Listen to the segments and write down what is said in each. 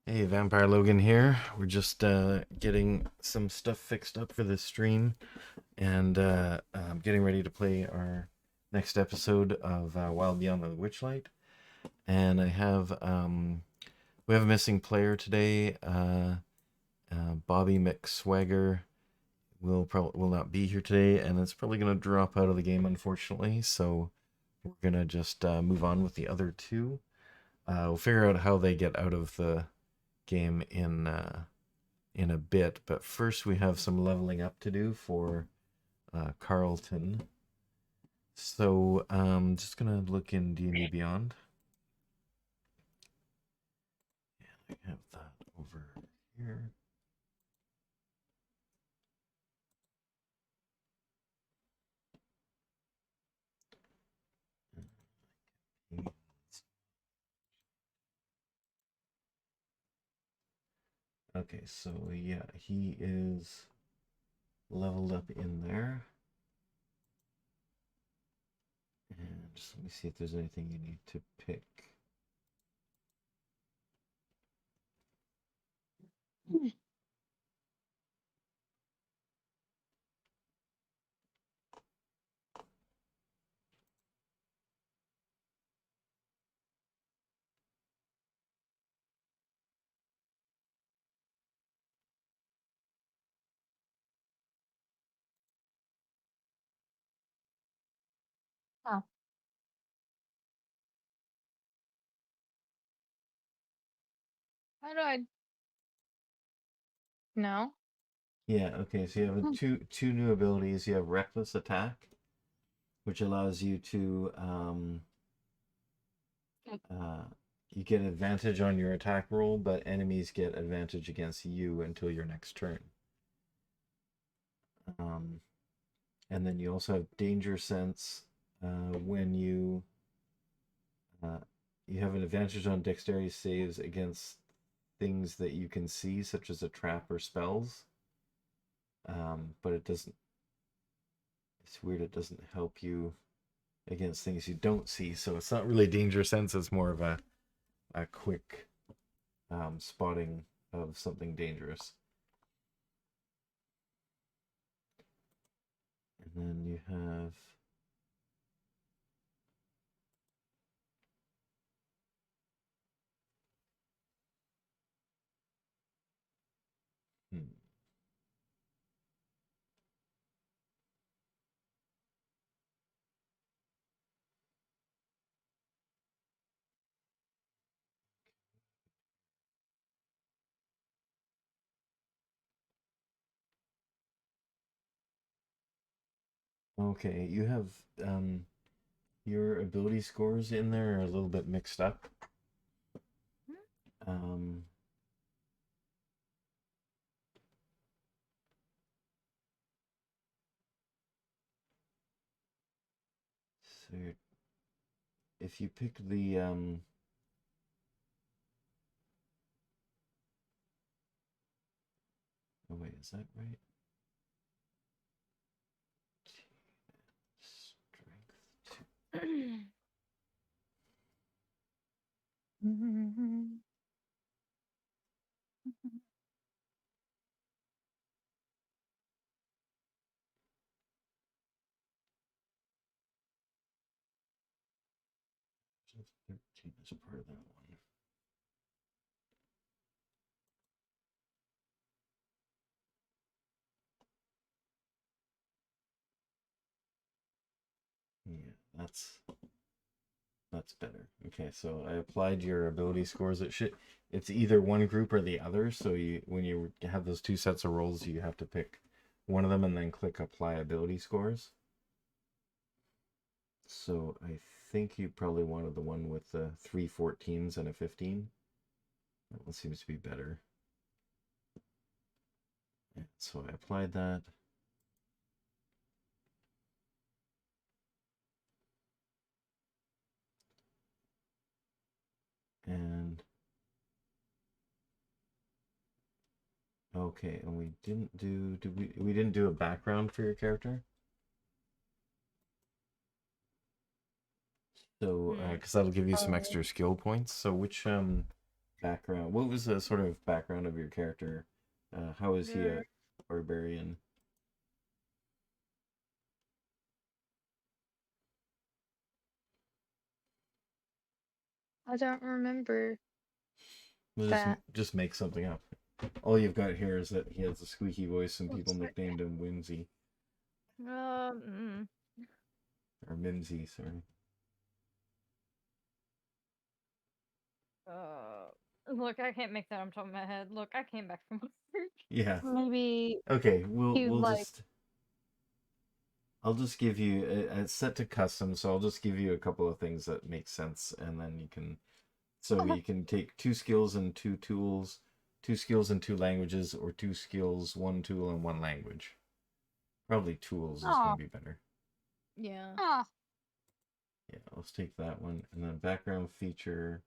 Hey, Vampire Logan here. We're just getting some stuff fixed up for this stream and getting ready to play our next episode of Wild Beyond the Witchlight. And we have a missing player today. Bobby McSwagger will not be here today, and it's probably gonna drop out of the game, unfortunately. So we're gonna just move on with the other two. We'll figure out how they get out of the game in a bit, but first we have some leveling up to do for Carlton. So just gonna look in D&D Beyond. And I have that over here. Okay, so yeah, he is leveled up in there. And just let me see if there's anything you need to pick. Oh, how do I know? Yeah, okay, so you have two new abilities. You have Reckless Attack, which allows you to Uh, you get advantage on your attack roll, but enemies get advantage against you until your next turn. Um, and then you also have Danger Sense when uh, you have an advantage on dexterity saves against things that you can see, such as a trap or spells. But it doesn't. It's weird. It doesn't help you against things you don't see. So it's not really Danger Sense. It's more of a quick spotting of something dangerous. And then you have hmm, okay, you have um your ability scores in there are a little bit mixed up. Um so if you pick the oh wait, is that right? Strength two. 13 is part of that one. Yeah, that's better. Okay, so I applied your ability scores. It's either one group or the other. So you when you have those two sets of rolls, you have to pick one of them and then click apply ability scores. So I think you probably wanted the one with the three 14s and a 15. That one seems to be better. And so I applied that. And okay, and we didn't do we didn't do a background for your character? So because that'll give you some Oh, extra skill points. So background? What was the sort of background of your character? How is he a There, barbarian? I don't remember We'll that. just make something up. All you've got here is that he has a squeaky voice and people Looks like nicknamed him Whimsy um, or Mimsy. Sorry. look, I can't make that on top of my head. Look, I came back from work. Yeah. Maybe Okay. he We'll like just. I'll just give you it's set to custom, so I'll just give you a couple of things that make sense, and then you can. So you can take 2 skills and 2 tools, 2 skills and 2 languages, or 2 skills, 1 tool, and 1 language. Probably tools is oh going to be better. yeah. Oh. Yeah, let's take that one. And then background feature.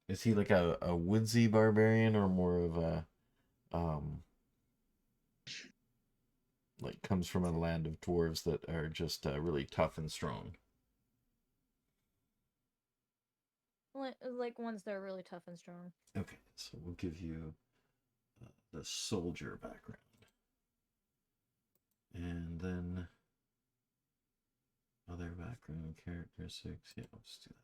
Is he like a woodsy barbarian or more of a um like comes from a land of dwarves that are just really tough and strong? Like ones that are really tough and strong. Okay, so we'll give you the soldier background. And then other background characteristics. Yeah, let's do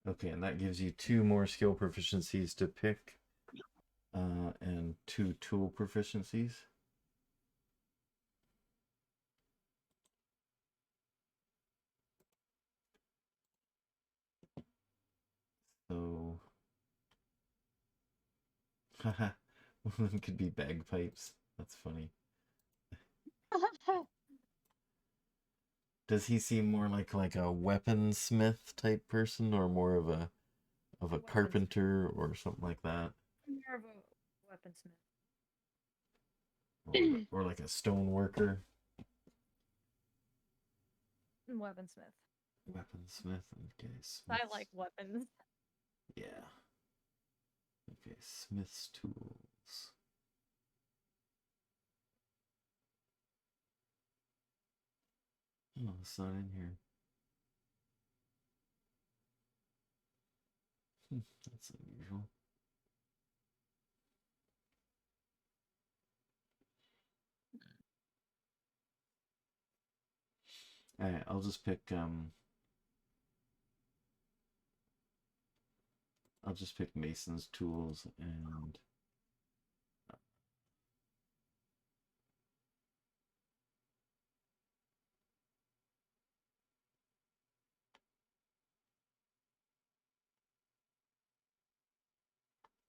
that. Okay, and that gives you 2 more skill proficiencies to pick, and 2 tool proficiencies. So, haha, one of them could be bagpipes. That's funny. Does he seem more like a weaponsmith type person, or more of a Weapons. carpenter or something like that, More of a weaponsmith. or like a stone worker? Weaponsmith. Weaponsmith. Okay, I smiths. like weapons. Yeah. Okay, smith's tools. Oh, it's not in here. That's unusual. Alright, I'll just pick Mason's tools and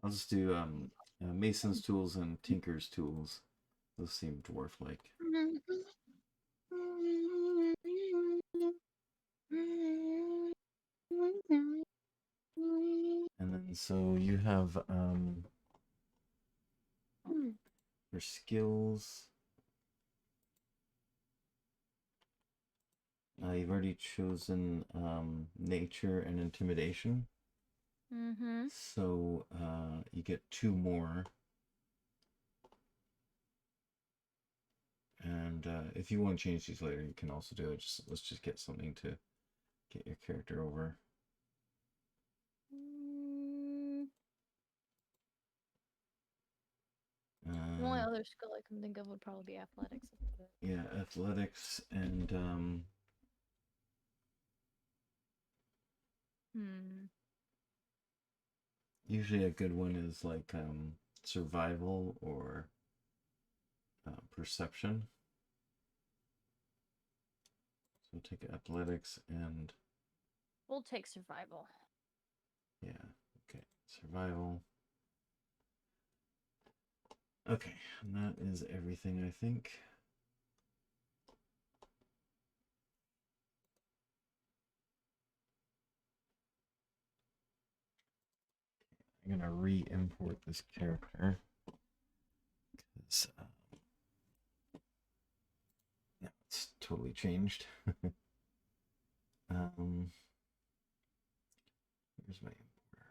I'll just do Mason's tools and Tinker's tools. Those seem dwarf-like. And then so you have your skills. You've already chosen nature and intimidation. Mm-hmm. So you get 2 more. And if you want to change these later, you can also do it. Let's just get something to get your character over. The only other skill I can think of would probably be athletics. Yeah, athletics and usually a good one is like survival or perception. So we'll take athletics and We'll take survival. yeah, okay, survival. Okay, and that is everything, I think. I'm gonna re-import this character because yeah, it's totally changed. Here's my importer.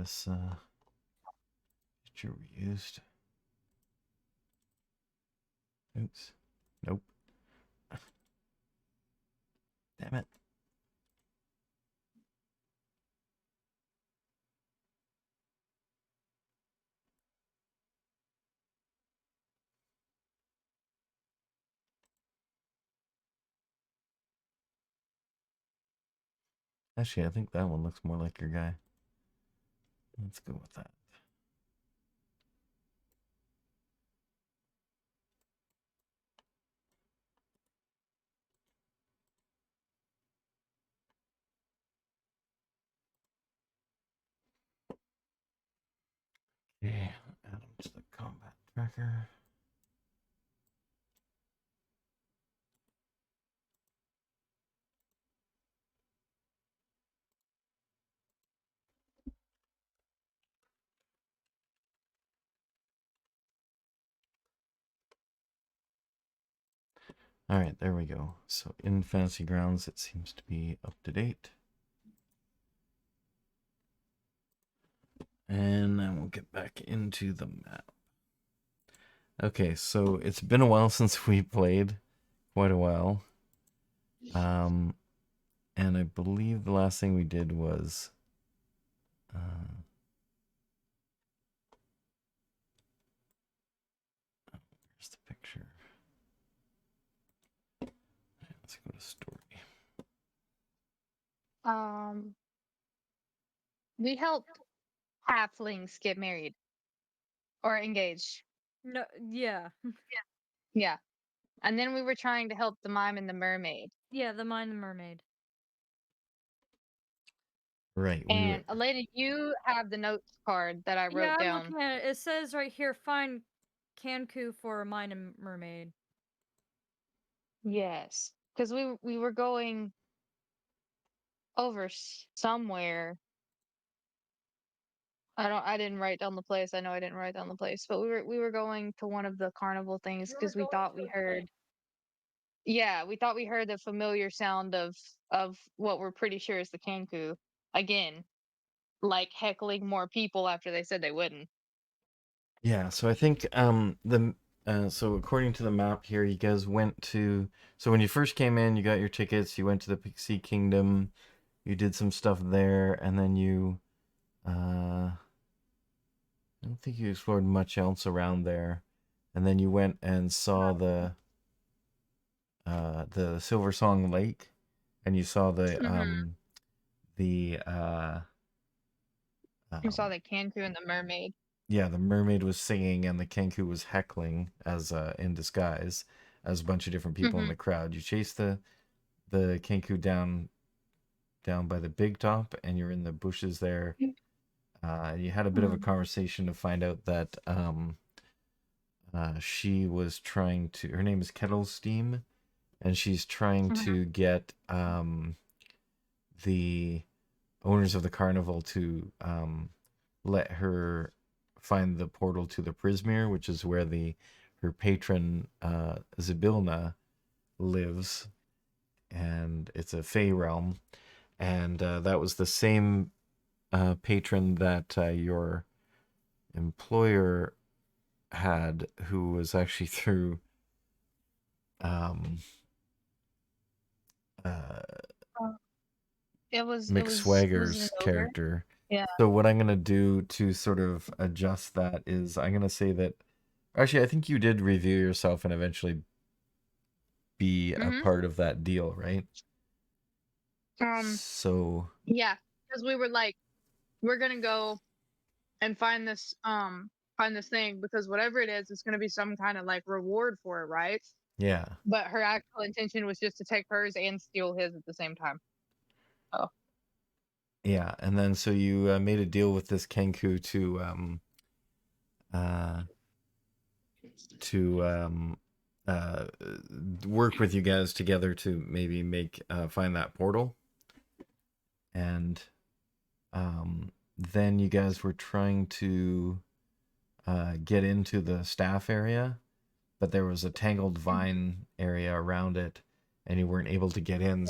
this picture reused. Oops. Nope. Damn it. Actually, I think that one looks more like your guy. Let's go with that. Okay, add him to the combat tracker. All right, there we go. So in Fantasy Grounds, it seems to be up to date. And then we'll get back into the map. Okay, so it's been a while since we played, quite a while. And I believe the last thing we did was where's the picture? Let's go to story. We helped halflings get married or engaged. No, yeah. Yeah. And then we were trying to help the mime and the mermaid. Yeah, the Mine the Mermaid. Right, we And Elena, you have the notes card that I wrote Yeah, I'm down. looking at it. It says right here, find Kanku for Mine and Mermaid. Yes. Because we were going over somewhere. I didn't write down the place. I know I didn't write down the place, but we were going to one of the carnival things because we thought we heard. Yeah, we thought we heard the familiar sound of what we're pretty sure is the Kanku again, like heckling more people after they said they wouldn't. Yeah, so I think so according to the map here, you guys went to, so when you first came in, you got your tickets, you went to the Pixie Kingdom, you did some stuff there, and then you I don't think you explored much else around there. And then you went and saw the Silver Song Lake, and you saw the We saw um the Kanku and the mermaid. yeah, the mermaid was singing and the Kenku was heckling as in disguise as a bunch of different people in Mm-hmm. the crowd. You chased the Kenku down by the big top, and you're in the bushes there. You had a bit of a conversation to find out that she was trying to. Her name is Kettle Steam, and she's trying to get the owners of the carnival to let her find the portal to the Prismere, which is where her patron Zybilna lives, and it's a Fey realm, and that was the same patron that your employer had, who was actually through um, uh, Mick Was it an Swagger's ogre? character. Yeah. So what I'm gonna do to sort of adjust that is I'm gonna say that actually I think you did review yourself and eventually be a Mm-hmm. part of that deal, right? Um, So yeah, because we were like, we're gonna go and find this thing because whatever it is, it's gonna be some kind of like reward for it, right? yeah, But her actual intention was just to take hers and steal his at the same time. Oh. yeah, and then so you made a deal with this Kenku uh to uh work with you guys together to maybe make find that portal, and then you guys were trying to get into the staff area, but there was a tangled vine area around it, and you weren't able to get in.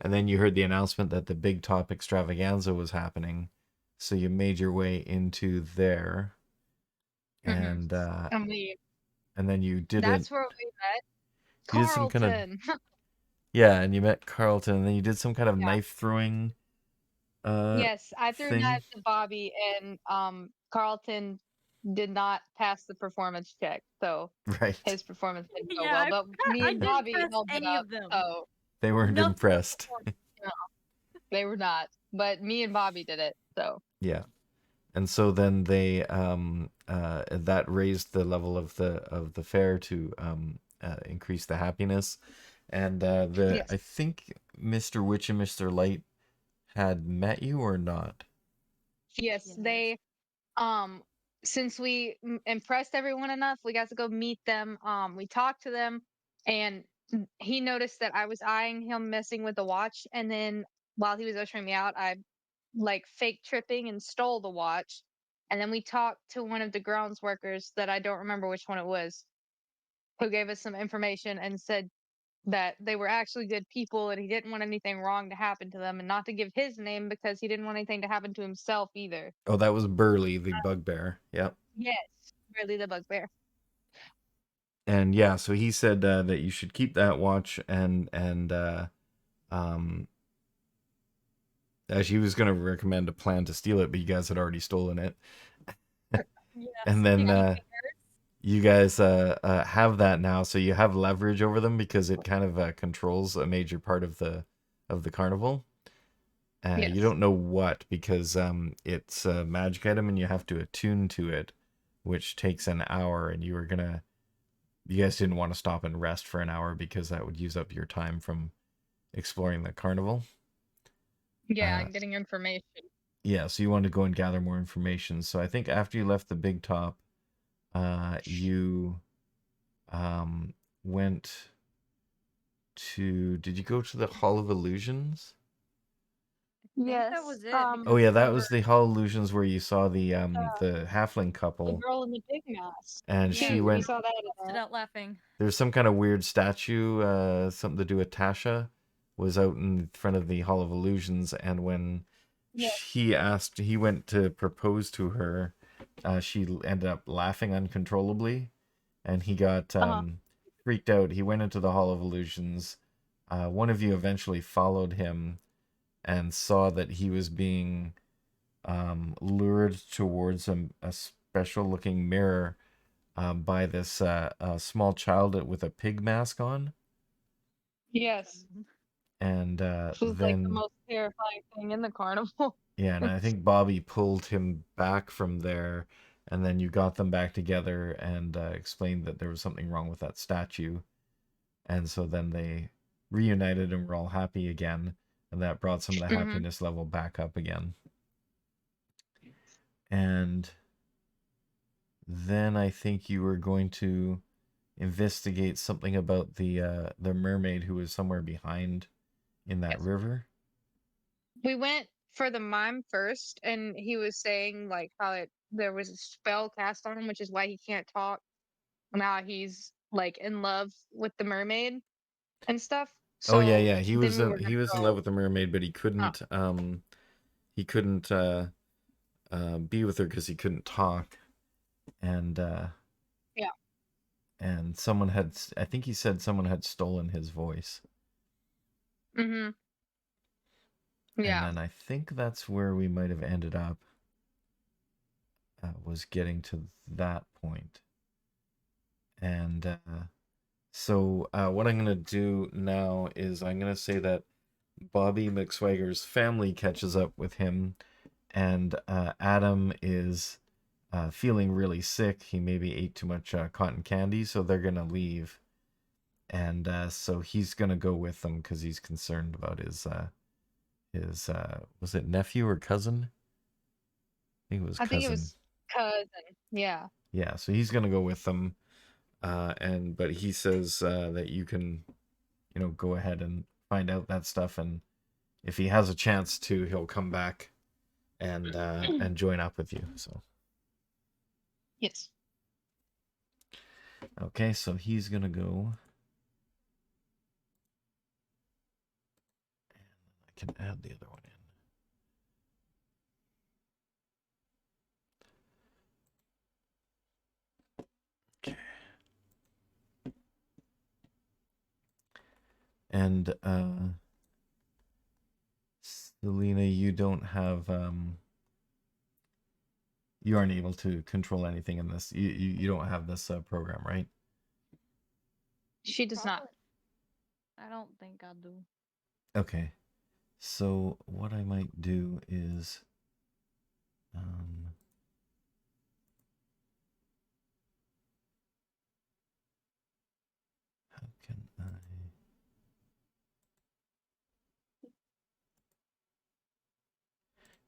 And then you heard the announcement that the Big Top Extravaganza was happening, So you made your way into there, and And we then you did it. that's where we met You did some kind of Carlton. yeah, and you met Carlton, and then you did some kind of Yeah. knife throwing Yes, I threw thing, knives to Bobby, and Carlton did not pass the performance check, so right? his performance didn't go Yeah, well. But me I and didn't Bobby pass held it any up, of them. so They weren't Nothing was impressed. performed. no, they were not. But me and Bobby did it, so Yeah. And so then they that raised the level of the fair to increase the happiness. And the yes, I think Mr. Witch and Mr. Light had met you or not? yes, Yes. they um since we impressed everyone enough, we got to go meet them. We talked to them, and he noticed that I was eyeing him messing with the watch, and then while he was ushering me out, I like fake tripping and stole the watch. And then we talked to one of the grounds workers that I don't remember which one it was, who gave us some information and said that they were actually good people and he didn't want anything wrong to happen to them, and not to give his name because he didn't want anything to happen to himself either. Oh, that was Burley, the bugbear. Yep. Yes, really the bugbear. And yeah, so he said that you should keep that watch, and um, actually he was going to recommend a plan to steal it, but you guys had already stolen it. Yes. And then Pinky you guys have that now, so you have leverage over them because it kind of controls a major part of the carnival. You Yes. don't know what because it's a magic item and you have to attune to it, which takes an hour. And you guys didn't want to stop and rest for an hour because that would use up your time from exploring the carnival. Yeah, Uh, and getting information. yeah, so you wanted to go and gather more information. So I think after you left the big top, you um, went to. Did you go to the Hall of Illusions? I think that Yes. was it Oh because yeah, we that were was the Hall of Illusions where you saw uh, the halfling the couple, girl in the big mask. and yeah, she Too. We went. saw that in busted there. out laughing. There's some kind of weird statue, something to do with Tasha, was out in front of the Hall of Illusions, and when Yeah. he went to propose to her, she ended up laughing uncontrollably, and he got Uh-huh. freaked out. He went into the Hall of Illusions. One of you eventually followed him and saw that he was being lured towards a special looking mirror by this small child with a pig mask on. Yes. And This was like the then, most terrifying thing in the carnival. yeah, and I think Bobby pulled him back from there. And then you got them back together and explained that there was something wrong with that statue. And so then they reunited and were all happy again. And that brought some of the Hmm. happiness level back up again. And then I think you were going to investigate something about the mermaid who was somewhere behind in that Yes. river. We went for the mime first, and he was saying like how there was a spell cast on him, which is why he can't talk. Now he's like in love with the mermaid and stuff. Oh yeah, So yeah. then we were He gonna was in love go. with the mermaid, but Uh, he couldn't be with her because he couldn't talk. And yeah. someone had, I think he said someone had stolen his voice. Hmm. And Yeah. then I think that's where we might have ended up, was getting to that point. And so what I'm gonna do now is I'm gonna say that Bobby McSwagger's family catches up with him, and Adam is feeling really sick. He maybe ate too much cotton candy, so they're gonna leave, and so he's gonna go with them because he's concerned about his was it nephew or cousin? I think it was I think it cousin. was cousin. Yeah. Yeah, so he's gonna go with them, and but he says that you can, go ahead and find out that stuff, and if he has a chance to, he'll come back and join up with you. So Yes. okay, so he's gonna go. I can add the other one in. And Selena, you don't have you aren't able to control anything in this. You don't have this program, right? She does not. I don't think I do. Okay. So what I might do is um how can I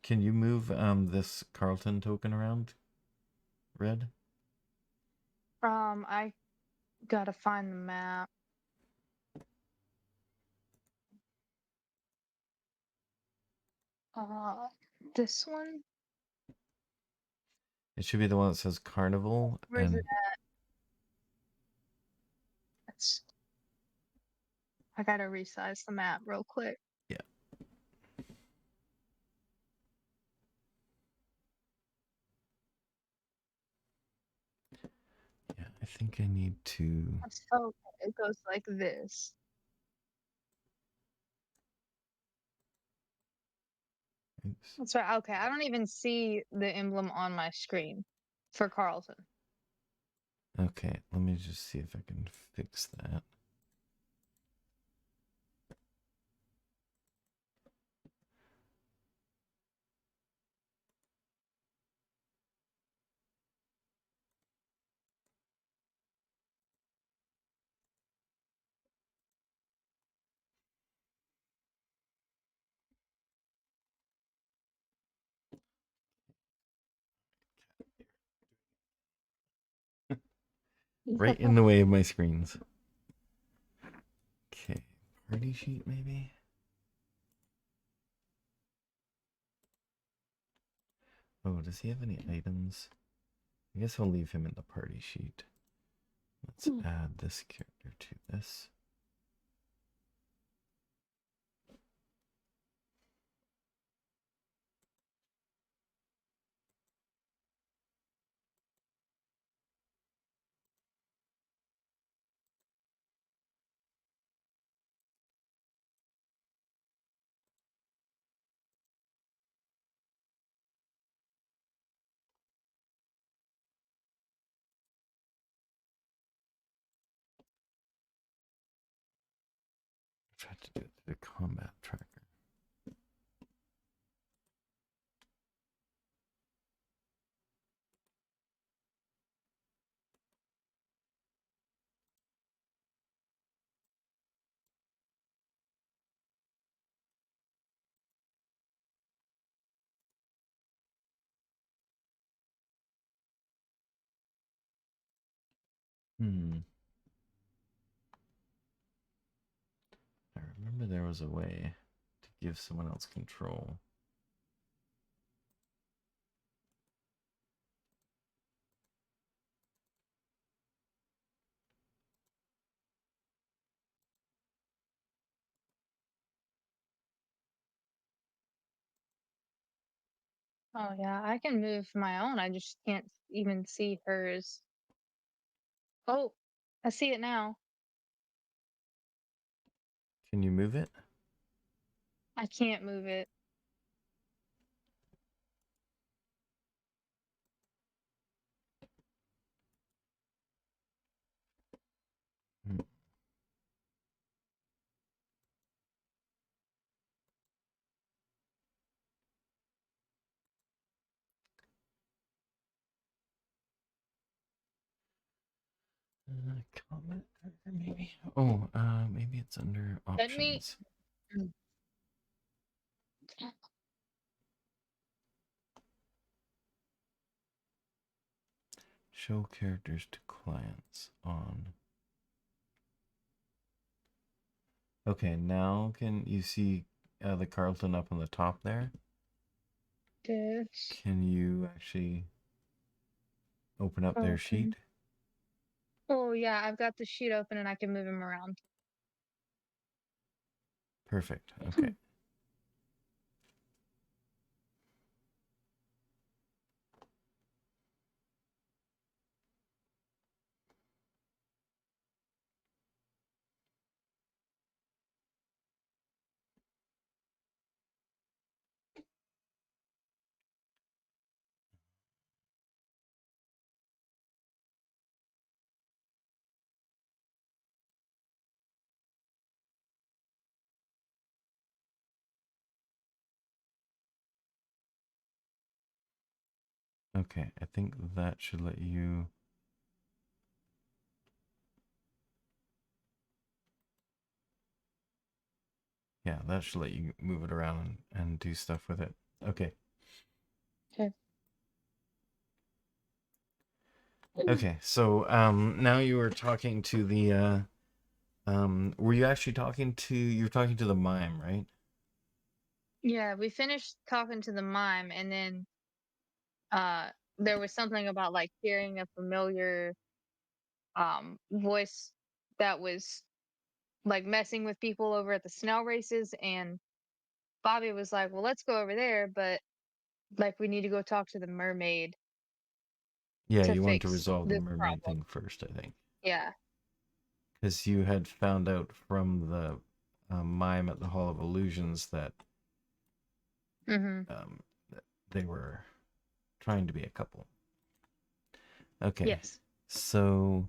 Can you move this Carlton token around, Red? I gotta find the map. Uh, this one? It should be the one that says Carnival Where's it and at? It's, I gotta resize the map real quick. yeah. Yeah, I think I need to So it goes like this. oops. That's right. Okay, I don't even see the emblem on my screen for Carlton. Okay, let me just see if I can fix that. Right in the way of my screens. Okay, party sheet maybe? Oh, does he have any items? I guess I'll leave him in the party sheet. Let's add this character to this. I've had to do it to the combat tracker. I remember there was a way to give someone else control. Oh yeah, I can move my own. I just can't even see hers. Oh, I see it now. Can you move it? I can't move it. Hmm. Combat tracker maybe? Oh, maybe it's under Let me. options. Show characters to clients on. Okay, now can you see the Carlton up on the top there? This Can you actually open up their open. sheet? Oh yeah, I've got the sheet open and I can move him around. Perfect. Okay. Okay, I think that should let you. Yeah, that should let you move it around and do stuff with it. Okay. Okay. Okay, so now you were talking to the were you actually talking to you were talking to the mime, right? Yeah, we finished talking to the mime, and then uh there was something about like hearing a familiar voice that was like messing with people over at the snail races, and Bobby was like, "Well, let's go over there, but like we need to go talk to the mermaid Yeah, to you wanted to fix resolve the this mermaid problem." thing first, I think. Yeah. Because you had found out from the mime at the Hall of Illusions that Mhm. um, they were trying to be a couple. Okay, Yes. so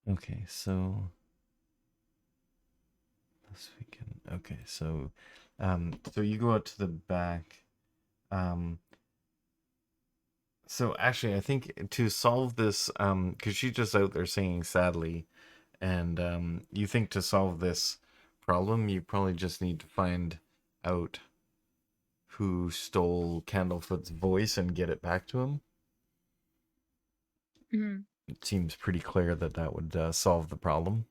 okay, this weekend. Okay, so you go out to the back. Um, so actually, I think to solve this, because she's just out there singing sadly, and you think to solve this problem, you probably just need to find out who stole Candlefoot's voice and get it back to him. Mhm. It seems pretty clear that that would solve the problem.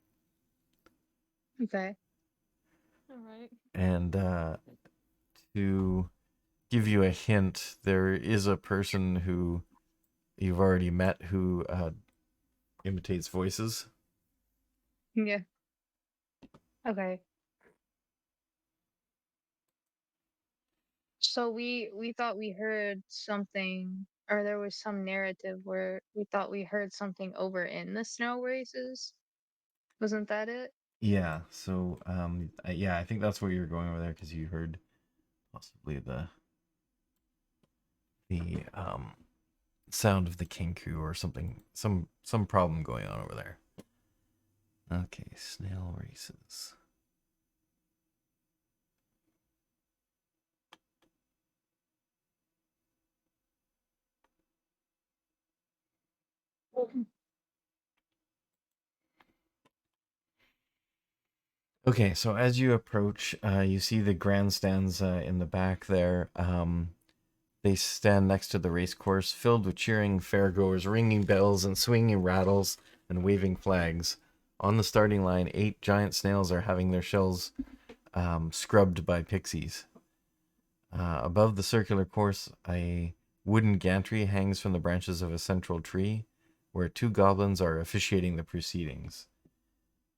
Okay. All right. And to give you a hint, there is a person who you've already met who imitates voices. Yeah. Okay. So we thought we heard something, or there was some narrative where we thought we heard something over in the snow races. Wasn't that it? Yeah, so yeah, I think that's where you're going over there because you heard possibly the sound of the kinku or something, some problem going on over there. Okay, snail races. Okay, so as you approach, you see the grandstands in the back there. They stand next to the race course, filled with cheering fairgoers, ringing bells and swinging rattles and waving flags. On the starting line, 8 giant snails are having their shells scrubbed by pixies. Above the circular course, a wooden gantry hangs from the branches of a central tree, where 2 goblins are officiating the proceedings.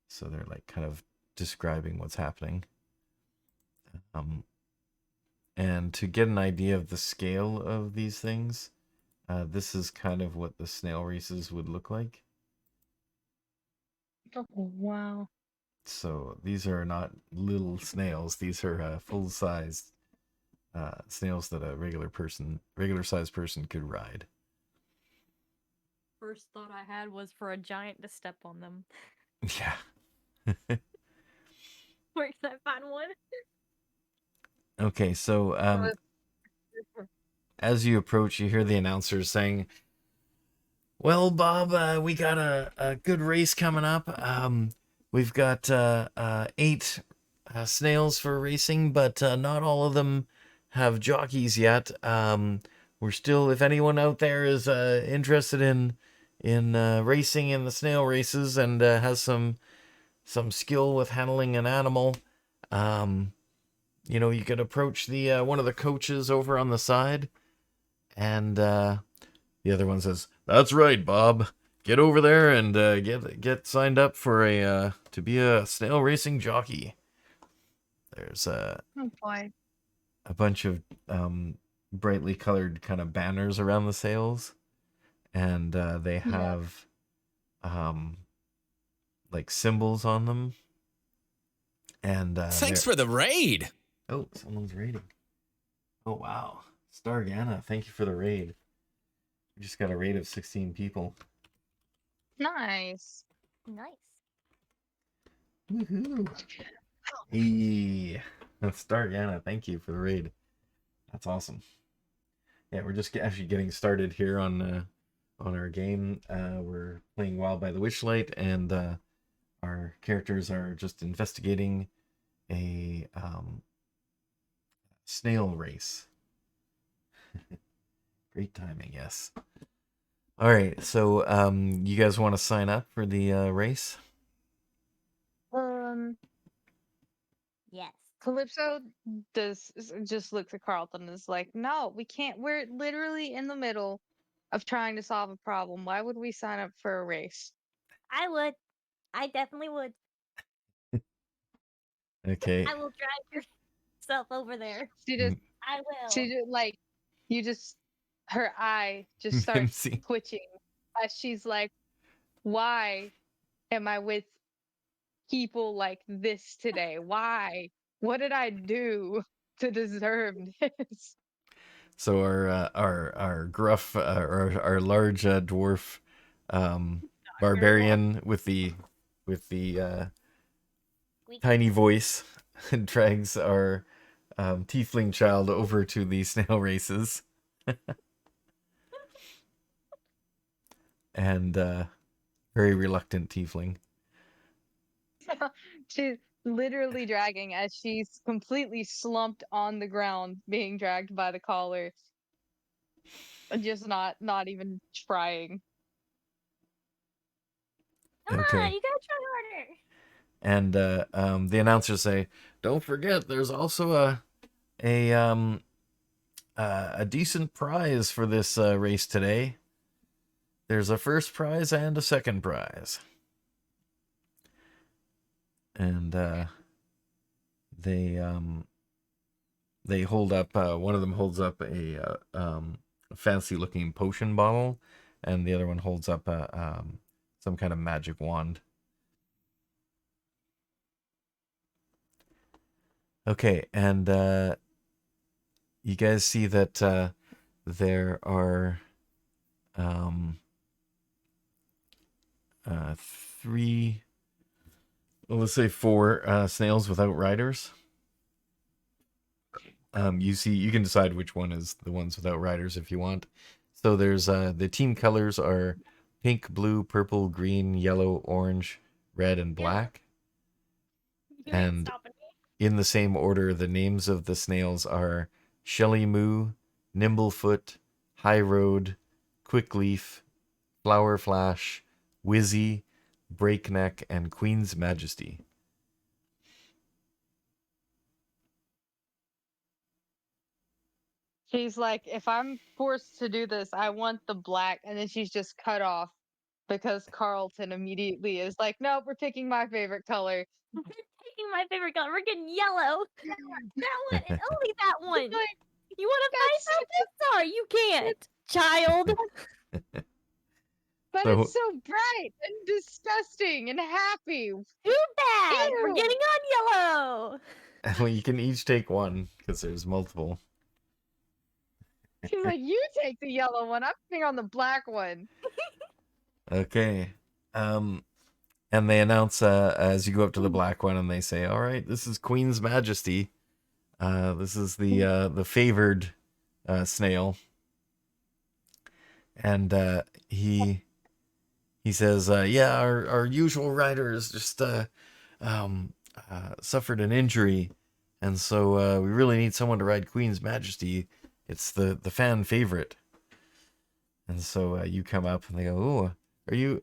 So they're like kind of describing what's happening. Um, and to get an idea of the scale of these things, this is kind of what the snail races would look like. Oh, wow. So these are not little snails; these are full-sized snails that a regular sized person could ride. First thought I had was for a giant to step on them. Yeah. Where can I find one? Okay, so So as you approach, you hear the announcers saying, "Well, Bob, we got a good race coming up. We've got 8 snails for racing, but not all of them have jockeys yet. We're still, if anyone out there is interested in racing in the snail races and has some skill with handling an animal, you could approach the one of the coaches over on the side, and the other one says, "That's right, Bob. Get over there and get signed up for a to be a snail racing jockey." There's oh boy. a bunch of brightly colored kind of banners around the sails, and they Yeah. have um, like symbols on them. And Thanks for the raid. Oh, someone's raiding. Oh wow, Stargana, thank you for the raid. We just got a raid of 16 people. Nice. Nice. Woohoo! Hey, Stargana, thank you for the raid. That's awesome. Yeah, we're just actually getting started here on our game. We're playing Wild by the Witchlight, and our characters are just investigating a snail race. Great timing, yes. All right, so you guys want to sign up for the race? Yes. Calypso just looks at Carlton and is like, "No, we can't. We're literally in the middle of trying to solve a problem. Why would we sign up for a race?" I would. I definitely would. Okay. I will drive yourself over there. She just, I will. she just like, you just, her eye just starts Mimsy. twitching as she's like, "Why am I with people like this today? Why? What did I do to deserve this?" So our gruff our large dwarf barbarian with the Squeak. tiny voice drags our tiefling child over to the snail races. And very reluctant tiefling. She's literally dragging as she's completely slumped on the ground, being dragged by the collar, and just not even trying. Come on, Okay. you gotta try harder. And the announcers say, "Don't forget, there's also a decent prize for this race today. There's a first prize and a second prize." And they hold up. One of them holds up a fancy-looking potion bottle, and the other one holds up some kind of magic wand. Okay, and you guys see that there are three, well, let's say four snails without riders. You can decide which one is the ones without riders if you want. So there's the team colors are pink, blue, purple, green, yellow, orange, red, and black. You ain't And stopping me. in the same order, the names of the snails are Shelly Moo, Nimblefoot, High Road, Quickleaf, Flower Flash, Wizzy, Breakneck, and Queen's Majesty. She's like, "If I'm forced to do this, I want the black," and then she's just cut off because Carlton immediately is like, "Nope, we're picking my favorite color." Taking my favorite color. We're getting yellow. That one and only that one. Like, You want to fight that's about this? Sorry, you can't, child. but So- it's so bright and disgusting and happy. Too bad. We're Ew. getting on yellow. Well, you can each take one because there's multiple. She's like, "You take the yellow one. I'm putting on the black one." Okay. And they announce as you go up to the black one, and they say, "All right, this is Queen's Majesty. This is the favored snail." And he says, "Yeah, our usual riders just suffered an injury, and so we really need someone to ride Queen's Majesty. It's the fan favorite." And so you come up, and they go, "Oh, are you?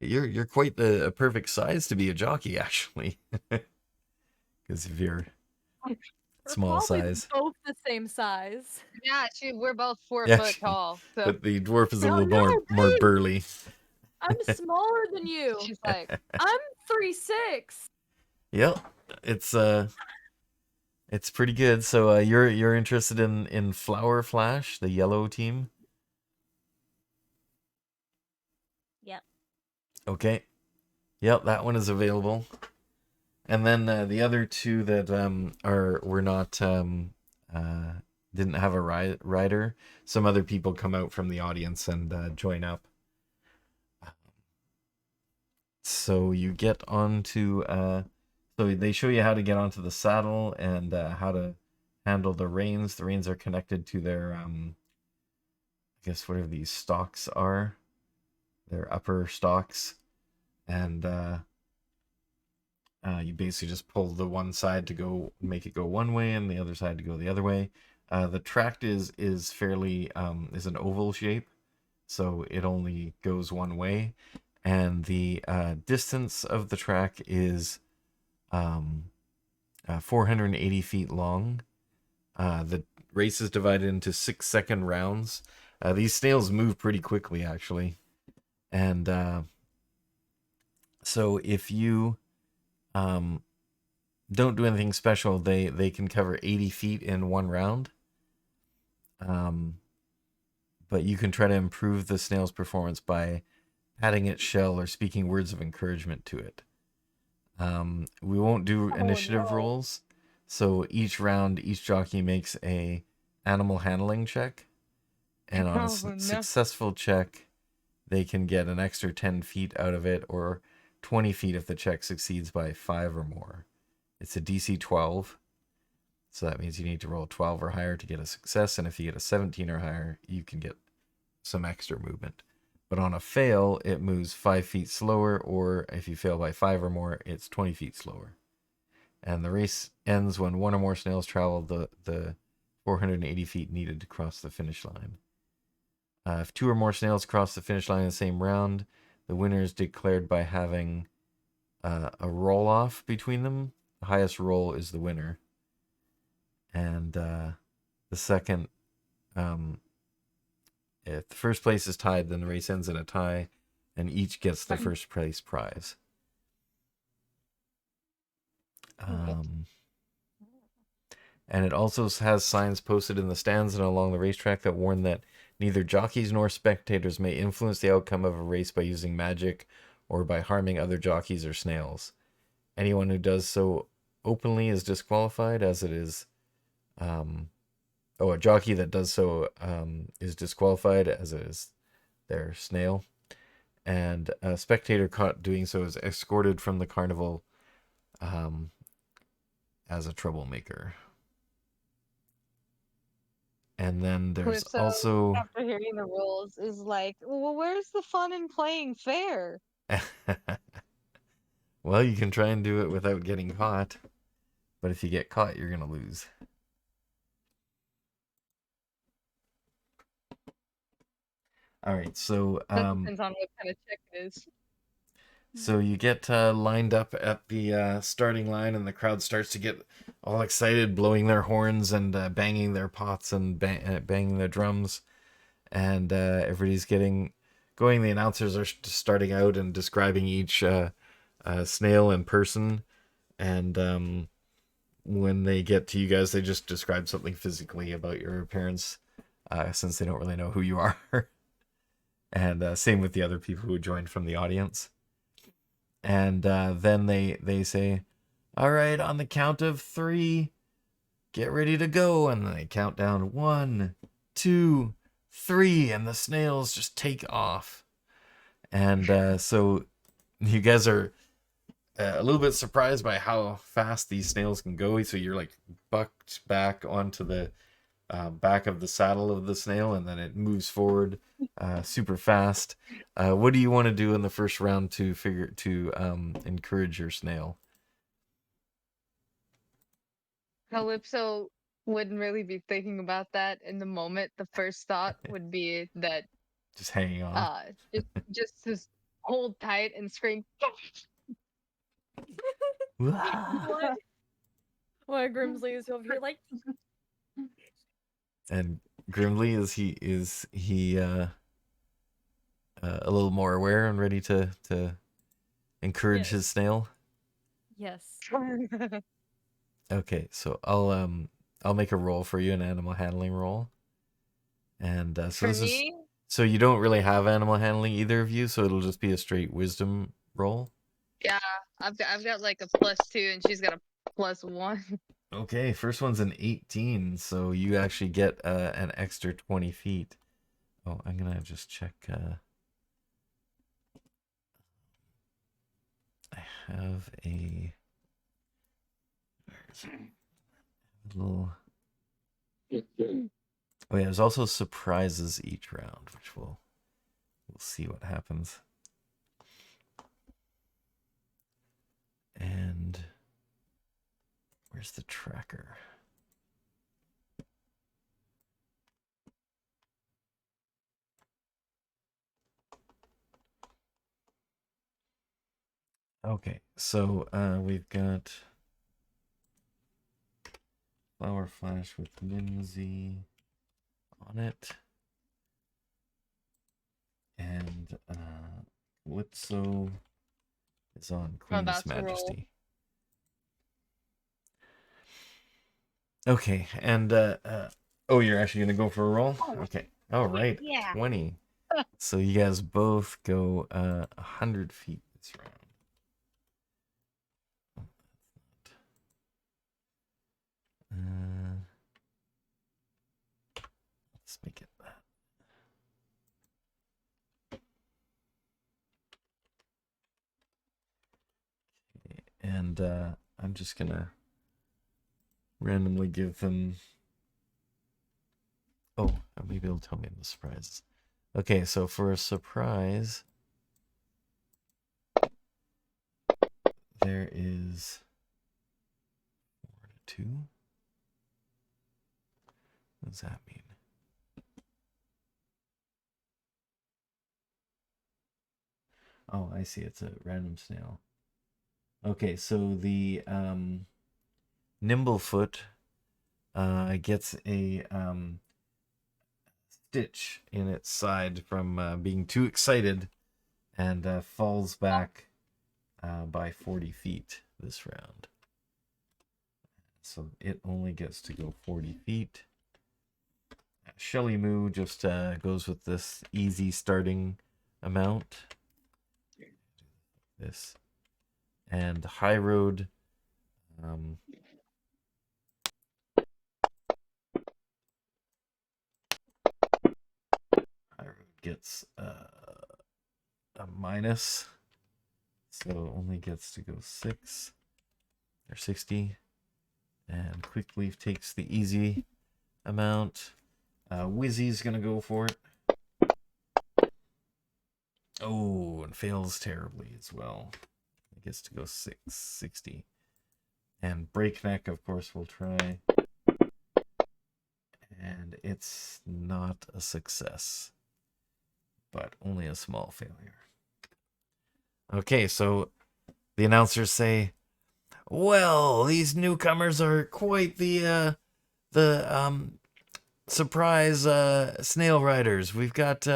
You're quite a perfect size to be a jockey, actually, because of your small We're probably size." both the same size. Yeah, we're both 4 Yeah, foot tall. So But the dwarf is a No, little no, more babe. burly. I'm smaller than you. she's like, I'm 3'6". Yep, it's pretty good. So you're interested in Flower Flash, the yellow team? Yep. Okay. Yep, that one is available. And then the other two that were not didn't have a rider. Some other people come out from the audience and join up. So you get onto so they show you how to get onto the saddle and how to handle the reins. The reins are connected to their I guess whatever these stalks are, their upper stalks, and you basically just pull the one side to go make it go one way and the other side to go the other way. The track is fairly is an oval shape, so it only goes one way, and the distance of the track is 480 feet long. The race is divided into 6-second rounds. These snails move pretty quickly, actually, and so if you don't do anything special, they can cover 80 feet in one round. But you can try to improve the snail's performance by patting its shell or speaking words of encouragement to it. We won't do initiative rolls, so each round, each jockey makes a animal handling check, and on a successful check, they can get an extra 10 feet out of it, or 20 feet if the check succeeds by 5 or more. It's a DC 12, so that means you need to roll 12 or higher to get a success, and if you get a 17 or higher, you can get some extra movement. But on a fail, it moves 5 feet slower, or if you fail by 5 or more, it's 20 feet slower. And the race ends when one or more snails travel the 480 feet needed to cross the finish line. If 2 or more snails cross the finish line in the same round, the winner is declared by having a roll-off between them. The highest roll is the winner. And the second... if the first place is tied, then the race ends in a tie, and each gets the first place prize. And it also has signs posted in the stands and along the racetrack that warn that neither jockeys nor spectators may influence the outcome of a race by using magic or by harming other jockeys or snails. Anyone who does so openly is disqualified, as it is... a jockey that does so is disqualified, as it is their snail. And a spectator caught doing so is escorted from the carnival as a troublemaker. And then there's Calypso, also... after hearing the rules, is like, well, where's the fun in playing fair? Well, you can try and do it without getting caught, but if you get caught, you're going to lose. All right, so That depends on what kind of check it is. so you get lined up at the starting line, and the crowd starts to get all excited, blowing their horns and banging their pots and banging their drums, and everybody's getting going. The announcers are starting out and describing each snail in person, and when they get to you guys, they just describe something physically about your appearance, since they don't really know who you are. And same with the other people who joined from the audience. And then they say, all right, on the count of 3, get ready to go. And then they count down 1, 2, 3, and the snails just take off. And so you guys are a little bit surprised by how fast these snails can go. So you're like bucked back onto the back of the saddle of the snail, and then it moves forward super fast. What do you want to do in the first round to encourage your snail? Calypso wouldn't really be thinking about that in the moment. The first thought would be that Just hanging on. just hold tight and scream. What? Why Grimsley is over here like, And Grimly, is he a little more aware and ready to encourage Yes. his snail? yes. Okay, so I'll make a roll for you, an animal handling roll. And so For this is me, so you don't really have animal handling, either of you, so it'll just be a straight wisdom roll. Yeah, I've got like a +2 and she's got a +1. Okay, first one's an 18, so you actually get an extra 20 feet. Oh, I'm gonna just check. I have a little. Oh yeah, there's also surprises each round, which we'll see what happens. And where's the tracker? Okay, so we've got Flower Flash with Lindsay on it. And Calypso is on I'm Queen's about to roll. Majesty. Okay, and oh, you're actually gonna go for a roll? Okay, all right, Yeah. 20. So you guys both go 100 feet this round. Let's make it that. Okay, and I'm just gonna randomly give them. Oh, maybe it'll tell me in the surprises. Okay, so for a surprise, there is 4 to 2. What does that mean? Oh, I see. It's a random snail. Okay, so the Nimblefoot gets a stitch in its side from being too excited and falls back by 40 feet this round. So it only gets to go 40 feet. Shelly Moo just goes with this easy starting amount. This. And High Road gets a minus, so only gets to go 6 or 60. And Quick Leaf takes the easy amount. Wizzy's gonna go for it. Oh, and fails terribly as well. It gets to go 660. And Breakneck, of course, will try. And it's not a success, but only a small failure. Okay, so the announcers say, well, these newcomers are quite the surprise snail riders. We've got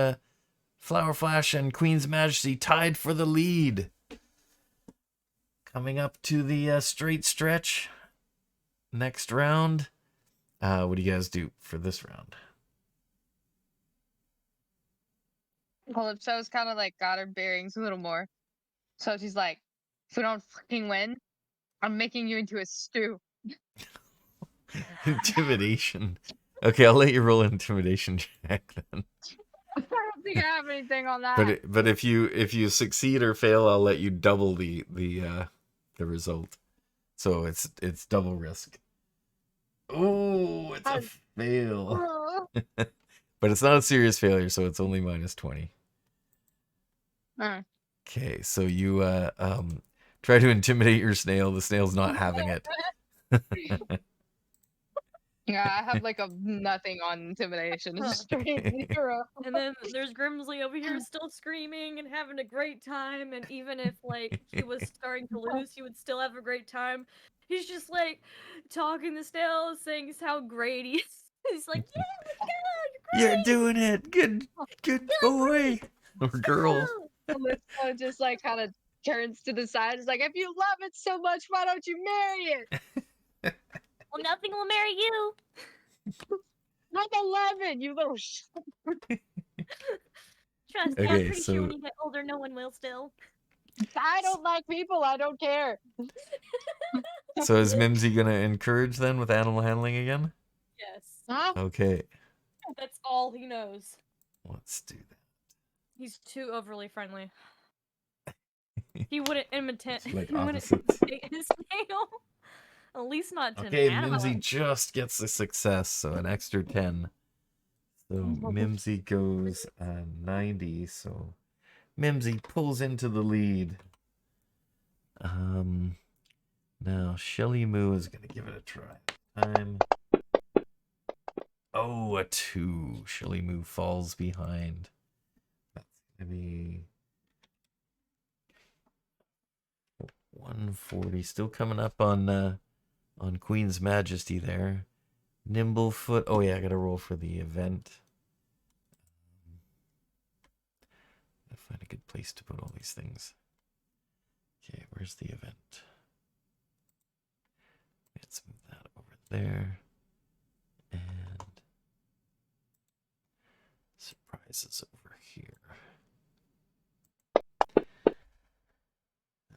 Flower Flash and Queen's Majesty tied for the lead. Coming up to the straight stretch. Next round. What do you guys do for this round? Calypso's kind of like got her bearings a little more. So she's like, if we don't fucking win, I'm making you into a stew. Intimidation. Okay, I'll let you roll an intimidation check then. I don't think I have anything on that. But if you succeed or fail, I'll let you double the result. So it's double risk. Oh, it's a fail. But it's not a serious failure, so it's only minus 20. Okay, so you try to intimidate your snail. The snail's not having it. Yeah, I have like a nothing on intimidation. It's straight 0. And then there's Grimsley over here still screaming and having a great time. And even if like he was starting to lose, he would still have a great time. He's just like talking to Snail, saying how great he is. He's like, yeah, look at God, You're doing it. Good boy or girl. Calypso just like kind of turns to the side. It's like, if you love it so much, why don't you marry it? well, nothing will marry you. I'm 11, you little Trust me, Okay, I'm pretty so- sure when you get older, no one will still. I don't like people. I don't care. So is Mimsy gonna encourage then with animal handling again? Yes. Huh? Okay, That's all he knows. let's do that. He's too overly friendly. He wouldn't imitate. It's like He wouldn't opposites. imitate his snail. At least not to an Okay, animal. Mimsy just gets a success, so an extra 10. So Mimsy goes 90, so Mimsy pulls into the lead. Now Shelly Moo is gonna give it a try. Oh, a 2. Shelly Moo falls behind. That's gonna be 140. Still coming up on Queen's Majesty there. Nimblefoot. Oh yeah, I gotta roll for the event. I find a good place to put all these things. Okay, where's the event? Let's move that over there. And surprises over here.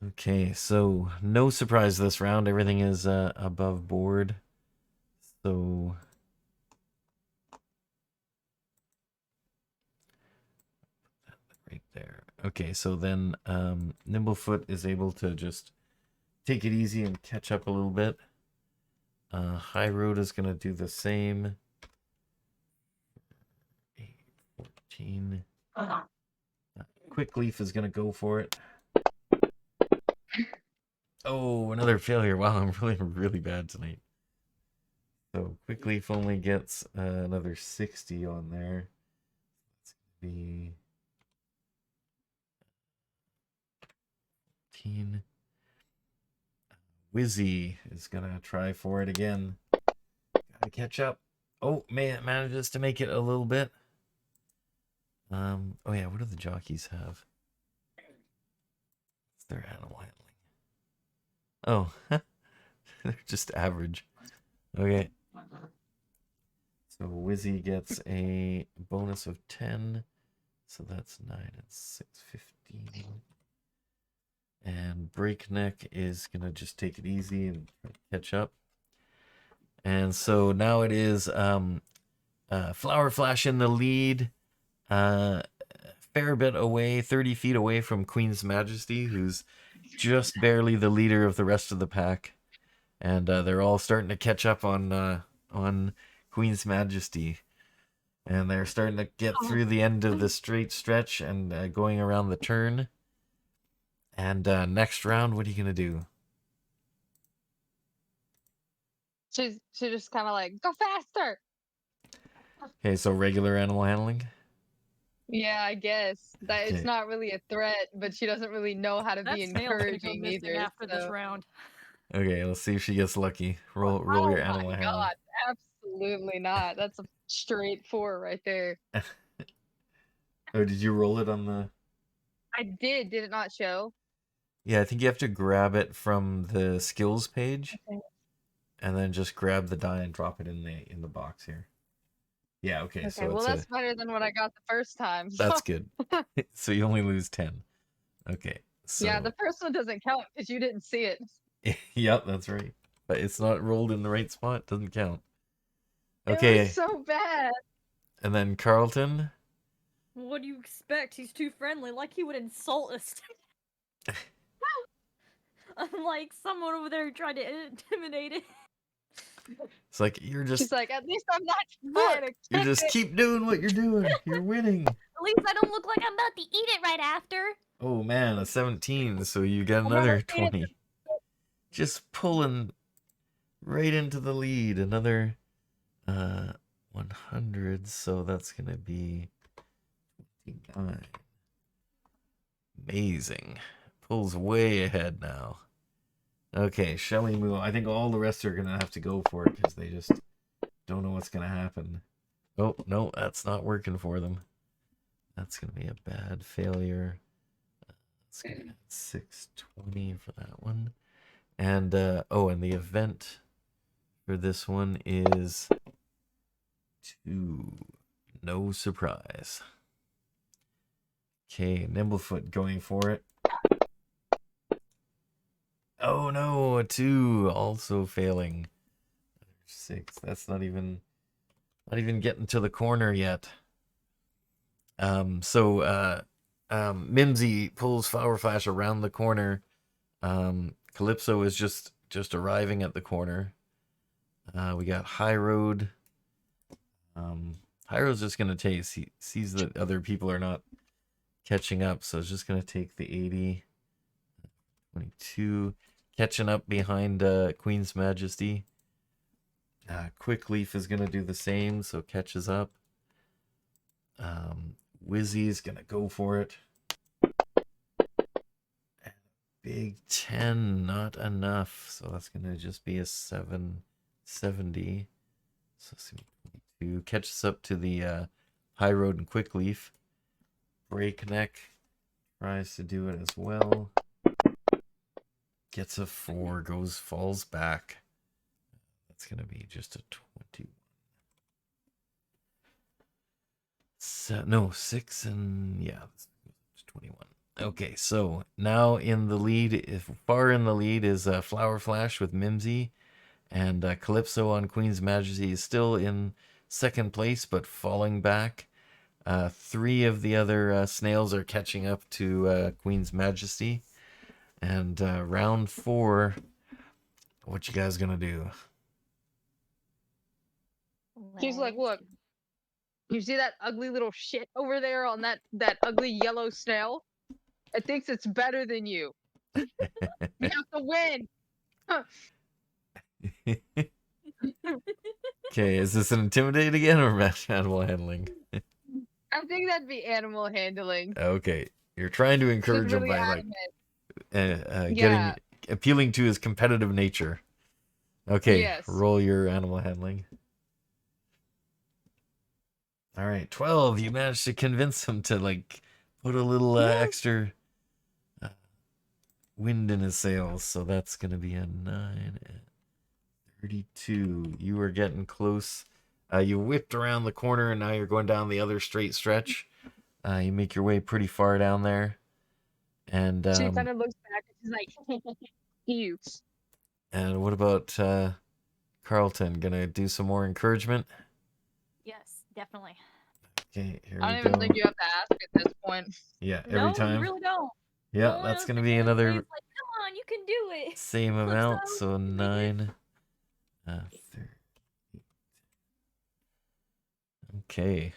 Okay, so no surprise this round. Everything is above board. So right there. Okay, so then Nimblefoot is able to just take it easy and catch up a little bit. High Road is going to do the same. 8, 14. Quick Leaf is going to go for it. Oh, another failure. Wow, I'm really, really bad tonight. So Quick Leaf only gets another 60 on there. It's going to be 15. Wizzy is going to try for it again. Gotta catch up. Oh, man, it manages to make it a little bit. Oh yeah, what do the jockeys have? It's their animal handling. Oh, they're just average. Okay. So Wizzy gets a bonus of 10. So that's 9 and 6, 15. And Breakneck is going to just take it easy and catch up. And so now it is Flower Flash in the lead. Fair bit away, 30 feet away from Queen's Majesty, who's just barely the leader of the rest of the pack. And they're all starting to catch up on Queen's Majesty. And they're starting to get through the end of the straight stretch and going around the turn. And next round, what are you going to do? She just kind of like, go faster. Okay, so regular animal handling? Yeah, I guess that it's Okay. not really a threat, but she doesn't really know how to That be snail's gonna go encouraging missing either. after this So. round. Okay, let's see if she gets lucky. Roll your animal handling. God, absolutely not. That's a straight 4 right there. Oh, did you roll it on the... I did it not show? Yeah, I think you have to grab it from the skills page. Okay. And then just grab the die and drop it in the box here. Yeah, okay, Okay, so well, it's that's better than what I got the first time. So. that's good. So you only lose 10. Okay, so... Yeah, the first one doesn't count because you didn't see it. Yep, that's right. But it's not rolled in the right spot. Doesn't count. It Okay, was so bad. and then Carlton. What do you expect? He's too friendly, like he would insult us. Unlike someone over there trying to intimidate it. It's like, you're She's just... like, at least I'm not Look, trying to you kick just it. keep doing what you're doing. You're winning. At least I don't look like I'm about to eat it right after. Oh man, a 17, so you get another 20. Just pulling right into the lead. Another 100, so that's going to be 29. Amazing. Pulls way ahead now. Okay, Shelly Moo. I think all the rest are going to have to go for it because they just don't know what's going to happen. Oh, no, that's not working for them. That's going to be a bad failure. Let's go at 620 for that one. And, oh, and the event for this one is 2. No surprise. Okay, Nimblefoot going for it. Oh no, a 2 also failing. 6. That's not even getting to the corner yet. Mimsy pulls Flower Flash around the corner. Calypso is just arriving at the corner. We got High Road. High Road's just gonna take. He sees that other people are not catching up, so it's just gonna take the 80. 22, catching up behind Queen's Majesty. Quick Leaf is gonna do the same, so catches up. Wizzy's gonna go for it. Big 10, not enough. So that's gonna just be a 770. So 22 catches up to the High Road and Quick Leaf. Breakneck tries to do it as well. Gets a 4, falls back. That's gonna be just a 21. So, no, 6 and yeah, it's 21. Okay, so now in the lead, far in the lead is Flower Flash with Mimsy, and Calypso on Queen's Majesty is still in second place, but falling back. 3 of the other snails are catching up to Queen's Majesty, and round 4. What you guys gonna do? She's like, look, you see that ugly little shit over there on that ugly yellow snail? It thinks it's better than you. You have to win. Okay, is this an intimidate again or animal handling? I think that'd be animal handling. Okay, you're trying to encourage him really by like Yeah. appealing to his competitive nature. Okay, Yes. roll your animal handling. All right, 12. You managed to convince him to like put a little extra wind in his sails, so that's gonna be a 9 and 32. You are getting close. You whipped around the corner, and now you're going down the other straight stretch. You make your way pretty far down there, and She kind of looks back and she's like, ew. and what about Carlton? Gonna do some more encouragement? Yes, definitely. Okay, here I we don't go. even think you have to ask at this point. Yeah, every No, time. you really don't. Yeah, Only that's those gonna be things where another he's like, come on, you can do it. same Calypso, amount, so you can make it. 9. 30. Okay.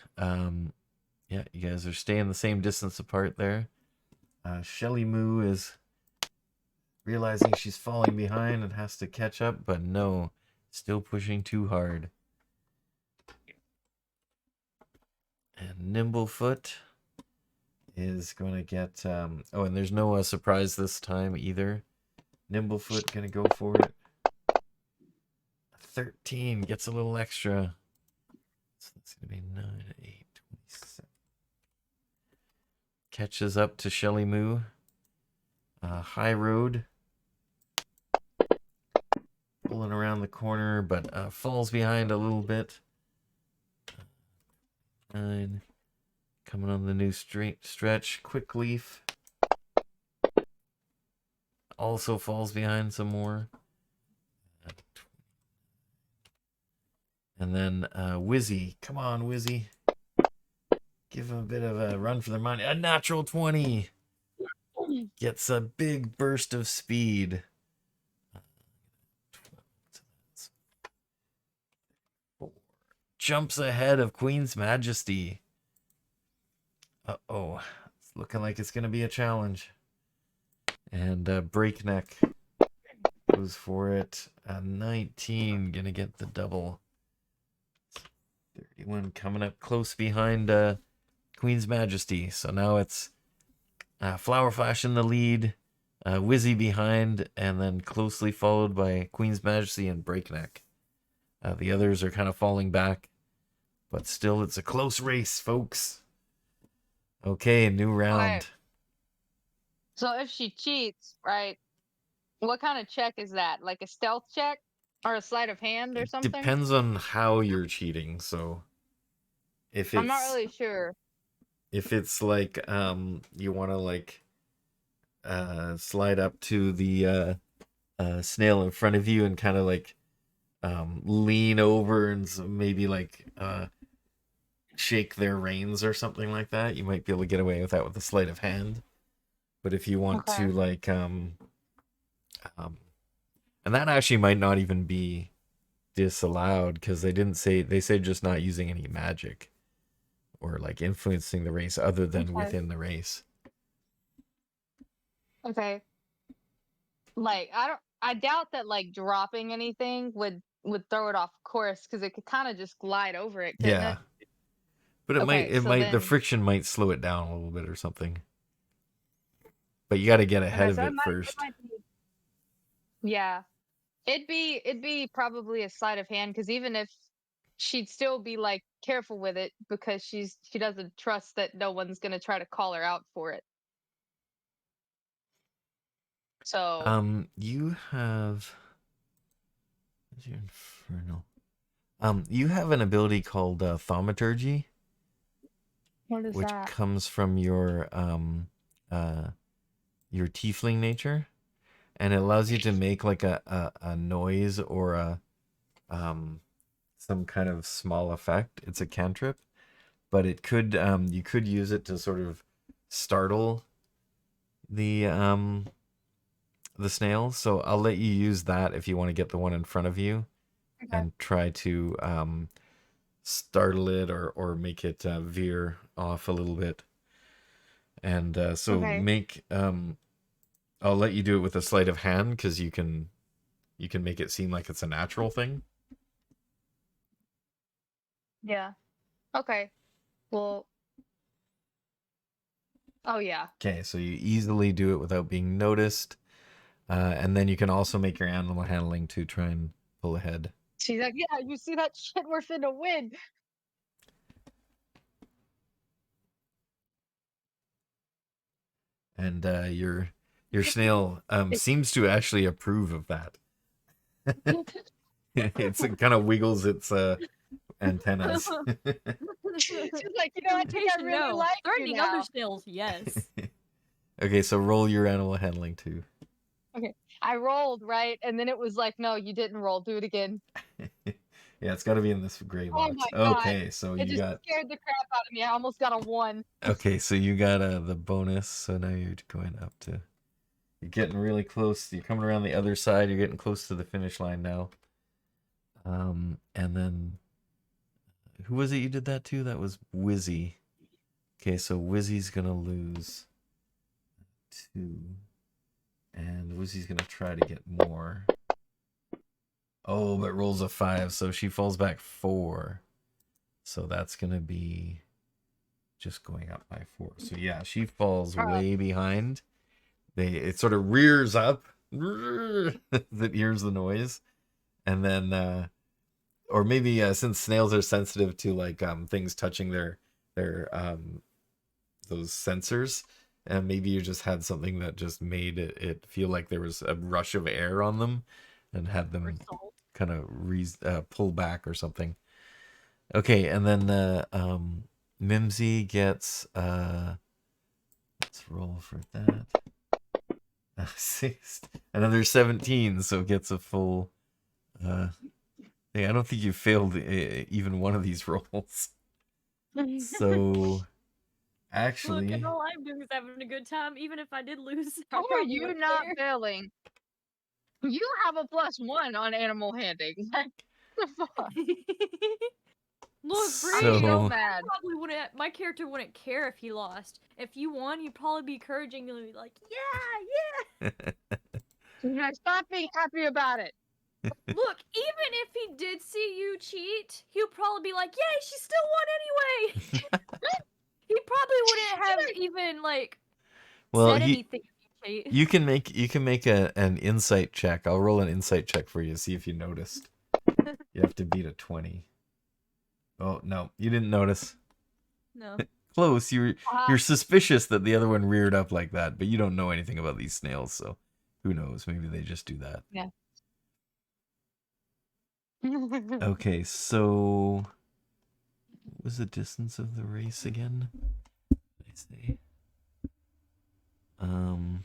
Yeah, you guys are staying the same distance apart there. Shelly Moo is realizing she's falling behind and has to catch up, but no, still pushing too hard. And Nimblefoot is going to get oh, and there's no surprise this time either. Nimblefoot gonna go for it. 13 gets a little extra. So that's gonna be 9, 8, 27. Catches up to Shelly Moo. High Road. Pulling around the corner, but falls behind a little bit. 9. Coming on the new straight stretch. Quick Leaf. Also falls behind some more. And then Wizzy. Come on, Wizzy. Give him a bit of a run for their money. A natural 20. Gets a big burst of speed. Jumps ahead of Queen's Majesty. Uh-oh. It's looking like it's going to be a challenge. And Breakneck goes for it. 19 going to get the double. 31 coming up close behind Queen's Majesty. So now it's Flower Flash in the lead, Wizzy behind, and then closely followed by Queen's Majesty and Breakneck. The others are kind of falling back, but still it's a close race, folks. Okay, new round. Alright. So if she cheats, right? What kind of check is that? Like a stealth check or a sleight of hand or something? Depends on how you're cheating. So if it's, I'm not really sure. If it's like you want to like slide up to the snail in front of you and kind of like lean over and maybe like shake their reins or something like that, you might be able to get away with that with a sleight of hand. But if you want Okay. to like and that actually might not even be disallowed because they didn't say, they say just not using any magic or like influencing the race other than Okay. within the race. Okay. Like I doubt that like dropping anything would throw it off course because it could kind of just glide over it, couldn't Yeah. it? But it Okay, so might, the then friction might slow it down a little bit or something. But you got to get ahead okay, of so it it first. might be yeah. It'd be probably a sleight of hand because even if she'd still be like careful with it because she doesn't trust that no one's gonna try to call her out for it. So You have, what's your infernal? You have an ability called thaumaturgy, what is which that? comes from your tiefling nature, and it allows you to make like a noise or a some kind of small effect. It's a cantrip, but it could you could use it to sort of startle the the snail. So I'll let you use that if you want to get the one in front of you Okay. and try to startle it or make it veer off a little bit. And so Okay. make I'll let you do it with a sleight of hand because you can make it seem like it's a natural thing. Yeah. Okay. Well. Oh yeah. Okay, so you easily do it without being noticed. And then you can also make your animal handling to try and pull ahead. She's like, yeah. You see that shit? We're finna win. And your snail seems to actually approve of that. It kind of wiggles its antennas. She's like, I think I Irritation, really no. like you Threatening other now. snails, yes. Okay, so roll your animal handling too. Okay. I rolled, right? And then it was like, no, you didn't roll. Do it again. Yeah, it's got to be in this gray Oh box. my god. Okay, so It you just got, scared the crap out of me. I almost got a 1. okay, so you got the bonus. So now you're going up to, you're getting really close. You're coming around the other side. You're getting close to the finish line now. And then who was it you did that to? That was Wizzy. Okay, so Wizzy's gonna lose 2, and Wizzy's gonna try to get more. Oh, but rolls a 5, so she falls back 4. So that's gonna be just going up by 4. So yeah, she falls way behind. It sort of rears up that hears the noise, and then or maybe since snails are sensitive to like things touching their those sensors, and maybe you just had something that just made it feel like there was a rush of air on them and had them Result. kind of pull back or something. Okay, and then Mimsy gets let's roll for that. 6, another 17, so gets a full hey, I don't think you failed even one of these rolls. So Look, and actually, all I'm doing is having a good time. Even if I did lose, I How are probably you wouldn't not care. failing? You have a +1 on animal handling. What the fuck? Look, I'm Bree, so so mad. probably wouldn't. My character wouldn't care if he lost. If you won, he'd probably be encouraging you, and be like, "Yeah, Stop being happy about it. yeah." Look, even if he did see you cheat, he'd probably be like, "Yay, she still won anyway." He probably wouldn't have even like well, said anything if you cheat. you can make an insight check. I'll roll an insight check for you, see if you noticed. You have to beat a 20. Oh no, you didn't notice. No. Close. Uh, You're suspicious that the other one reared up like that, but you don't know anything about these snails, so who knows? Maybe they just do that. yeah. Okay, so what was the distance of the race again? I see. Um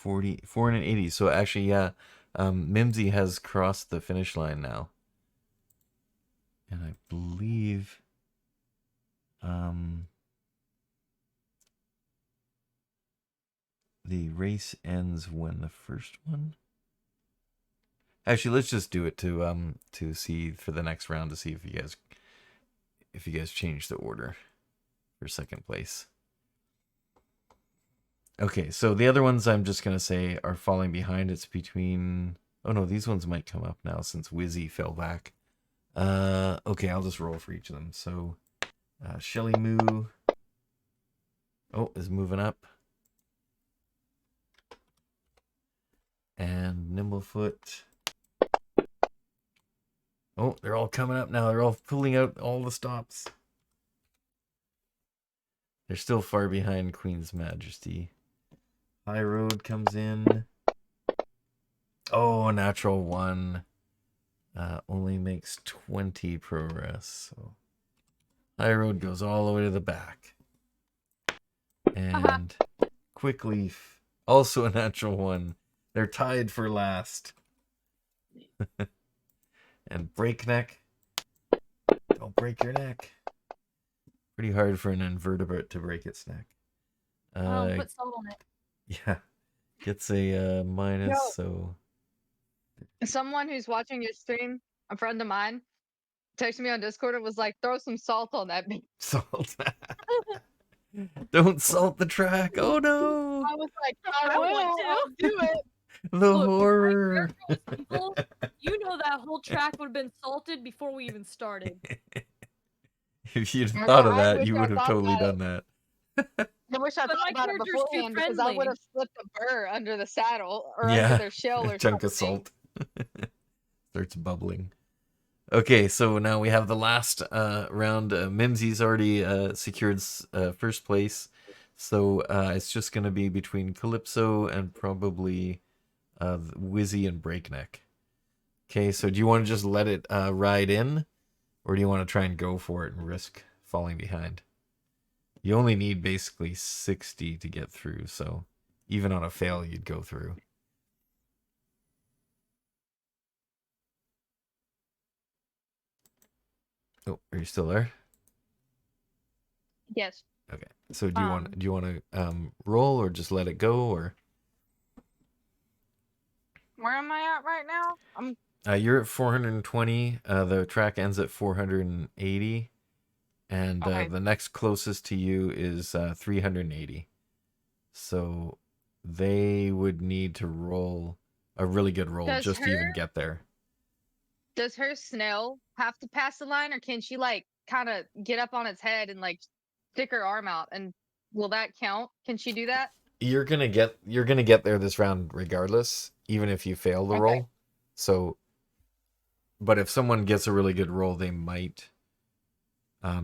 40, 480. So actually, yeah, Mimsy has crossed the finish line now. And I believe the race ends when the first one. Actually, let's just do it to see for the next round to see if you guys change the order for second place. Okay, so the other ones I'm just gonna say are falling behind. It's between. Oh no, these ones might come up now since Wizzy fell back. Okay, I'll just roll for each of them. So, Shelly Moo. Oh, is moving up. And Nimblefoot. Oh, they're all coming up now. They're all pulling out all the stops. They're still far behind Queen's Majesty. High Road comes in. Oh, natural 1. Only makes 20 progress. So High Road goes all the way to the back. And Quickleaf, also a natural 1. They're tied for last. And Breakneck. Don't break your neck. Pretty hard for an invertebrate to break its neck. Put salt on it. Yeah. Gets a minus, Yo. so... Someone who's watching your stream, a friend of mine, texted me on Discord and was like, "Throw some salt on that." Salt. Don't salt the track. Oh no. I was like, I "I want will. to." I'll do it." The Look, horror. People, you know that whole track would have been salted before we even started. If you'd I thought know, of I that, wish you I would have thought totally about done that. I wish I But thought my about it character's too beforehand because I would friendly. have slipped a burr under the saddle or Yeah, under their shell or a chunk of something. salt. Starts bubbling. Okay, so now we have the last round. Mimsy's already secured first place. So it's just going to be between Calypso and probably Wizzy and Breakneck. Okay, so do you want to just let it ride in? Or do you want to try and go for it and risk falling behind? You only need basically 60 to get through, so even on a fail, you'd go through. Oh, are you still there? Yes. Okay. So do you want to roll or just let it go, or? Where am I at right now? You're at 420. The track ends at 480, and Okay. the next closest to you is 380. So they would need to roll a really good roll Does just to even her get there. does her Snail have to pass the line, or can she like kind of get up on its head and like stick her arm out? And will that count? Can she do that? You're gonna get there this round regardless, even if you fail the Okay. roll. So, but if someone gets a really good roll, they might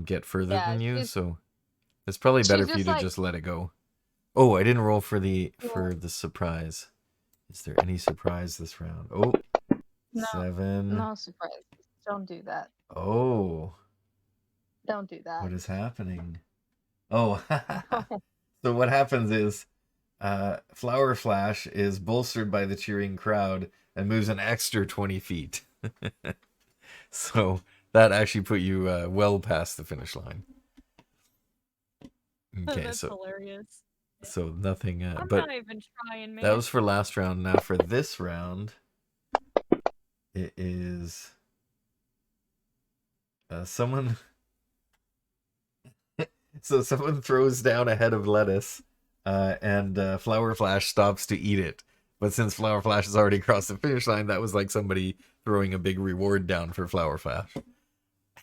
get further Yeah, than you. she's So it's probably better she's for you just to like just let it go. Oh, I didn't roll for yeah. the surprise. Is there any surprise this round? Oh, No, 7. no surprise. Don't do that. Oh, Don't do that. what is happening? Oh, so what happens is Flower Flash is bolstered by the cheering crowd and moves an extra 20 feet. So that actually put you well past the finish line. Okay, That's so hilarious. nothing. I'm But not even trying, man. that was for last round. Now for this round, it is someone. So someone throws down a head of lettuce, and Flower Flash stops to eat it. But since Flower Flash has already crossed the finish line, that was like somebody throwing a big reward down for Flower Flash.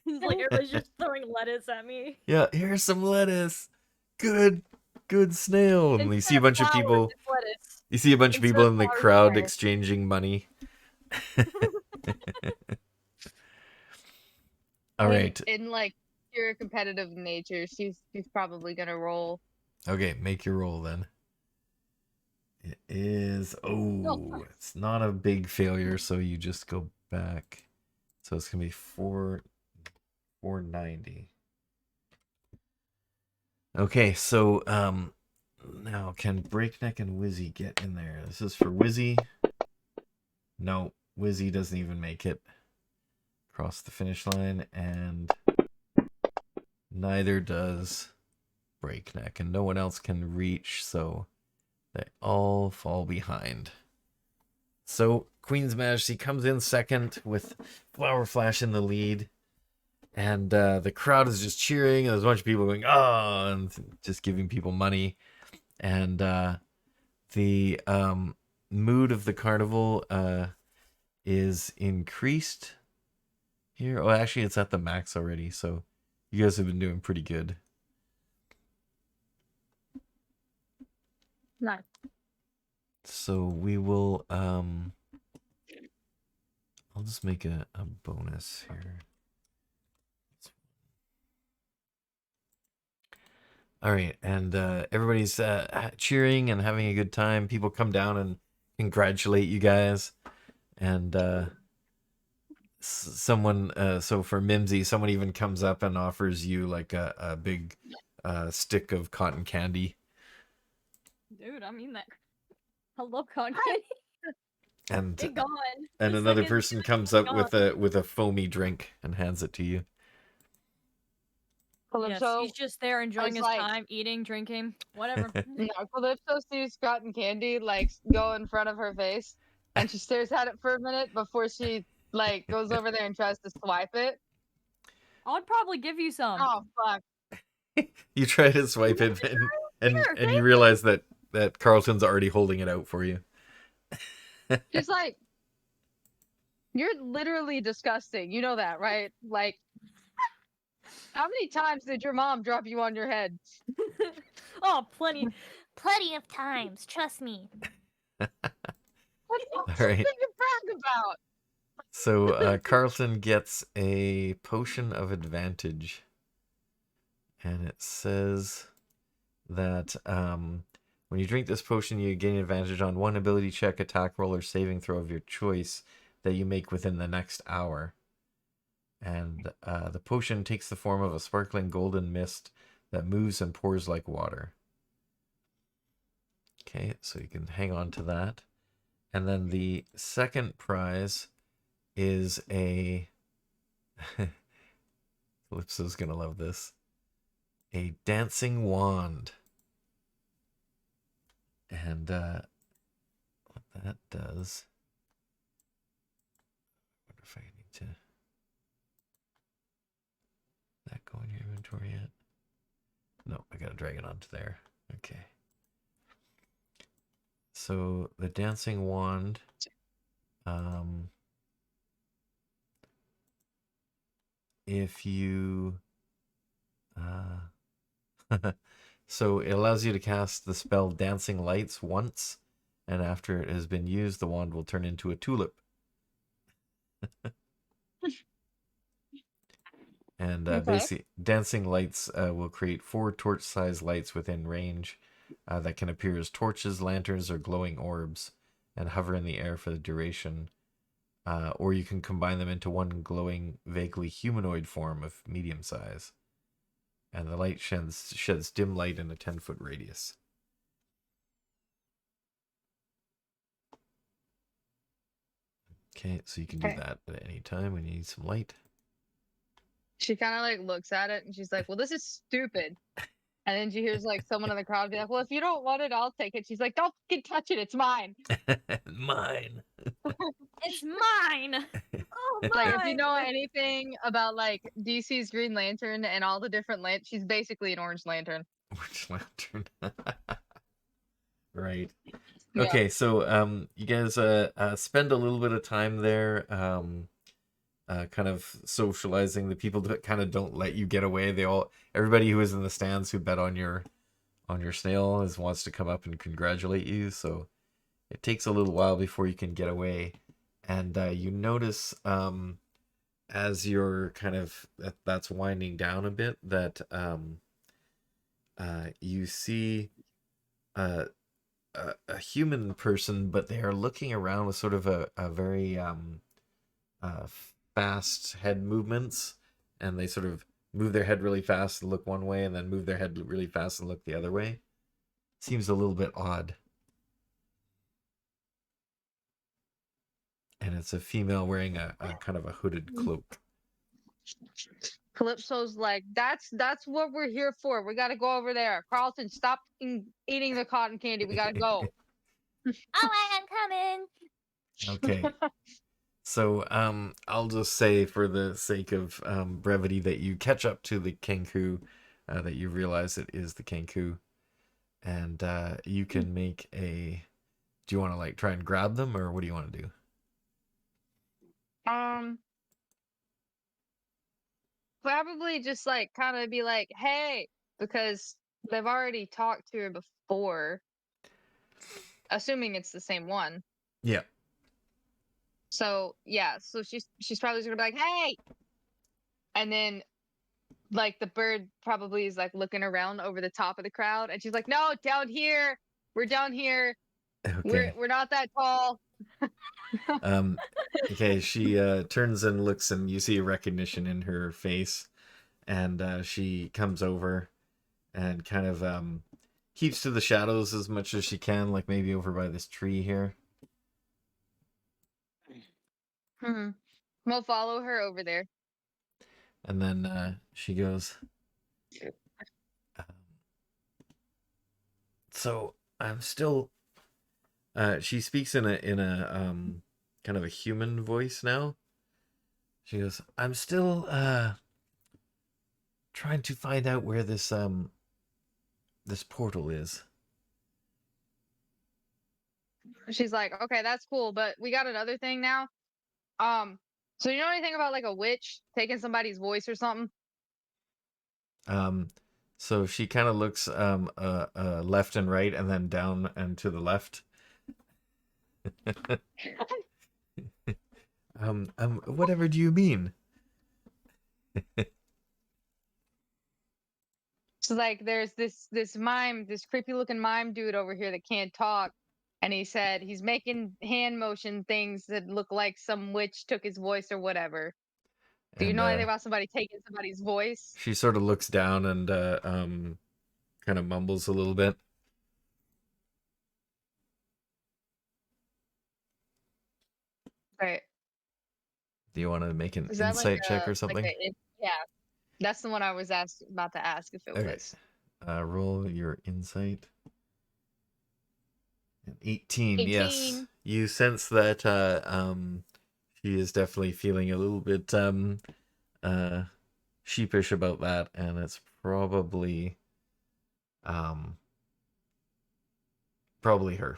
Like everybody's just throwing lettuce at me. Yeah, here's some lettuce. Good snail. And you see Instead a of bunch of flowers, people. it's lettuce. You see a bunch of Instead people of in the flowers, it's crowd lettuce. exchanging money. All I mean, right. in like pure competitive nature, she's probably gonna roll. Okay, make your roll then. It is. Oh, it's not a big failure, so you just go back. So it's gonna be 490. Okay, so Now, can Breakneck and Wizzy get in there? This is for Wizzy. No, Wizzy doesn't even make it across the finish line, and neither does Breakneck, and no one else can reach, so they all fall behind. So Queen's Majesty comes in second with Flower Flash in the lead, and the crowd is just cheering, and there's a bunch of people going, oh, and just giving people money. And the mood of the carnival is increased here. Oh, actually, it's at the max already, so you guys have been doing pretty good. Nice. So we will I'll just make a bonus here. All right, and everybody's cheering and having a good time. People come down and congratulate you guys, and someone so for Mimsy, someone even comes up and offers you like a big stick of cotton candy. Dude, I mean that. I love cotton candy. And It gone. and The another second person it's comes up gone. with a foamy drink and hands it to you. Yes, Calypso, he's just there enjoying his like- time, eating, drinking, whatever. no, Calypso sees cotton candy like go in front of her face, and she stares at it for a minute before she like goes over there and tries to swipe it. I'd probably give you some. Oh fuck! You try to swipe it, and Here, you thank realize that Carlton's already holding it out for you. She's like, "You're literally disgusting. You know that, right? Like, how many times did your mom drop you on your head?" Oh, plenty. Plenty of times, trust me. What's All right. something to brag about? So Carlton gets a potion of advantage, and it says that when you drink this potion, you gain advantage on one ability check, attack roll, or saving throw of your choice that you make within the next hour. And the potion takes the form of a sparkling golden mist that moves and pours like water. Okay, so you can hang on to that. And then the second prize is a... Calypso's gonna love this. A dancing wand. And what that does... I wonder if I need to... that go in your inventory yet? No, I gotta drag it onto there. Okay. So the dancing wand, if you, so it allows you to cast the spell Dancing Lights once, and after it has been used, the wand will turn into a tulip. And basically, Dancing Lights will create 4 torch-sized lights within range that can appear as torches, lanterns, or glowing orbs, and hover in the air for the duration. Or you can combine them into one glowing, vaguely humanoid form of medium size. And the light sheds dim light in a 10-foot radius. Okay, so you can do that at any time when you need some light. She kind of like looks at it and she's like, "Well, this is stupid." And then she hears like someone in the crowd be like, "Well, if you don't want it, I'll take it." She's like, "Don't fucking touch it. It's mine." Mine. It's mine. Oh, mine. Like, if you know anything about like DC's Green Lantern and all the different she's basically an Orange Lantern. Orange Lantern. Right. Yeah. Okay, so you guys spend a little bit of time there, kind of socializing. The people that kind of don't let you get away. Everybody who is in the stands who bet on your snail wants to come up and congratulate you. So it takes a little while before you can get away, and you notice as you're kind of that's winding down a bit that you see a human person, but they are looking around with sort of a very fast head movements, and they sort of move their head really fast and look one way, and then move their head really fast and look the other way. seems a little bit odd. And it's a female wearing a kind of a hooded cloak. Calypso's like, that's what we're here for. We gotta go over there. Carlton, stop eating the cotton candy. We gotta go. All right, I'm coming. Okay. So I'll just say for the sake of brevity that you catch up to the Kenku, that you realize it is the Kenku, and you can make a. Do you want to like try and grab them, or what do you want to do? Probably just like kind of be like, hey, because they've already talked to her before, assuming it's the same one. Yeah. So yeah, so she's probably just gonna be like, hey, and then like the bird probably is like looking around over the top of the crowd, and she's like, no, down here, we're down here, Okay. we're not that tall. Okay. She turns and looks, and you see recognition in her face, and she comes over, and kind of keeps to the shadows as much as she can, like maybe over by this tree here. We'll follow her over there. And then she goes, so I'm still. She speaks in a kind of a human voice now. She goes, I'm still trying to find out where this portal is. She's like, okay, that's cool, but we got another thing now. So you know anything about like a witch taking somebody's voice or something? So she kind of looks left and right, and then down and to the left. Whatever do you mean? So like there's this mime, this creepy looking mime dude over here that can't talk. And he said he's making hand motion things that look like some witch took his voice or whatever. Do you And know anything about somebody taking somebody's voice? she sort of looks down and kind of mumbles a little bit. Right. Do you want to make an Is that insight check or something? yeah. That's the one I was about to ask if it Okay. was. Roll your insight. 18, 18. yes. You sense that she is definitely feeling a little bit sheepish about that, and it's probably her.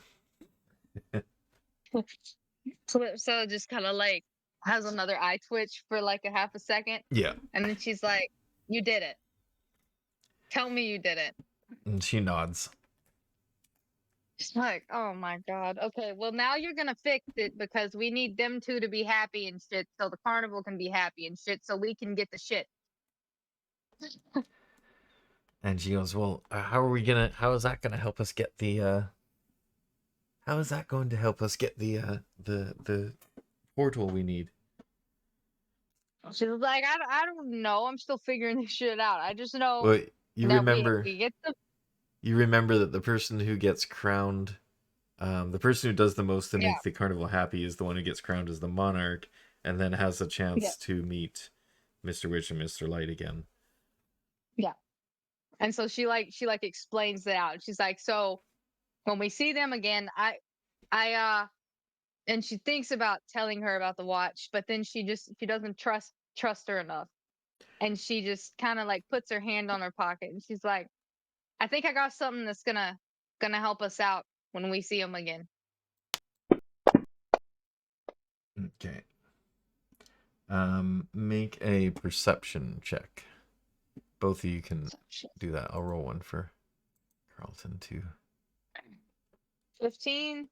So just kind of like has another eye twitch for like a half a second. Yeah. And then she's like, you did it. Tell me you did it. And she nods. She's like, oh my God. Okay, well, now you're going to fix it because we need them two to be happy and shit so the carnival can be happy and shit so we can get the shit. And she goes, well, how is that gonna help us get the how is that going to help us get the portal we need? She was like, I don't know. I'm still figuring this shit out. I just know Well, you that remember we get the you remember that the person who gets crowned, the person who does the most to Yeah. make the carnival happy is the one who gets crowned as the monarch, and then has a chance to meet Mr. Witch and Mr. Light again. Yeah. And so she explains that out. She's like, so when we see them again, I and she thinks about telling her about the watch, but then she doesn't trust her enough. And she just kind of like puts her hand on her pocket and she's like, I think I got something that's gonna help us out when we see them again. Okay. Make a perception check. Both of you can do that. I'll roll one for Carlton too. 15.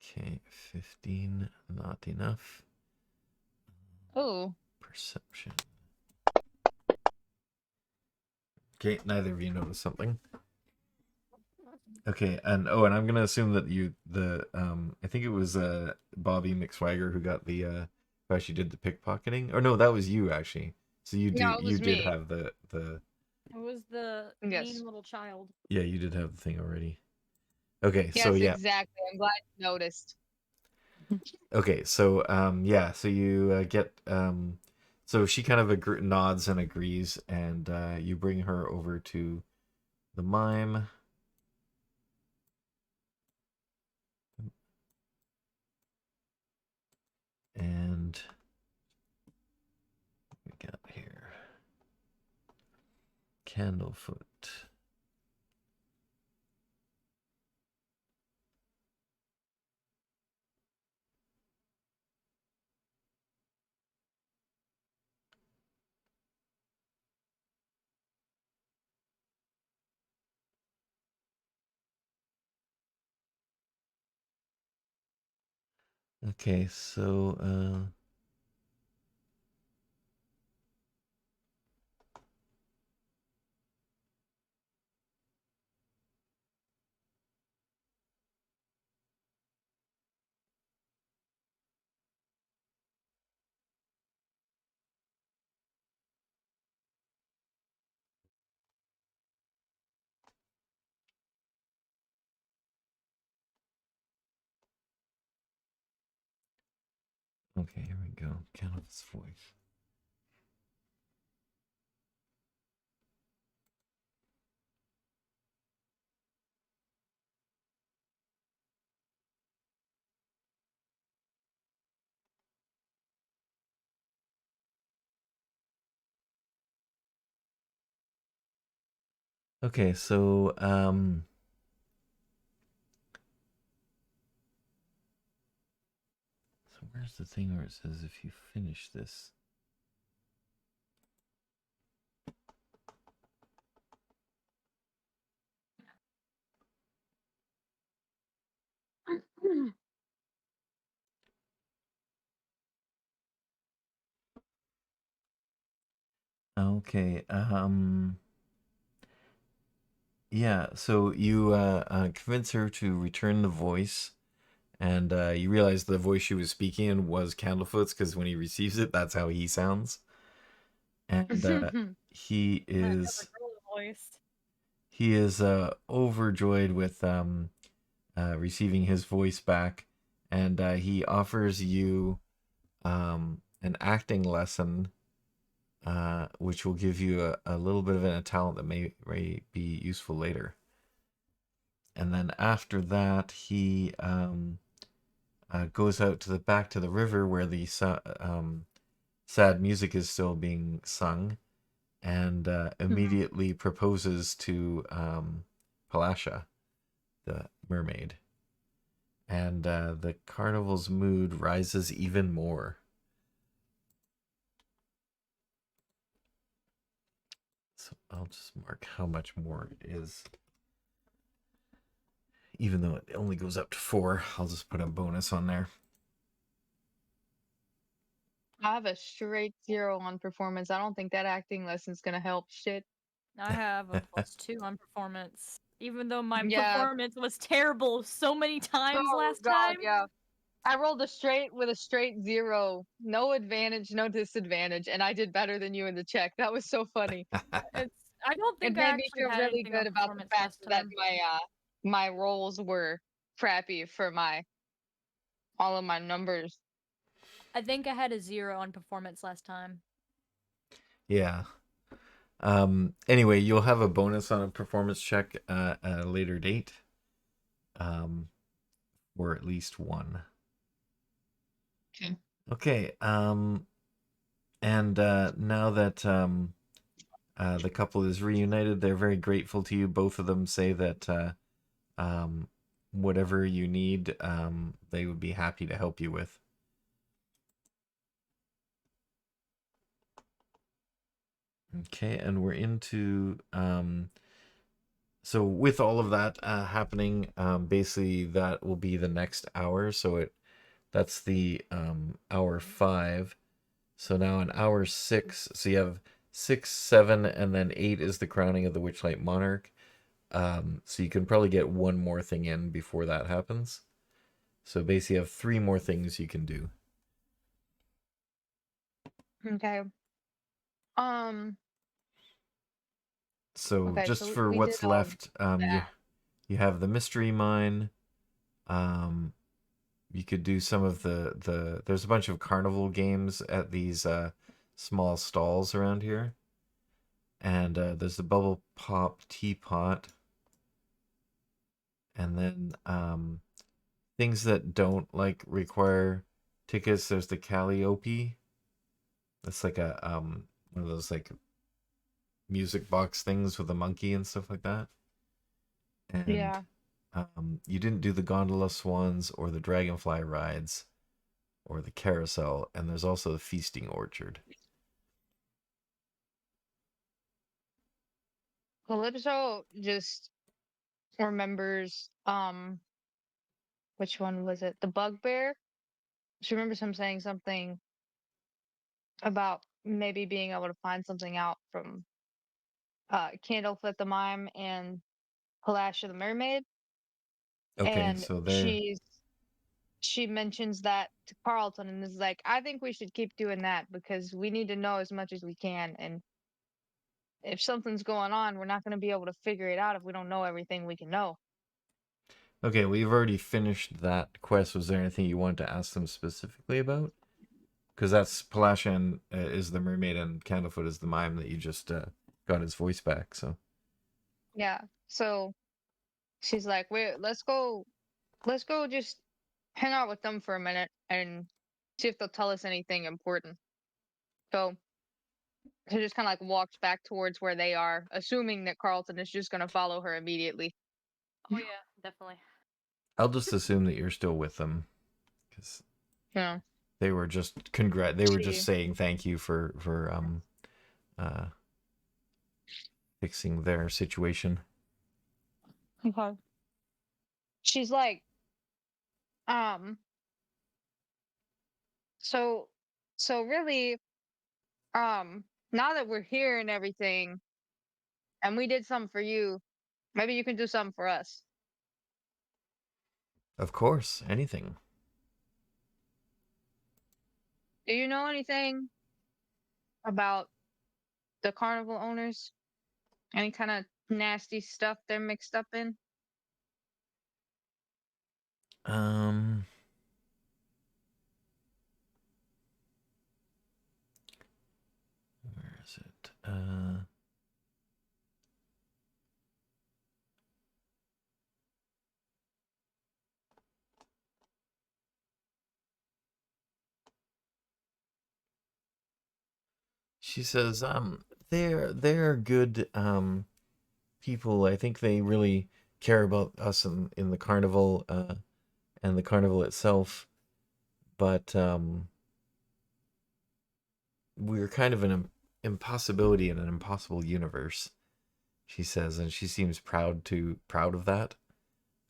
Okay, 15, not enough. Oh. Perception. Okay, neither of you noticed something. Okay, and I'm gonna assume that I think it was Bobby McSwagger who got who actually did the pickpocketing. Or no, that was you actually. So you No, it was did me. have the It was was the Yes. mean little child. Yeah, you did have the thing already. Okay, Yes, so yeah. exactly. I'm glad you noticed. Okay, so yeah, so you get so she kind of nods and agrees, and you bring her over to the mime. And we got here Candlefoot. Okay, so okay, here we go. Candlefoot's voice. Okay, so so where's the thing where it says if you finish this? Okay, yeah, so you convince her to return the voice, and you realize the voice she was speaking in was Candlefoot's, because when he receives it, that's how he sounds. And he That has is a girl voice. he is overjoyed with receiving his voice back, and he offers you an acting lesson, which will give you a little bit of a talent that may be useful later. And then after that, he goes out to the back to the river where the sad music is still being sung, and immediately proposes to Palasha, the mermaid. And the carnival's mood rises even more. So I'll just mark how much more it is. Even though it only goes up to 4, I'll just put a bonus on there. I have a straight 0 on performance. I don't think that acting lesson's gonna help shit. I have a +2 on performance. Even though my Yeah. performance was terrible so many times Oh last god, time. yeah. I rolled a straight with a straight 0. No advantage, no disadvantage, and I did better than you in the check. That was so funny. I don't It think I made me actually feel had really anything on good about the performance fact last that time. my rolls were crappy for all of my numbers. I think I had a 0 on performance last time. Yeah. Anyway, you'll have a bonus on a performance check at a later date. Or at least 1. Okay. Okay. And now that the couple is reunited, they're very grateful to you. Both of them say that whatever you need, they would be happy to help you with. Okay, and we're into so with all of that happening, basically that will be the next hour. So that's the hour 5. So now in hour 6, so you have 6, 7, and then 8 is the crowning of the Witchlight Monarch. So you can probably get one more thing in before that happens. So basically you have 3 more things you can do. Okay. Um So Okay, just so for we did what's all left, that. you have the mystery mine. Um, you could do some of the. There's a bunch of carnival games at these small stalls around here, and there's the bubble pop teapot, and then things that don't like require tickets. There's the Calliope. That's like a one of those like music box things with a monkey and stuff like that. And Yeah. you didn't do the gondola swans or the dragonfly rides or the carousel, and there's also the feasting orchard. Calypso just remembers which one was it? The bugbear? She remembers him saying something about maybe being able to find something out from Candlefoot the Mime and Halasha the Mermaid. Okay, And so there. she mentions that to Carlton and is like, I think we should keep doing that because we need to know as much as we can. And if something's going on, we're not going to be able to figure it out if we don't know everything we can know. Okay, we've already finished that quest. Was there anything you wanted to ask them specifically about? Because that's Palashan is the mermaid and Candlefoot is the mime that you just got his voice back. So Yeah. So she's like, wait, let's go just hang out with them for a minute and see if they'll tell us anything important. So she just kind of like walks back towards where they are, assuming that Carlton is just going to follow her immediately. Oh yeah, definitely. I'll just assume that you're still with them because Yeah. they were just They were just She, saying thank you for uh fixing their situation. okay. She's like, um, so, so really, now that we're here and everything, and we did something for you, maybe you can do something for us. Of course, anything. Do you know anything about the carnival owners? Any kind of nasty stuff they're mixed up in? Um, where is it? She says, they're good people. I think they really care about us in the carnival and the carnival itself. But we're kind of an impossibility in an impossible universe. She says, and she seems proud of that.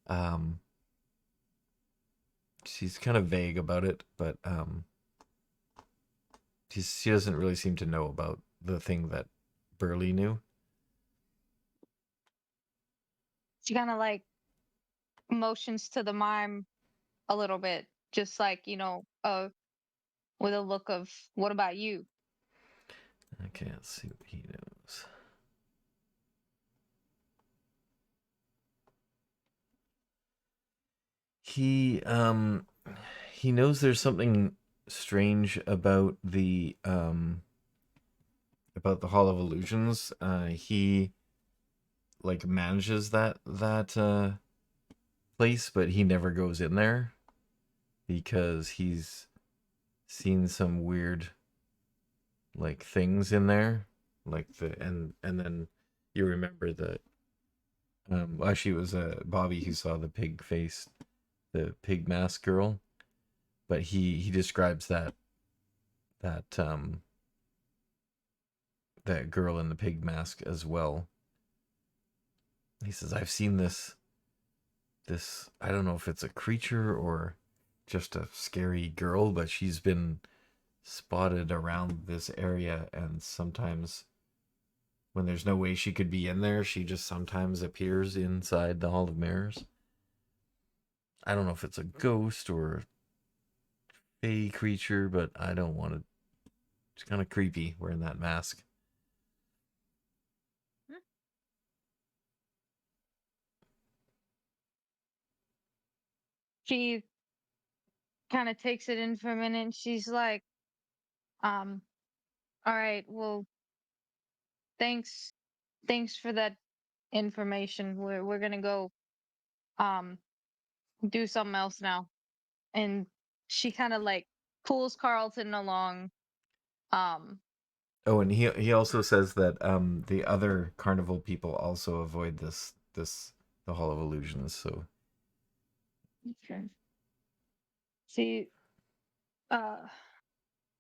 Um, she's kind of vague about it, but she doesn't really seem to know about the thing that Burley knew. She kind of like motions to the mime a little bit, just like, with a look of, what about you? Okay, let's see what he knows. He he knows there's something strange about the Hall of Illusions. He like manages that place, but he never goes in there because he's seen some weird like things in there, like and then you remember that actually it was Bobby who saw the pig face, the pig mask girl, but he describes that that girl in the pig mask as well. He says, I've seen this I don't know if it's a creature or just a scary girl, but she's been spotted around this area, and sometimes when there's no way she could be in there, she just sometimes appears inside the Hall of Mirrors. I don't know if it's a ghost or a creature, but I don't want to. It's kind of creepy wearing that mask. Hmm. she kind of takes it in for a minute. And she's like, all right, well, thanks for that information. We're gonna go um do something else now. And she kind of like pulls Carlton along. Um, Oh, and he also says that the other carnival people also avoid the Hall of Illusions. So okay. She uh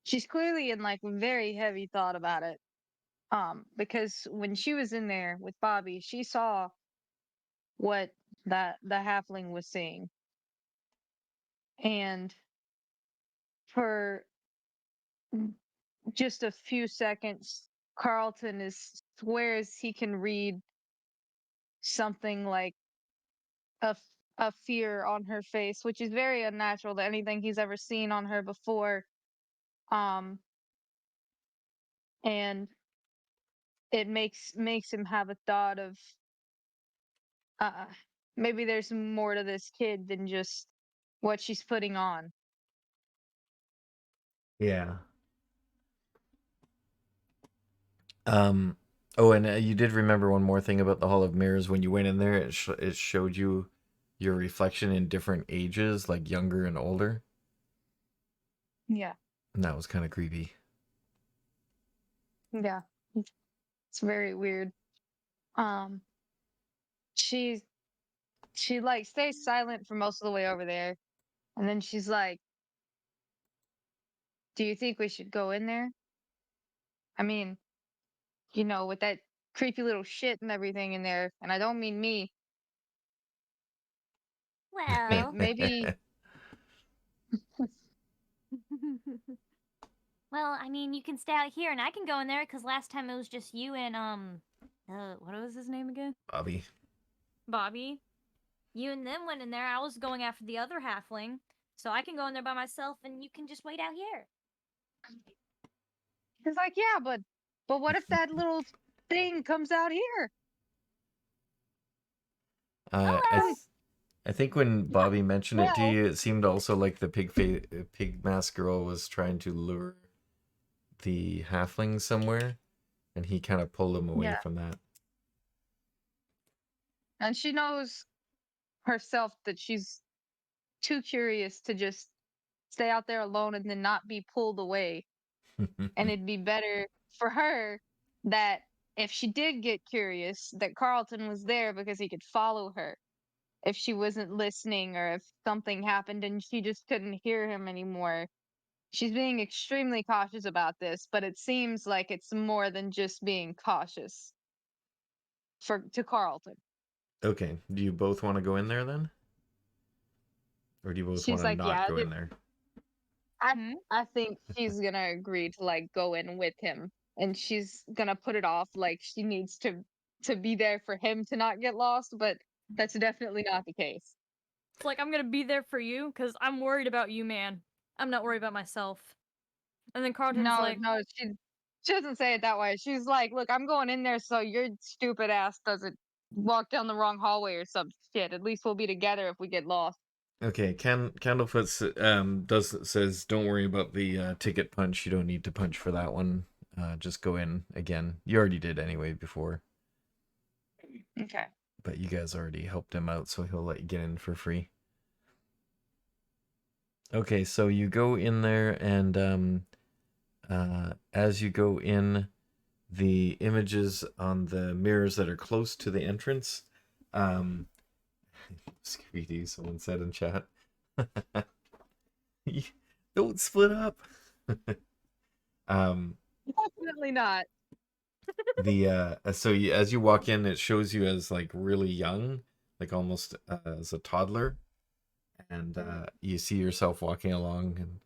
she's clearly in like very heavy thought about it. Because when she was in there with Bobby, she saw what that the halfling was seeing. And for just a few seconds, Carlton is swears he can read something like a fear on her face, which is very unnatural to anything he's ever seen on her before. Um, and it makes him have a thought of uh maybe there's more to this kid than just what she's putting on. yeah. Um. Oh, and you did remember one more thing about the Hall of Mirrors. When you went in there, it showed you your reflection in different ages, like younger and older. Yeah. And that was kind of creepy. Yeah. It's very weird. Um, she she like stays silent for most of the way over there, and then she's like, "Do you think we should go in there? I mean, with that creepy little shit and everything in there, and I don't mean me. Well, Maybe well, I mean, you can stay out here and I can go in there because last time it was just you and, what was his name again? Bobby. Bobby. You and them went in there. I was going after the other halfling. So I can go in there by myself and you can just wait out here. it's like, yeah, but what if that little thing comes out here? Uh, I Oh, th- I think when Bobby mentioned it to Well, you, it seemed also like the pig mask girl was trying to lure the halfling somewhere, and he kind of pulled him away yeah, from that. and she knows herself that she's too curious to just stay out there alone and then not be pulled away. And it'd be better for her that if she did get curious, that Carlton was there because he could follow her. If she wasn't listening or if something happened and she just couldn't hear him anymore. She's being extremely cautious about this, but it seems like it's more than just being cautious for to Carlton. Okay, do you both want to go in there then? Or do you both want She's to like, not yeah, go in there? I Hmm? I think she's gonna agree to like go in with him, and she's gonna put it off like she needs to be there for him to not get lost, but that's definitely not the case. It's like I'm gonna be there for you because I'm worried about you, man. I'm not worried about myself. And then Carlton's No, like, no, she doesn't say it that way. She's like, look, I'm going in there so your stupid ass doesn't walk down the wrong hallway or some shit. At least we'll be together if we get lost. Okay, Candlefoot does says don't worry about the ticket punch. You don't need to punch for that one. Just go in again. You already did anyway before, Okay. but you guys already helped him out, so he'll let you get in for free. Okay, so you go in there, and as you go in, the images on the mirrors that are close to the entrance, Scooby-Doo, someone said in chat. Don't split up. um, Definitely not. as you walk in, it shows you as like really young, like almost as a toddler, and you see yourself walking along,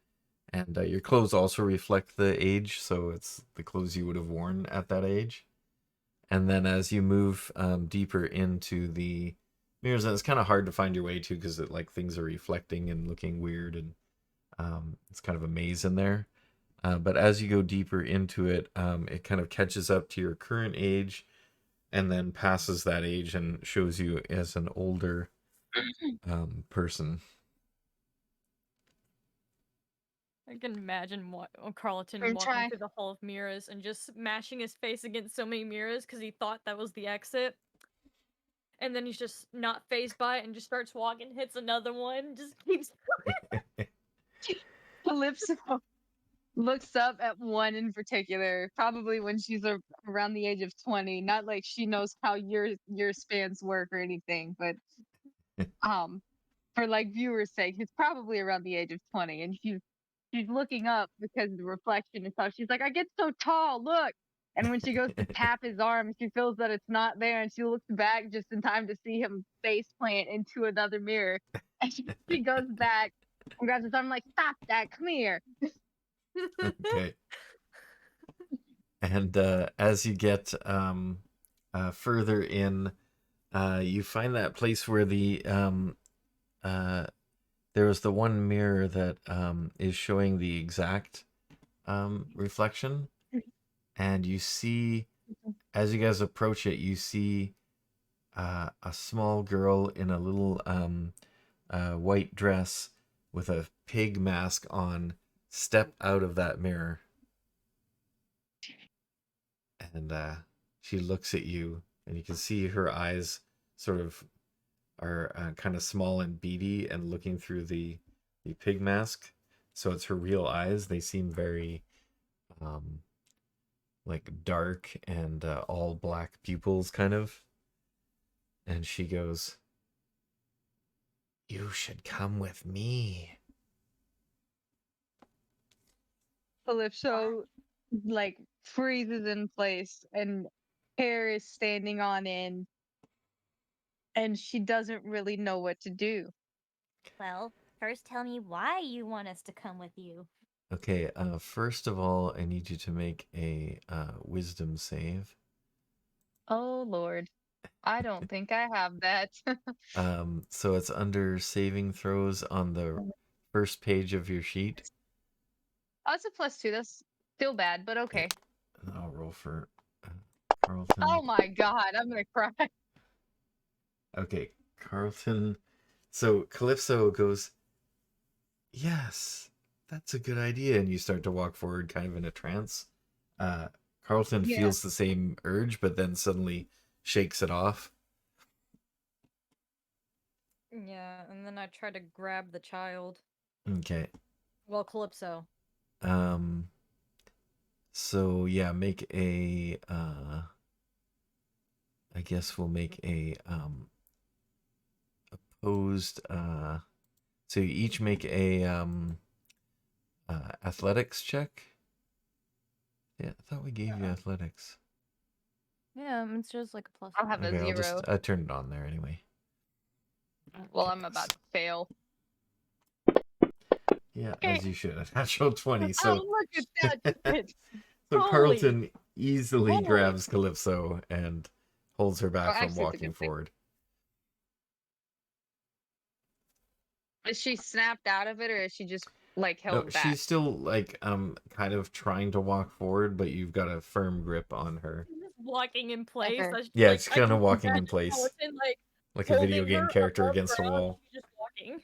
and your clothes also reflect the age, so it's the clothes you would have worn at that age. And then as you move deeper into the mirrors, and it's kind of hard to find your way to because it like things are reflecting and looking weird, and it's kind of a maze in there. But as you go deeper into it, it kind of catches up to your current age, and then passes that age and shows you as an older person. I can imagine Carlton And walking try. through the hall of mirrors and just smashing his face against so many mirrors because he thought that was the exit. And then he's just not phased by it and just starts walking, hits another one, just keeps. Calypso looks up at one in particular, probably when she's around the age of 20. Not like she knows how your spans work or anything, but um, for like viewers' sake, she's probably around the age of 20, and she's looking up because of the reflection and stuff. She's like, "I get so tall, look." And when she goes to tap his arm, she feels that it's not there, and she looks back just in time to see him face plant into another mirror. And she goes back and grabs his arm, like, "Stop that! Come here." Okay. And as you get further in, you find that place where there was the one mirror that is showing the exact reflection, and you see, as you guys approach it, you see a small girl in a little white dress with a pig mask on step out of that mirror. And she looks at you, and you can see her eyes sort of are kind of small and beady and looking through the pig mask. So it's her real eyes. They seem very like dark and all black pupils kind of. And she goes, "You should come with me." Calypso like freezes in place, and hair is standing on end, and she doesn't really know what to do. Well, first tell me why you want us to come with you. Okay, first of all, I need you to make a wisdom save. Oh Lord. I don't think I have that. So it's under saving throws on the first page of your sheet. Oh, it's a +2. That's still bad, but okay. And I'll roll for Carlton. Oh my God, I'm gonna cry. Okay, Carlton. So Calypso goes, "Yes, that's a good idea," and you start to walk forward, kind of in a trance. Carlton Yeah. feels the same urge, but then suddenly shakes it off. Yeah, and then I try to grab the child. Okay. Well, Calypso. Um. So yeah, make a. I guess we'll make a opposed. So you each make a athletics check. Yeah, I thought we gave you athletics. Yeah, it's just like a plus. I'll have a Okay, I'll 0. just turn it on there anyway. Well, Okay, I'm about to fail. Yeah, Okay. as you should. A natural 20. Oh, So look at that. It's so holy Carlton easily moly. grabs Calypso and holds her back Oh, from actually, it's a walking good thing. forward. Is she snapped out of it, or is she just like No, held back? she's still like kind of trying to walk forward, but you've got a firm grip on her. Just walking in place. Okay. I just, Yeah, like, it's I kind can of walking in imagine place, Carlton, like like a video holding game her character above against a ground, wall. she's just walking.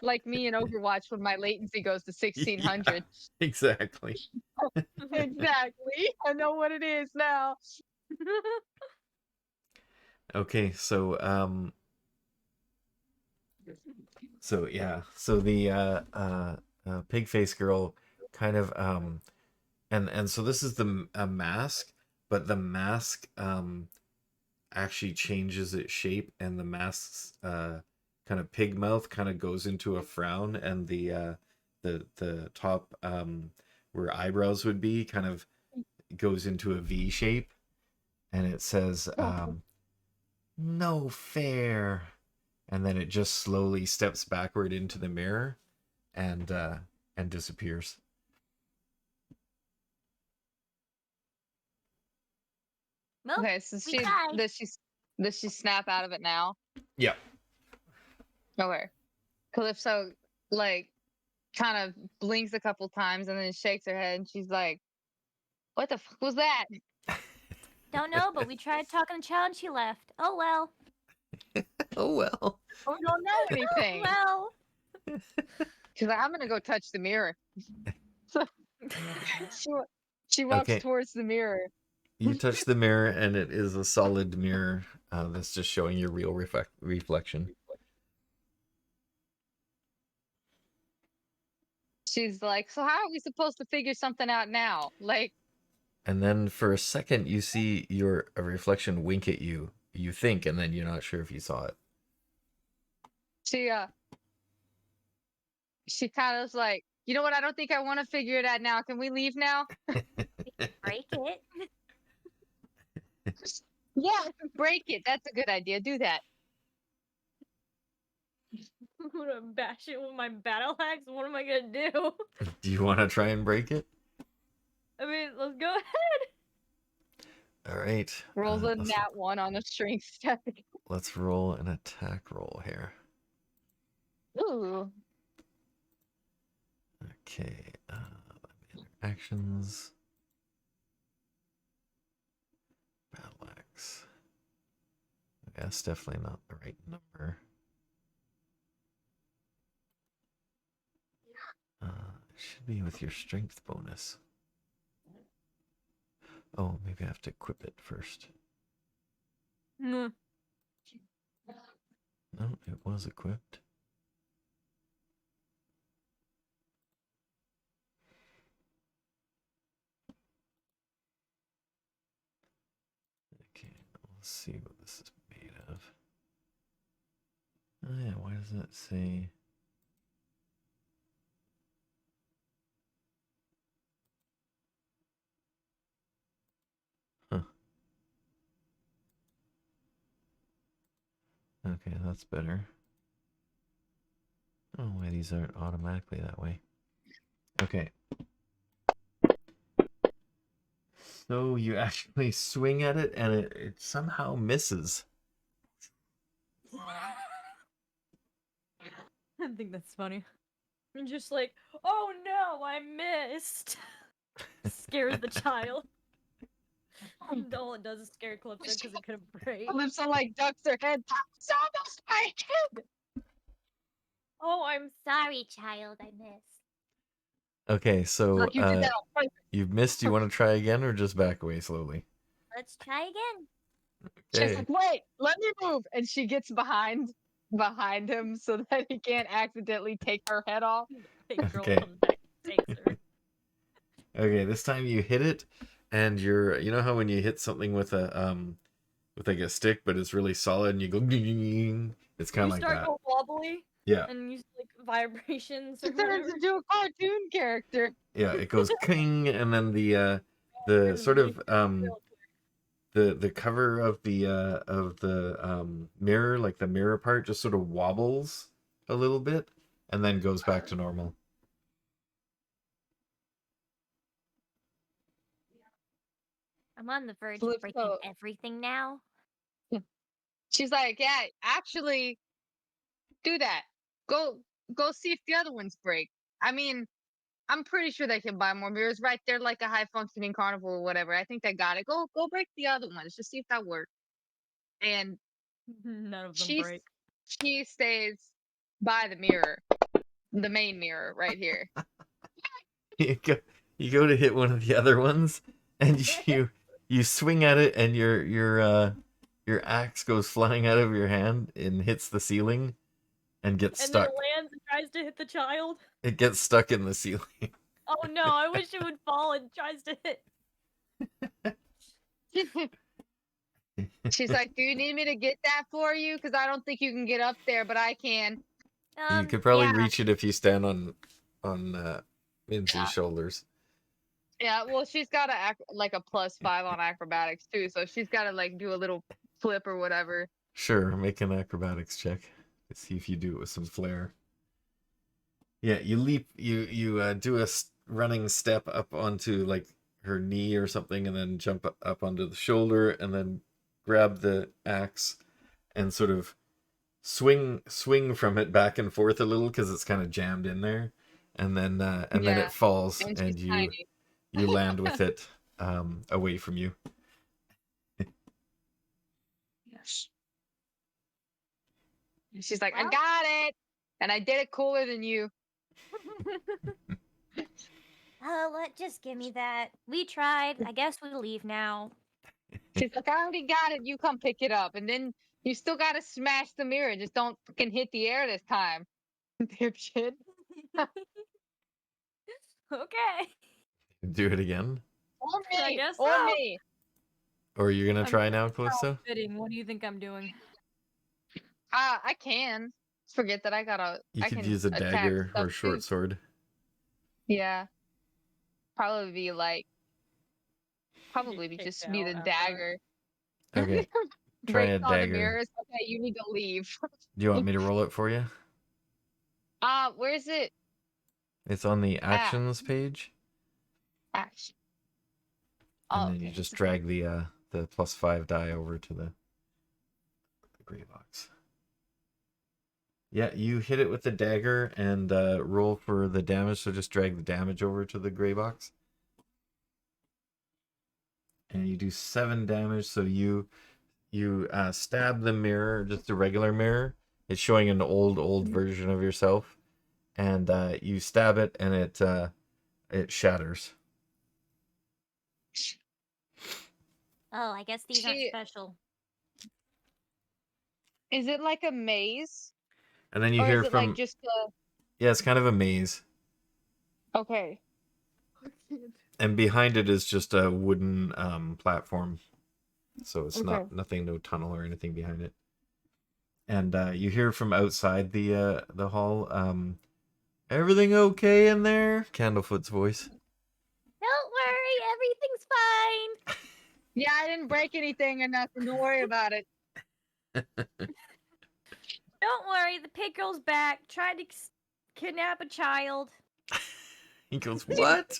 Like me in Overwatch when my latency goes to 1600. Exactly. Exactly. I know what it is now. Okay, so yeah, so the pig face girl kind of and so this is the a mask, but the mask actually changes its shape, and the mask's kind of pig mouth kind of goes into a frown, and the top where eyebrows would be kind of goes into a V shape, and it says "No fair," and then it just slowly steps backward into the mirror and disappears. Well, Okay, so we tried. does she snap out of it now? Yeah. Okay. Calypso like kind of blinks a couple times and then shakes her head, and she's like, "What the fuck was that?" Don't know, but we tried talking to Chow and she left. Oh well. Oh well. We don't know anything. Well. She's like, I'm gonna go touch the mirror. So she wa- she walks Okay, towards the mirror. you touch the mirror, and it is a solid mirror that's just showing your real reflection. She's like, so how are we supposed to figure something out now? Like, And then for a second, you see a reflection wink at you. You think, and then you're not sure if you saw it. she she kind of was like, you know what? I don't think I want to figure it out now. Can we leave now? Break it. Yeah, break it. That's a good idea. Do that. I'm gonna bash it with my battle axe. What am I gonna do? Do you want to try and break it? I mean, let's go ahead. All right. Rolls a nat 1 on a strength check. Let's roll an attack roll here. Ooh. Okay. Actions. Battle axe. Okay, that's definitely not the right number. It should be with your strength bonus. Oh, maybe I have to equip it first. Mm. No, it was equipped. Okay, let's see what this is made of. Oh yeah, why does that say... Huh. Okay, that's better. Oh, why these aren't automatically that way. Okay. So you actually swing at it and it somehow misses. I think that's funny. I'm just like, oh no, I missed. Scares the child. All it does is scare Calypso because it could break. Calypso like ducks her head. It's almost my head. Oh, I'm Sorry, child, I missed. Okay, so Like you did that on purpose. you've missed. You want to try again or just back away slowly? Let's try again. She's Okay. like, wait, let me move. And she gets behind him so that he can't accidentally take her head off. big girl Okay. comes back and takes her. Okay, this time you hit it, and you know how when you hit something with with like a stick, but it's really solid, and you go ding, ding, ding. It's kind You of like start that. going wobbly Yeah, and use like vibrations or It turns whatever. into a cartoon character. yeah. It goes king, and then the sort of the cover of the mirror, like the mirror part, just sort of wobbles a little bit, and then goes back to normal. I'm on the verge Flip of breaking code. everything now. She's like, yeah, actually, do that. Go see if the other ones break. I mean, I'm pretty sure they can buy more mirrors, right? They're like a high functioning carnival or whatever. I think they got it. Go break the other ones. Just see if that works. And None of them she break. she stays by the mirror, the main mirror right here. You go to hit one of the other ones, and you swing at it, and your axe goes flying out of your hand and hits the ceiling, and gets And then stuck. it lands and tries to hit the child. It gets stuck in the ceiling. Oh no, I wish it would fall and tries to hit. She's like, do you need me to get that for you? Because I don't think you can get up there, but I can. You could probably Yeah. reach it if you stand on Minzy's shoulders. Yeah, well, she's got like a +5 on acrobatics too, so she's got to like do a little flip or whatever. Sure, make an acrobatics check. Let's see if you do it with some flair. Yeah, you leap. You do a running step up onto like her knee or something, and then jump up onto the shoulder, and then grab the axe and sort of swing from it back and forth a little because it's kind of jammed in there, and then Yeah, it falls, and and she's tiny. you land with it away from you. Yes. She's like, I got it, and I did it cooler than you. Oh, just give me that. We tried. I guess we leave now. She's like, I already got it. You come pick it up, and then you still gotta smash the mirror. Just don't fucking hit the air this time, dipshit. Okay. Do it again? Or I me. guess Or so. me. Or are you gonna I mean, try now, it's Callisto? fitting. What do you think I'm doing? I can. Forget that I You I could can use a attack dagger stuff or a too. short sword. Yeah. Probably be like, Get kicked be out the outright. dagger. Okay, try Breaks a all the dagger. mirrors. Okay, you need to leave. Do you want me to roll it for you? Where's it It's on the at? actions page, Action. and Oh, then you okay. just drag the +5 die over to the gray box. Yeah, you hit it with the dagger and roll for the damage. So just drag the damage over to the gray box, and you do 7 damage. So you stab the mirror, just a regular mirror. It's showing an old version of yourself, and you stab it, and it shatters. Oh, I guess these aren't She special. is it like a maze? And then you Or is hear it like from just yeah, it's kind of a maze, okay. and behind it is just a wooden platform. So it's Okay. nothing, no tunnel or anything behind it. And you hear from outside the hall, everything okay in there? Candlefoot's voice. Don't worry, everything's fine. Yeah, I didn't break anything or nothing. Don't worry about it. Don't worry, the pig girl's back. Tried to kidnap a child. He goes, what?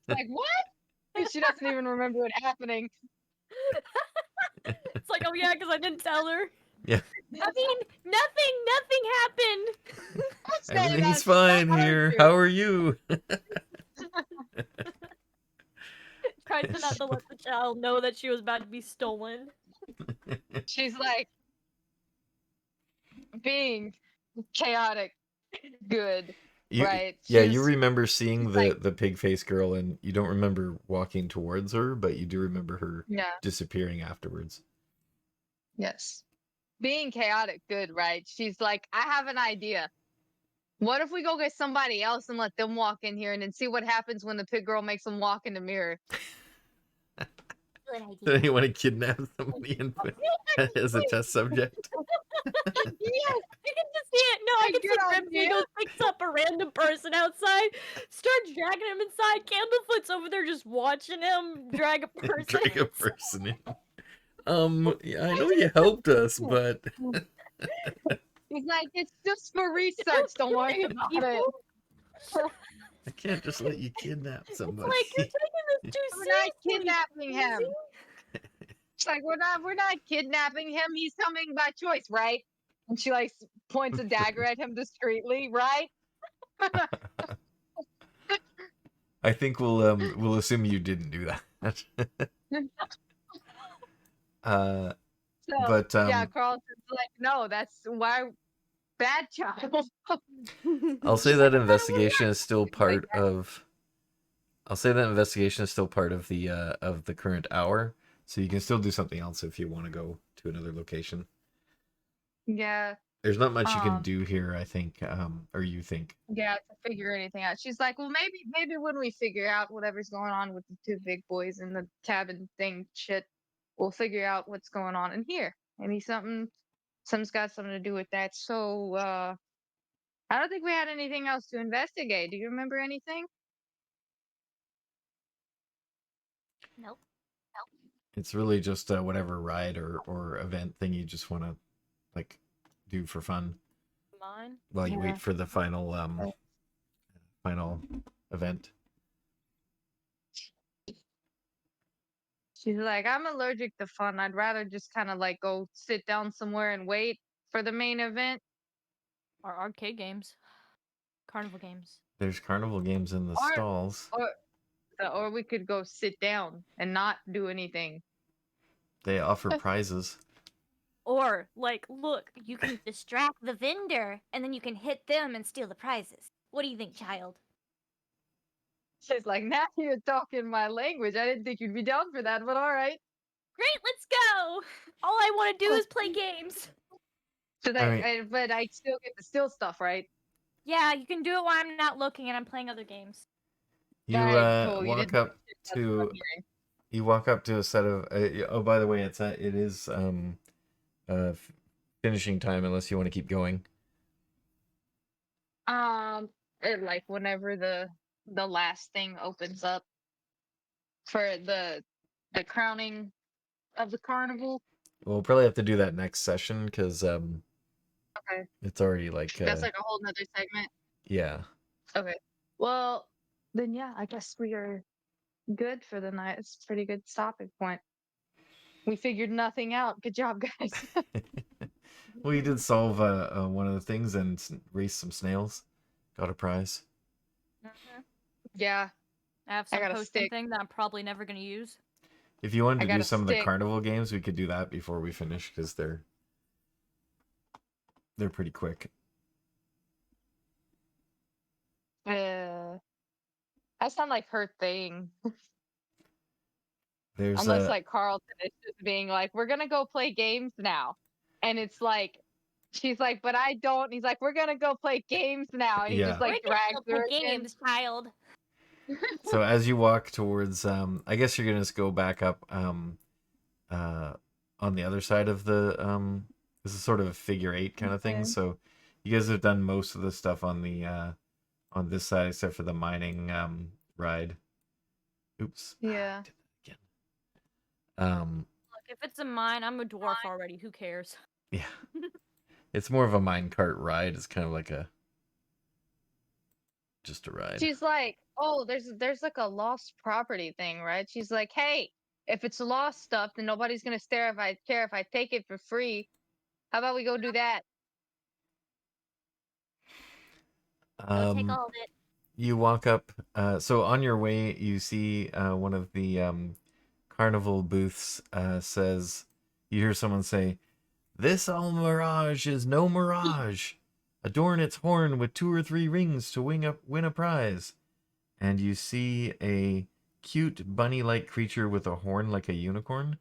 Like what? She doesn't even remember it happening. It's like, oh yeah, because I didn't tell her. Yeah, I mean, nothing happened. everything's fine here. How are you? Tried to not to let the child know that she was about to be stolen. She's like being chaotic good. You, Right. yeah, you She's remember seeing she's like, the pig face girl, and you don't remember walking towards her, but you do remember her yeah, disappearing afterwards. yes. Being chaotic good, right? She's like, I have an idea. What if we go get somebody else and let them walk in here and then see what happens when the pig girl makes them walk in the mirror? Good Did idea. anyone to kidnap somebody and put as a test subject? Yes, I can just see it. No, I can see good Grimsy idea. goes, picks up a random person outside, starts dragging him inside. Candlefoot's over there just watching him drag a person. Drag a person in. Yeah, I know you helped us, but He's like, it's just for research. Don't worry about it. I can't just let you kidnap somebody. Like, you're taking this too We're not seriously. kidnapping him. It's like we're not kidnapping him. He's coming by choice, right? And she like points a dagger at him discreetly, right? I think we'll assume you didn't do that. So But yeah, Carlton's like, no, that's why bad child. I'll say that investigation is still Like part that. of. I'll say that investigation is still part of the current hour, so you can still do something else if you want to go to another location. Yeah, There's not much you can Um, do here, I think, or you think. yeah, to figure anything out. She's like, well, maybe when we figure out whatever's going on with the two big boys in the cabin thing, shit, we'll figure out what's going on in here. Maybe something's got something to do with that. So, I don't think we had anything else to investigate. Do you remember anything? Nope. It's really just whatever ride or event thing you just want to like do for fun Mine. while you Yeah. wait for the final event. She's like, I'm allergic to fun. I'd rather just kind of like go sit down somewhere and wait for the main event. Or arcade games. Carnival games. There's carnival games in the Or stalls. or we could go sit down and not do anything. They offer prizes. Or, like, look, you can distract the vendor and then you can hit them and steal the prizes. What do you think, child? She's like, now you're talking my language. I didn't think you'd be down for that, but all right. Great, let's go! All I want to do is play games. So All that, right. but I still get to steal stuff, right? Yeah, you can do it while I'm not looking and I'm playing other games. You All right, cool. You walk didn't. up That's what I'm to hearing. you walk up to a set of. Oh, by the way, it is finishing time unless you want to keep going. Like whenever the last thing opens up for the crowning of the carnival. We'll probably have to do that next session because Okay, it's already like that's like a whole nother segment. yeah. Okay, well then yeah, I guess we are good for the night. It's a pretty good stopping point. We figured nothing out. Good job, guys. Well, you did solve one of the things and race some snails. Got a prize. Yeah, I have I some got a potion stick. thing that I'm probably never gonna use. If you wanted I to got do a some of the stick. carnival games, we could do that before we finish because they're pretty quick. That's not like her thing. There's Unless like Carlton is just being like, we're gonna go play games now. And it's like she's like, but I don't. And he's like, we're gonna go play games now. And he just Yeah. We're like gonna drags go play her again. games, child. So as you walk towards I guess you're gonna just go back up uh on the other side of the this is sort of a figure eight kind of thing. Okay. So you guys have done most of the stuff on the on this side except for the mining ride. Oops. Yeah. Did that again. Look, if it's a mine, I'm a dwarf already. Who cares? Yeah. It's more of a minecart ride. It's kind of like a just a ride. She's like, oh, there's like a lost property thing, right? She's like, hey, if it's lost stuff, then nobody's gonna care if I take it for free. How about we go do that? Go take Um all of it. you walk up so on your way you see one of the carnival booths says you hear someone say, "This all mirage is no mirage. Adorn its horn with 2 or 3 rings to win a prize." And you see a cute bunny-like creature with a horn like a unicorn.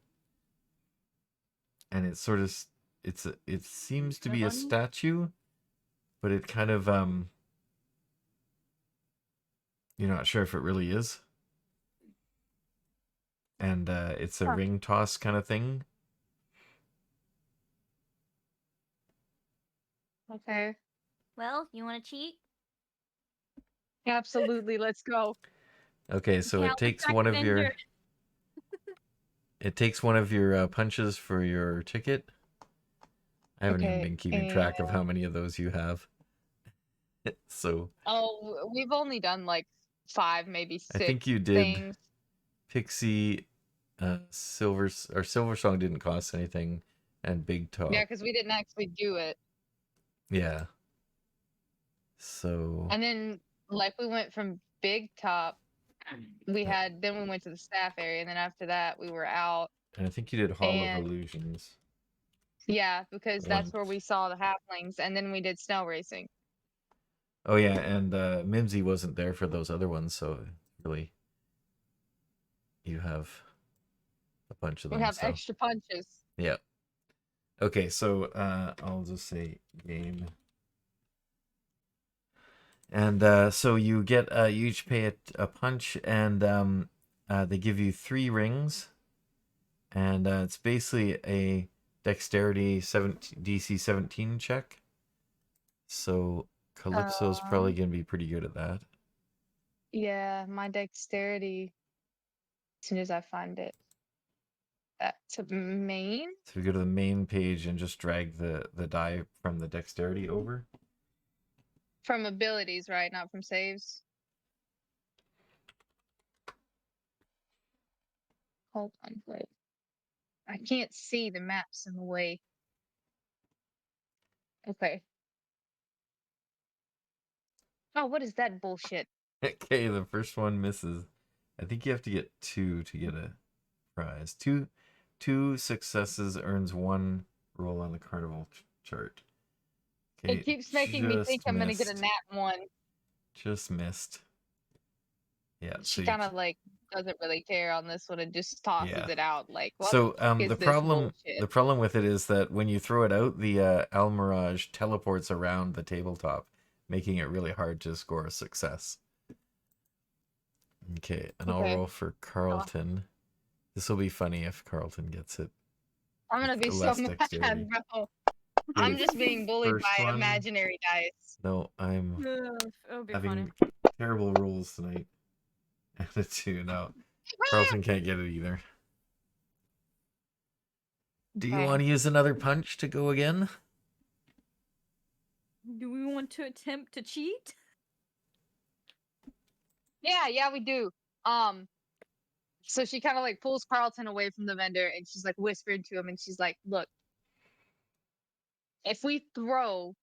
And it's sort of it seems to be a statue, but it kind of you're not sure if it really is. And it's a ring toss kind of thing. Okay. Well, you want to cheat? Absolutely, let's go. Okay, so Yeah, it I'll takes distract one the of your vendor. punches for your ticket. I haven't even Okay. been keeping track of how many of those you have. So Oh, we've only done like 5, maybe I 6 think you did things. Pixie, Silver Song didn't cost anything, and Big Top. Yeah, because we didn't actually do it. Yeah. So And then like we went from Big Top, then we went to the staff area, and then after that we were out. and I think you did Hall of And Illusions. yeah, because that's where once. we saw the halflings, and then we did snow racing. Oh yeah, and Mimsy wasn't there for those other ones, so really you have a bunch of We them. have So extra punches. yeah. Okay, so I'll just say game. And so you get you each pay a punch, and they give you 3 rings, and it's basically a dexterity DC 17 check. So Calypso's probably gonna be pretty good at that. Yeah, my dexterity. As soon as I find it, to main. So we go to the main page and just drag the die from the dexterity over. From abilities, right? Not from saves. Hold on, wait. I can't see the maps in the way. Okay. Oh, what is that bullshit? Okay, the first one misses. I think you have to get 2 to get a prize. Two successes earns 1 roll on the carnival chart. It keeps making me think just I'm gonna get a missed. nat 1. Just missed. Yeah, so She you, kind of like doesn't really care on this one and just tosses yeah. it out like, what So the fuck is this bullshit? the problem with it is that when you throw it out, the Almirage teleports around the tabletop, making it really hard to score a success. Okay, and I'll Okay. roll for Carlton. This will be funny if Carlton gets it. I'm gonna with be so less mad, dexterity. bro. Okay, I'm just being bullied first by one. imaginary dice. No, I'm Ugh, it would be having funny. terrible rolls tonight. And a 2. No, Carlton can't get it either. Do you Okay. want to use another punch to go again? Do we want to attempt to cheat? Yeah, we do. So she kind of like pulls Carlton away from the vendor and she's like whispering to him and she's like, look, if we throw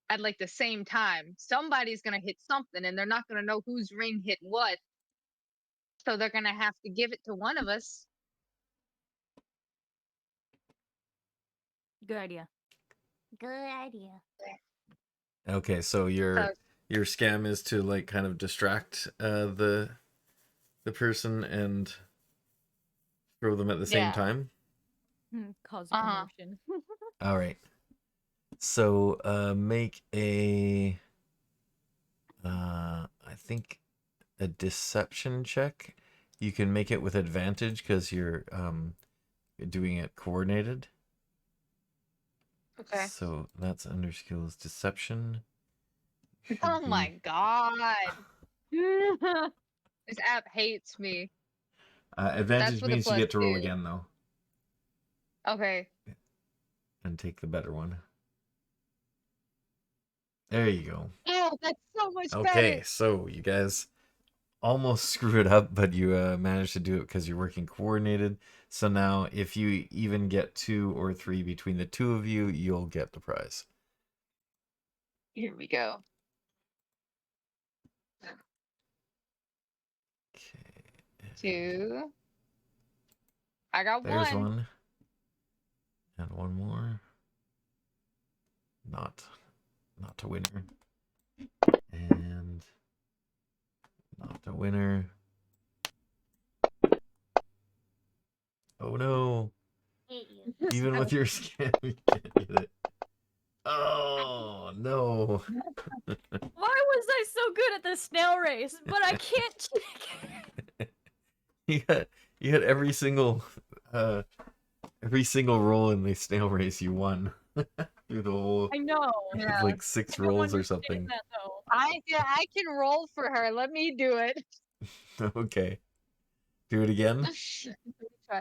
at like the same time, somebody's gonna hit something and they're not gonna know whose ring hit what. So they're gonna have to give it to one of us. Good idea. Good idea. Okay, so your scam is to like kind of distract the person and throw them at the same Yeah. time. Cause a Uh-huh. commotion. All right. So make a I think a deception check. You can make it with advantage because you're doing it coordinated. Okay. So that's under skills deception. Should Oh be- my god. This app hates me. Advantage with a means you get to roll +2. again though, Okay. and take the better one. There you go. Oh, that's so much Okay, better. so you guys almost screw it up, but you managed to do it because you're working coordinated. So now, if you even get 2 or 3 between the two of you, you'll get the prize. Here we go. Okay, 2. I got there's 1. one, and one more. Not a winner, and not a winner. Oh no! Hate you. Even with your scan, you can't get it. Oh no! Why was I so good at the snail race, but I can't cheat? You had every single roll in the snail race you won through the whole I know. Yeah. like 6 I don't rolls or understand something. that, though. I can roll for her. Let me do it. Okay, do it again.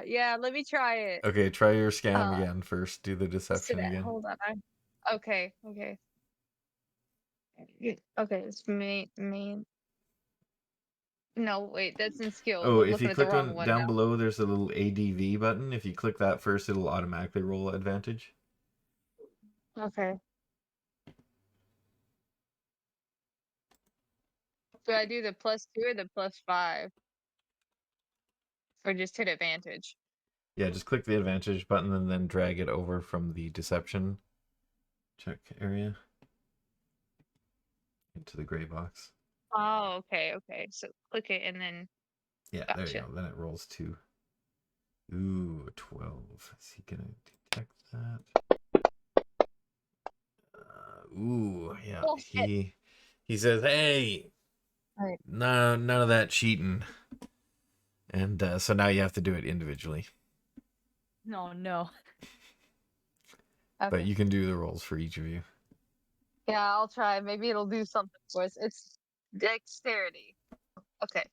Yeah, let me try it. Okay, try your scam Uh, again first. Do the deception again. Hold on. Okay. Okay, it's main. No, wait, that's in skills. Oh, I'm if you looking at the click wrong on one down now. below, there's a little ADV button. If you click that first, it'll automatically roll advantage. Okay. Do I do the +2 or the +5? Or just hit advantage? Yeah, just click the advantage button and then drag it over from the deception check area into the gray box. Oh, okay. So click it and then Yeah, there you gotcha. go. Then it rolls 2. Ooh, 12. Is he gonna detect that? Ooh, yeah. Oh, shit. He says, "Hey, Alright. none of that cheating." And so now you have to do it individually. No, no. But you can do the rolls for each of you. Yeah, I'll try. Maybe it'll do something for us. It's dexterity. Okay.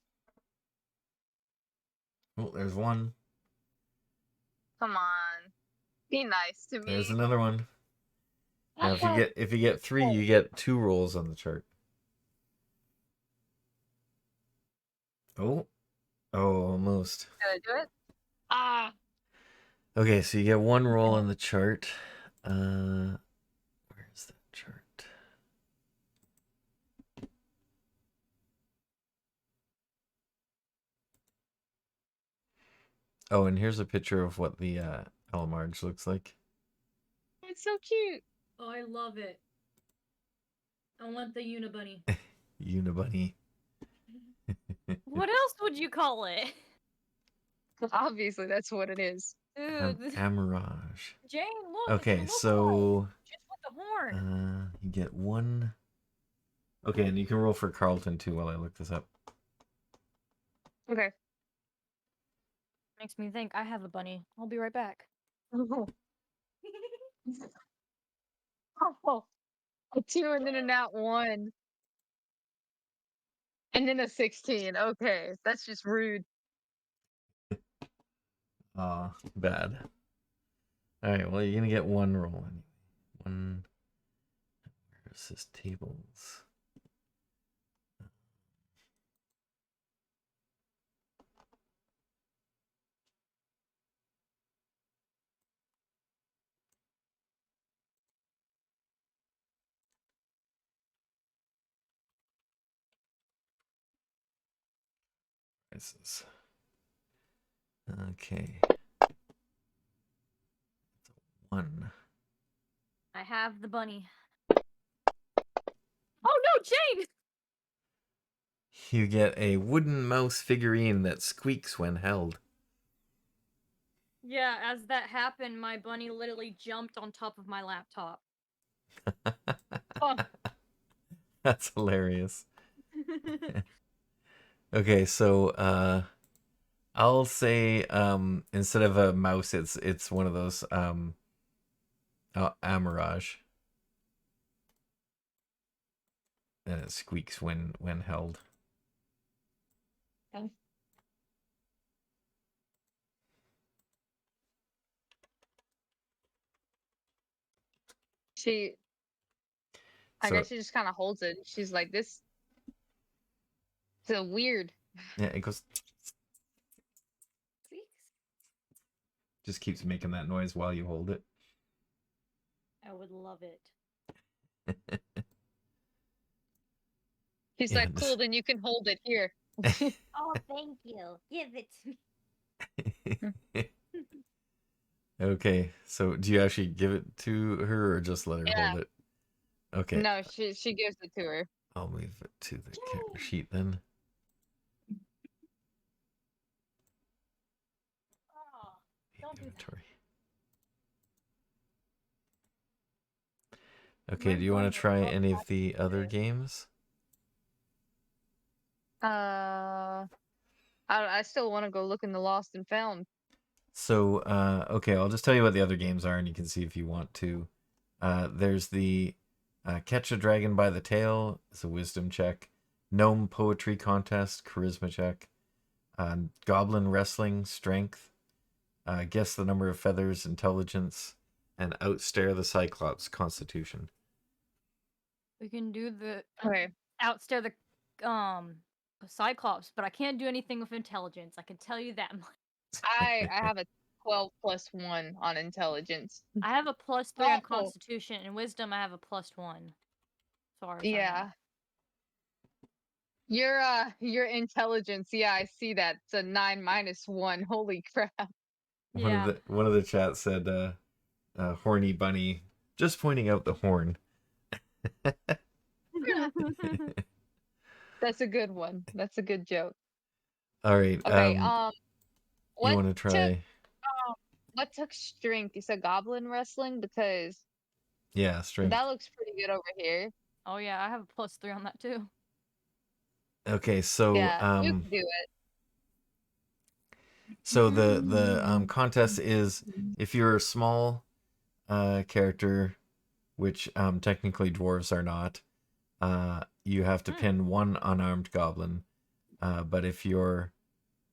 Oh, there's one. Come on. Be nice to me. There's another one. Now, if you get 3, you get 2 rolls on the chart. Oh, almost. Did I do it? Ah. Okay, so you get 1 roll on the chart. Where's that chart? Oh, and here's a picture of what the Alamarge looks like. That's so cute. Oh, I love it. I want the Unibunny. Unibunny. What else would you call it? Obviously, that's what it is. Dude, Amirage. Jane, look. It's what Okay, it looks so like. Just with the horn. you get one. Okay, and you can roll for Carlton too while I look this up. Okay. Makes me think I have a bunny. I'll be right back. Oh, a 2 and then a nat 1. And then a 16. Okay, that's just rude. Bad. All right, well, you're gonna get one roll anyway. One. Where's this tables? Prices. Okay. One. I have the bunny. Oh no, Jane! You get a wooden mouse figurine that squeaks when held. Yeah, as that happened, my bunny literally jumped on top of my laptop. Oh, That's hilarious. Okay, so I'll say instead of a mouse, it's one of those Amirage. And it squeaks when held. okay. I So guess she just kind of holds it. She's like, this is a weird. yeah, it goes. Just keeps making that noise while you hold it. I would love it. She's Yeah, like, cool, then you can hold it here. Oh, thank you. Give it to me. Okay, so do you actually give it to her or just let her Yeah. hold it? Okay, No, she gives it to her. I'll move it to the character sheet then. Oh, don't do that. Inventory. Okay, My do you want bunny to would try love any of that the other too. games? I still want to go look in the lost and found. So, okay, I'll just tell you what the other games are and you can see if you want to. There's the Catch a Dragon by the Tail, it's a wisdom check. Gnome Poetry Contest, charisma check. Goblin Wrestling, strength. Guess the number of feathers, intelligence. And Outstare the Cyclops, constitution. We can do the Okay. outstare the Cyclops, but I can't do anything with intelligence. I can tell you that much. I have a 12 plus 1 on intelligence. I have a +3 on Oh, Constitution, and Wisdom I have a +1. As far as I know. yeah. Your intelligence, yeah, I see that. It's a 9 minus 1. Holy crap. Yeah. One of the chats said horny bunny, just pointing out the horn. That's a good one. That's a good joke. All right. Okay, You what want to took try? what took strength? You said goblin wrestling because Yeah, strength. that looks pretty good over here. Oh yeah, I have a +3 on that too. Okay, so Yeah, you can do it. so the contest is if you're a small character, which technically dwarves are not, you have to pin one unarmed goblin. But if you're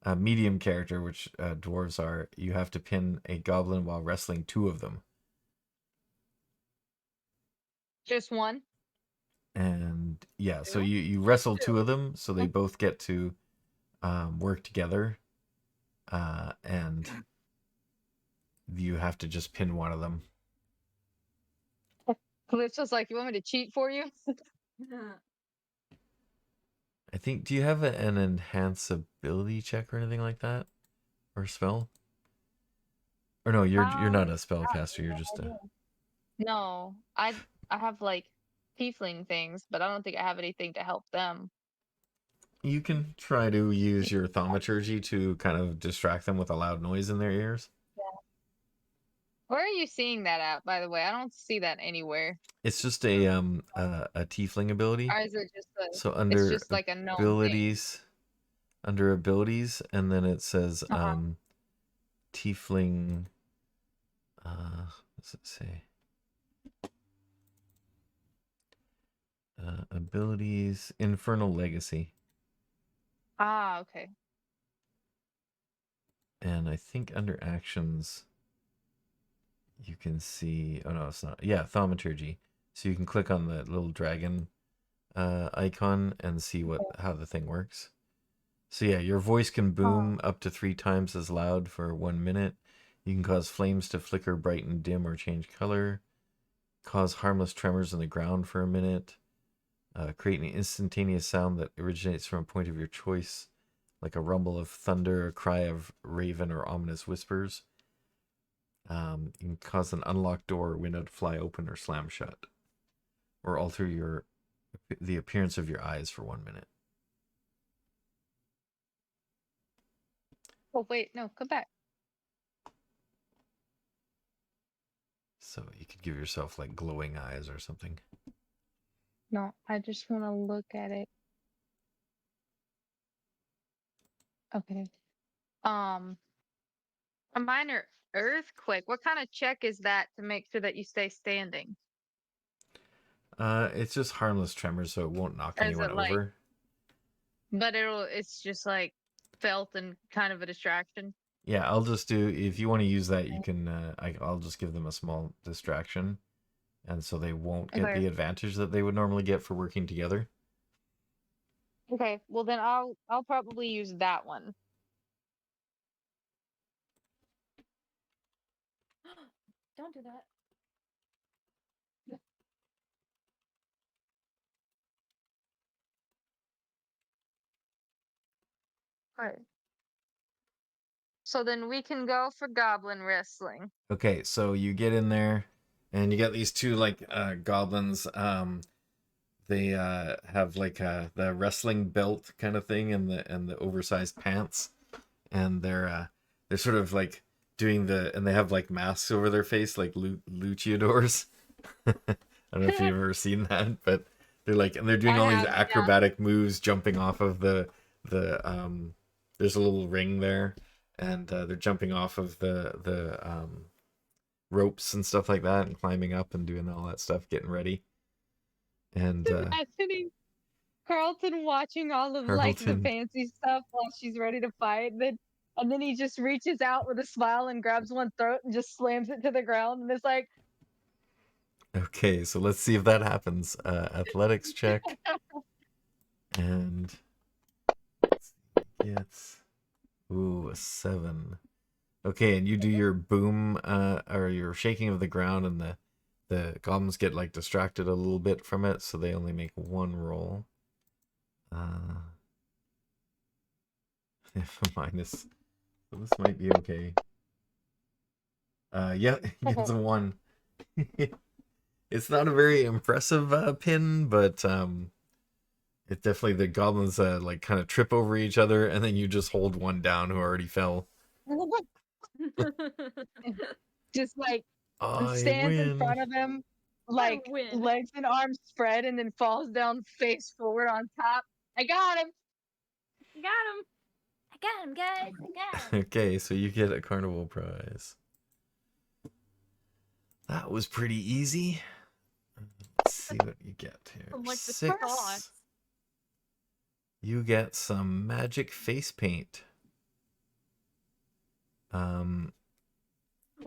a medium character, which dwarves are, you have to pin a goblin while wrestling two of them. Just one? And yeah, so Two? you wrestle two of them, so they both get to work together, and you have to just pin one of them. Calypso's like, you want me to cheat for you? I think. Do you have an enhance ability check or anything like that, or spell? Or no, you're not a spellcaster. You're just a. No, I have like tiefling things, but I don't think I have anything to help them. You can try to use your thaumaturgy to kind of distract them with a loud noise in their ears. Where are you seeing that at, by the way? I don't see that anywhere. It's just a tiefling ability. Or is it just a So it's under just like a known thing? abilities, under abilities, and then it says Uh-huh. tiefling. What does it say? Abilities, Infernal Legacy, Ah, okay. and I think under actions you can see. Oh no, it's not. Yeah, thaumaturgy. So you can click on the little dragon icon and see how the thing works. So yeah, your voice can Oh. boom up to 3 times as loud for 1 minute. You can cause flames to flicker, brighten, dim, or change color. Cause harmless tremors in the ground for a minute. Create an instantaneous sound that originates from a point of your choice, like a rumble of thunder, a cry of raven, or ominous whispers. You can cause an unlocked door or window to fly open or slam shut, or alter the appearance of your eyes for 1 minute. Oh wait, no, come back. So you could give yourself like glowing eyes or something. No, I just want to look at it. Okay. Um, a minor earthquake. What kind of check is that to make sure that you stay standing? It's just harmless tremors, so it won't knock Or is anyone it like, over. but it's just like felt and kind of a distraction? Yeah, I'll just do. If you want to use that, you can. I'll just give them a small distraction, and so they won't get Okay. the advantage that they would normally get for working together. Okay. Well, then I'll probably use that one. Don't do that. Alright. So then we can go for goblin wrestling. Okay, so you get in there, and you got these two like goblins. They have like the wrestling belt kind of thing, and the oversized pants, and they're sort of like doing and they have like masks over their face, like luchadors. I don't know if you've ever seen that, but they're doing I all these have, yeah. acrobatic moves, jumping off of the. There's a little ring there, and they're jumping off of the ropes and stuff like that, and climbing up and doing all that stuff, getting ready. And Imagining Carlton watching all of like the Carlton. fancy stuff while she's ready to fight, and then he just reaches out with a smile and grabs one throat and just slams it to the ground, and it's like, Okay, so let's see if that happens. Athletics check, and gets a 7. Okay, and you do your boom, or your shaking of the ground, and the goblins get like distracted a little bit from it, so they only make 1 roll. If a minus, so this might be okay. Yeah, it gets a 1. It's not a very impressive pin, but it definitely, the goblins like kind of trip over each other, and then you just hold one down who already fell. just like I stands in win. front of him, I like win. legs and arms spread, and then falls down face forward on top. I got him. Got him. I got him, guys. I got him. Okay, so you get a carnival prize. That was pretty easy. Let's see what you get here. From like the 6. sauce. You get some magic face paint. What am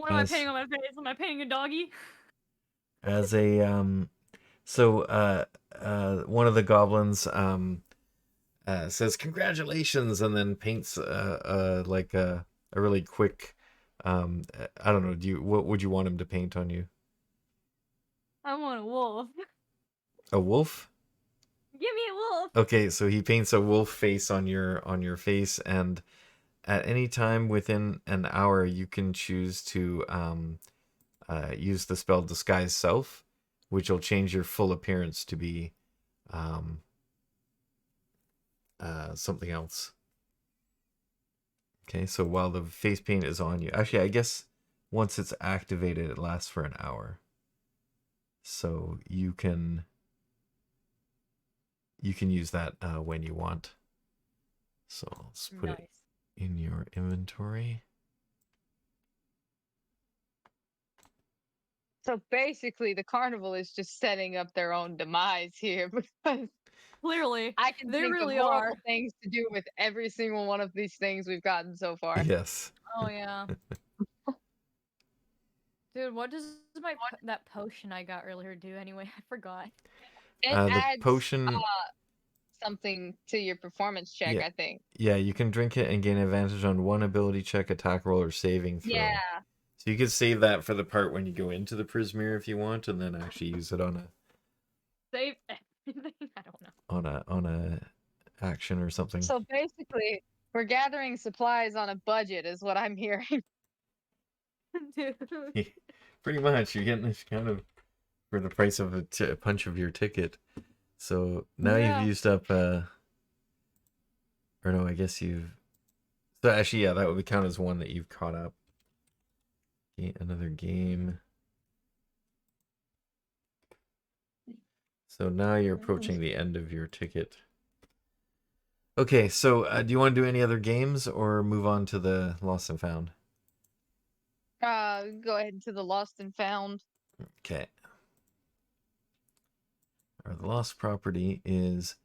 I As painting on my face? Am I painting a doggy? as a so one of the goblins says congratulations, and then paints like a really quick I don't know, what would you want him to paint on you? I want a wolf. A wolf? Give me a wolf. Okay, so he paints a wolf face on your face, and at any time within an hour you can choose to use the spell Disguise Self, which will change your full appearance to be something else. Okay, so while the face paint is on you, actually, I guess once it's activated, it lasts for an hour. So you can use that when you want. So let's put it in your inventory. So basically, the carnival is just setting up their own demise here because Clearly, I can they think of really horrible are. things to do with every single one of these things we've gotten so far. Yes. Oh yeah. Dude, what does that potion I got earlier do anyway? I forgot. It The adds potion, something to your performance check, yeah, I think. yeah, you can drink it and gain advantage on one ability check, attack roll, or saving throw. Yeah. So you could save that for the part when you go into the Prismere if you want, and then actually use it on Save everything. I don't know. a action or something. So basically, we're gathering supplies on a budget, is what I'm hearing. Dude. Pretty much, you're getting this kind of for the price of a punch of your ticket. So now you've Yeah. used up, or no, I guess you've. So actually, yeah, that would count as one that you've caught up. Another game. So now you're approaching the end of your ticket. Okay, so do you want to do any other games or move on to the Lost and Found? Go ahead to the lost and found. Okay. The lost property is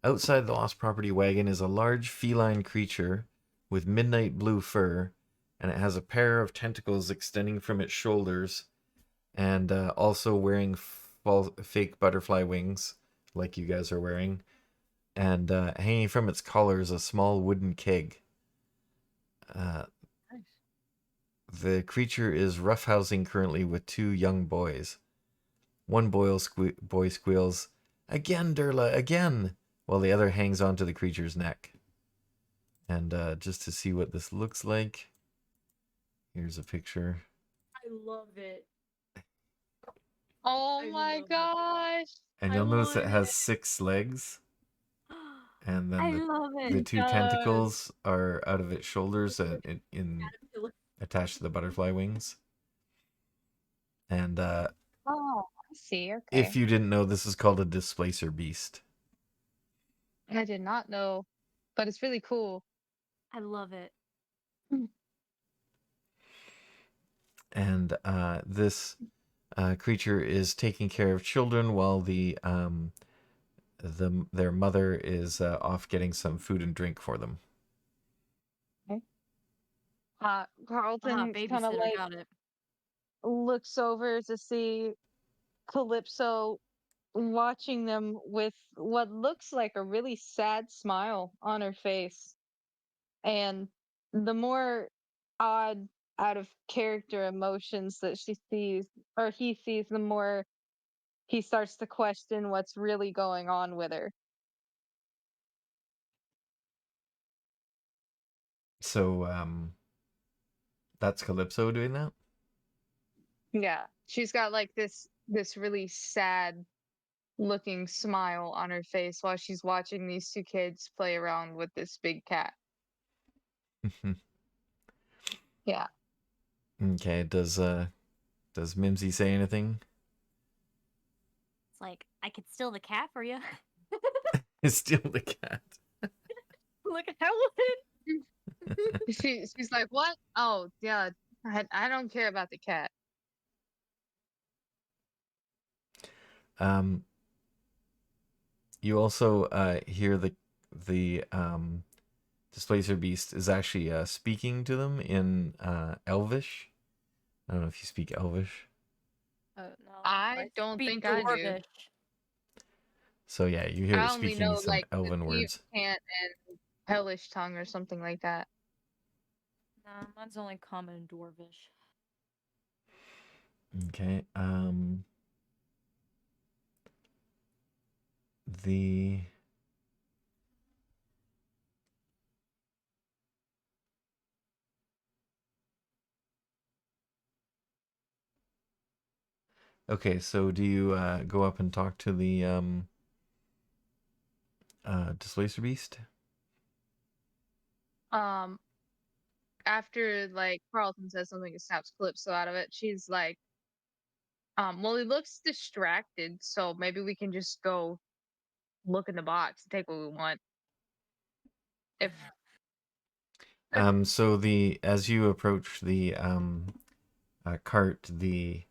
outside the lost property wagon is a large feline creature with midnight blue fur, and it has a pair of tentacles extending from its shoulders, and also wearing fake butterfly wings, like you guys are wearing, and hanging from its collar is a small wooden keg. The creature is roughhousing currently with two young boys. One boy squeals, "Again, Durla, again!" while the other hangs onto the creature's neck. And just to see what this looks like, here's a picture. I love it. Oh I my love it. gosh. And I you'll notice it want has it. 6 legs. And I then love the it. two tentacles are out of its shoulders attached to the butterfly wings. And Oh, I see. if Okay. you didn't know, this is called a displacer beast. I did not know, but it's really cool. I love it. And this creature is taking care of children while their mother is off getting some food and drink for them. Okay. Carlton kind of Babysitter, like got it. looks over to see Calypso watching them with what looks like a really sad smile on her face. And the more odd, out of character emotions that she sees or he sees, the more he starts to question what's really going on with her. So that's Calypso doing that? Yeah. She's got like this really sad looking smile on her face while she's watching these two kids play around with this big cat. Yeah. Okay, does Mimsy say anything? It's like, I could steal the cat for you. It's still the cat. Look at how She's like, "What? Oh, yeah. I don't care about the cat." You also hear the displacer beast is actually speaking to them in Elvish. I don't know if you speak Elvish. no. I don't speak think I do. Dwarvish. So yeah, you hear I it only speaking know some like the Elven thief words. cant and hellish tongue or something like that. No, mine's only common Dwarvish. Okay. The Okay, so do you go up and talk to the Displacer Beast? Um, after like Carlton says something and snaps Calypso out of it, she's like, well, he looks distracted, so maybe we can just go look in the box and take what we want. If So as you approach the cart, the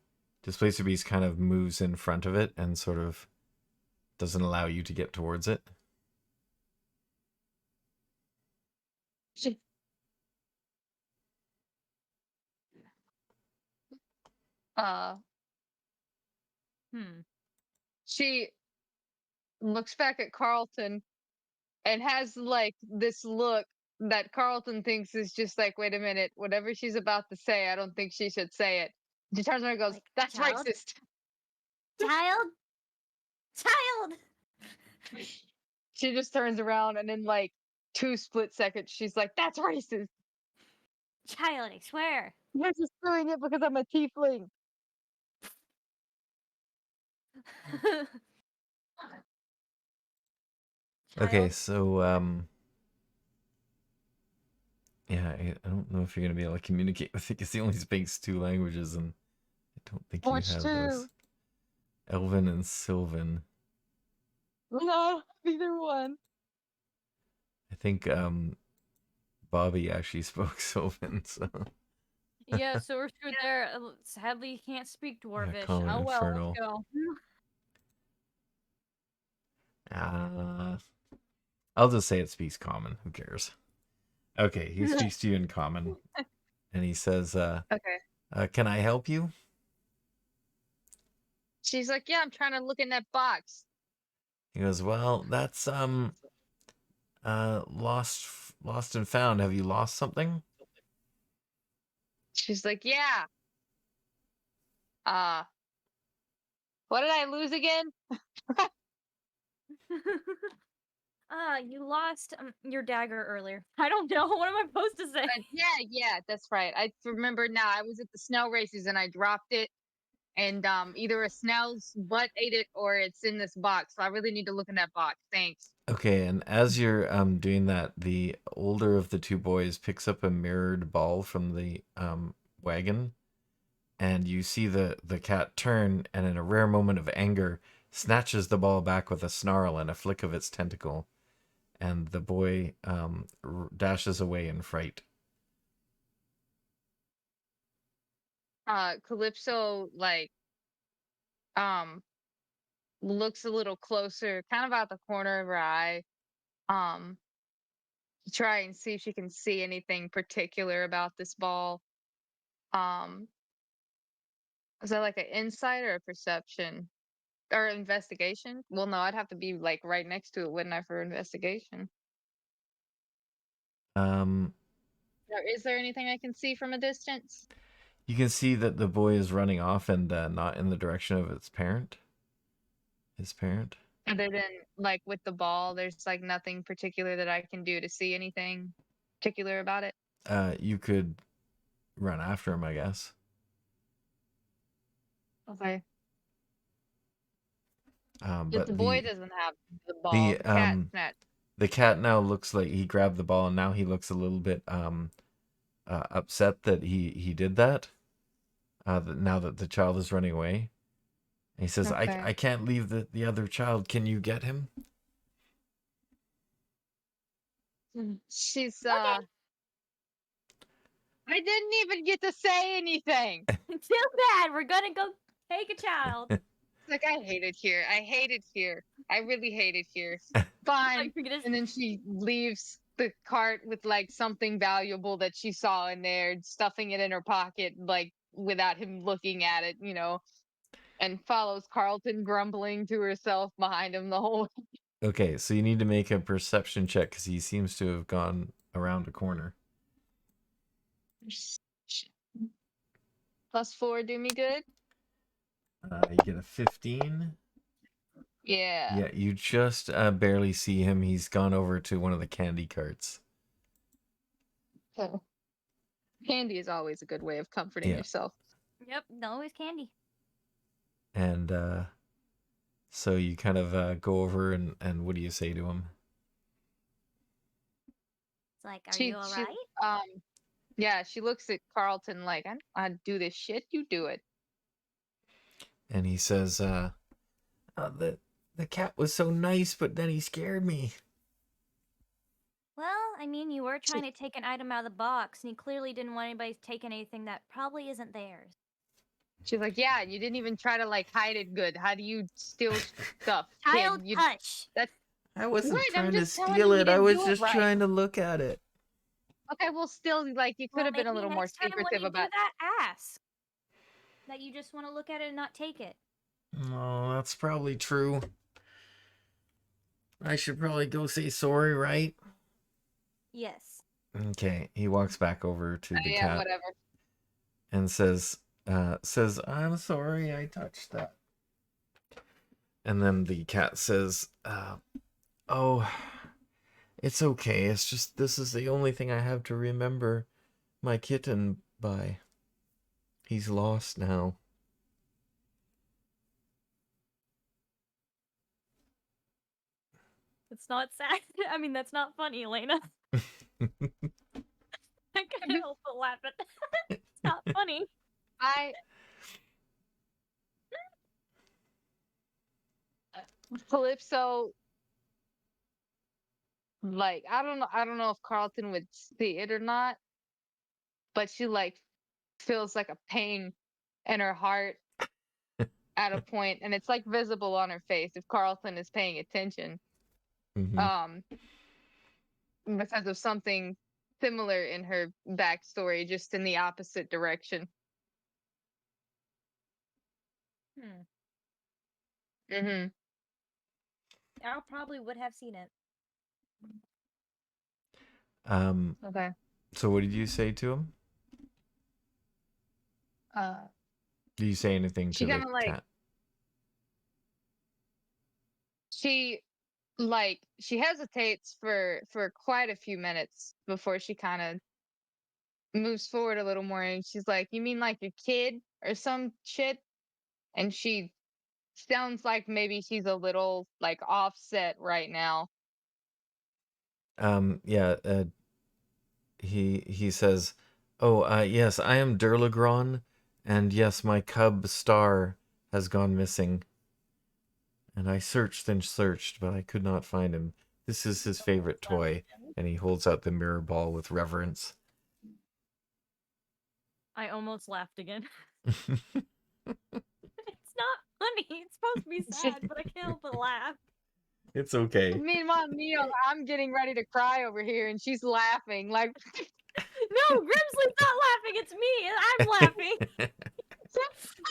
Displacer Beast kind of moves in front of it and sort of doesn't allow you to get towards it. she, uh, Hmm. she looks back at Carlton and has like this look that Carlton thinks is just like, wait a minute, whatever she's about to say, I don't think she should say it. She turns around and goes, Like, "That's child? racist." Child? Child! She just turns around and in like 2 split seconds, she's like, "That's racist." Child, I swear. You're just doing it because I'm a tiefling. Okay, Child. so yeah, I don't know if you're gonna be able to communicate with it because he only speaks 2 languages, and I don't think you Watch have two. those. Elven and Sylvan. No, either one. I think Bobby actually spoke Sylvan, so Yeah, so we're screwed there. Sadly, he can't speak yeah, Dwarvish. Common Oh well, let's Infernal. go. Uh, I'll just say it speaks Common. Who cares? Okay, he speaks to you in Common, and he says, Okay. "Can I help you?" She's like, "Yeah, I'm trying to look in that box." He goes, "Well, that's lost and found. Have you lost something?" She's like, "Yeah. Uh, what did I lose again?" You lost your dagger earlier. I don't know. What am I supposed to say? Yeah, that's right. I remember now. I was at the Snail races and I dropped it, and either a snail's butt ate it or it's in this box. So I really need to look in that box. Thanks. Okay, and as you're doing that, the older of the two boys picks up a mirrored ball from the wagon, and you see the cat turn, and in a rare moment of anger, snatches the ball back with a snarl and a flick of its tentacle, and the boy dashes away in fright. Calypso like um looks a little closer, kind of out the corner of her eye, um, to try and see if she can see anything particular about this ball. Um, is that like an insight or a perception or investigation? Well, no, I'd have to be like right next to it, wouldn't I, for investigation? Um, Or is there anything I can see from a distance? you can see that the boy is running off and not in the direction of its parent. His parent. Other than like with the ball, there's like nothing particular that I can do to see anything particular about it. You could run after him, I guess. Okay. If the But boy doesn't have the ball, the the cat um snatched. the cat now looks like he grabbed the ball, and now he looks a little bit upset that he did that. Now that the child is running away, and he says, Okay. I can't leave the other child. Can you get him?" She's Okay. I didn't even get to say anything. Too bad. We're gonna go take a child. Like I hate it here. I hate it here. I really hate it here. Like, Fine. you're gonna And then she leaves the cart with like something valuable that she saw in there, stuffing it in her pocket, like without him looking at it, and follows Carlton grumbling to herself behind him the whole Okay, so you need to make a perception check because he seems to have gone around a corner. +4 do me good. You get a 15. Yeah. Yeah, you just barely see him. He's gone over to one of the candy carts. Okay. Candy is always a good way of comforting Yeah. yourself. Yep, always candy. And so you kind of go over and what do you say to him? It's like, are you all She right? yeah, she looks at Carlton like, I don't know how to do this shit. You do it. And he says, the cat was so nice, but then he scared me. Well, I mean, you were She- trying to take an item out of the box, and you clearly didn't want anybody taking anything that probably isn't theirs. She's like, yeah, you didn't even try to like hide it good. How do you steal stuff, kid? Child You touch. that's I wasn't right. I'm trying to just telling you, steal you it. I didn't was do it just right. trying to look at it. Okay, well, still, like you could Well, have been a maybe little more next time when secretive you do about. that, ask that you just want to look at it and not take it. Oh, that's probably true. I should probably go say sorry, right? Yes. Okay. He walks back over to the Yeah, cat whatever. and says, I'm sorry I touched that. And then the cat says, oh, it's okay. It's just this is the only thing I have to remember my kitten by. He's lost now. It's not sad. I mean, that's not funny, Elena. I can't help but laugh at that. It's not funny. I Calypso, like I don't know if Carlton would see it or not, but she like feels like a pain in her heart at a point, and it's like visible on her face if Carlton is paying attention. Mm-hmm. Because of something similar in her backstory, just in the opposite direction. Hmm. Mm-hmm. I probably would have seen it. Okay. So what did you say to him? Uh, Did you say anything she to kind the of like cat? she she hesitates for quite a few minutes before she kind of moves forward a little more, and she's like, "You mean like your kid or some shit?" And she sounds like maybe she's a little like offset right now. Yeah, he says, "Oh, yes, I am Durlagron, and yes, my cub Star has gone missing. And I searched and searched, but I could not find him. This is his favorite toy." And he holds out the mirror ball with reverence. I almost laughed again. It's not funny. It's supposed to be sad, but I can't help but laugh. It's okay. Meanwhile, I'm getting ready to cry over here, and she's laughing like. No, Grimsley's not laughing. It's me. I'm laughing.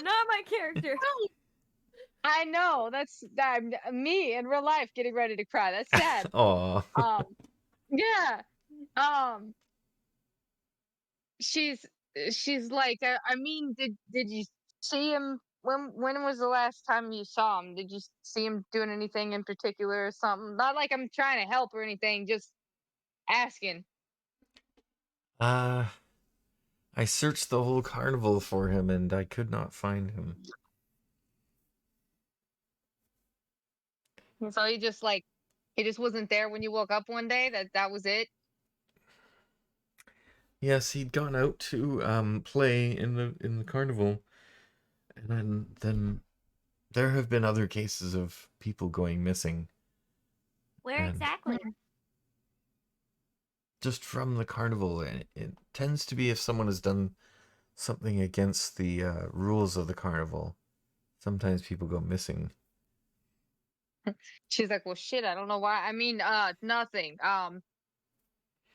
Not my character. I know that's me in real life getting ready to cry. That's sad. Aw. Um, yeah. Um, she's she's like, I mean, did you see him? When was the last time you saw him? Did you see him doing anything in particular or something? Not like I'm trying to help or anything, just asking. I searched the whole carnival for him, and I could not find him. So he just wasn't there when you woke up one day. That was it. Yes, he'd gone out to play in the carnival, and then there have been other cases of people going missing, Where and exactly? just from the carnival. And it tends to be if someone has done something against the rules of the carnival. Sometimes people go missing. She's like, well, shit. I don't know why. I mean, nothing.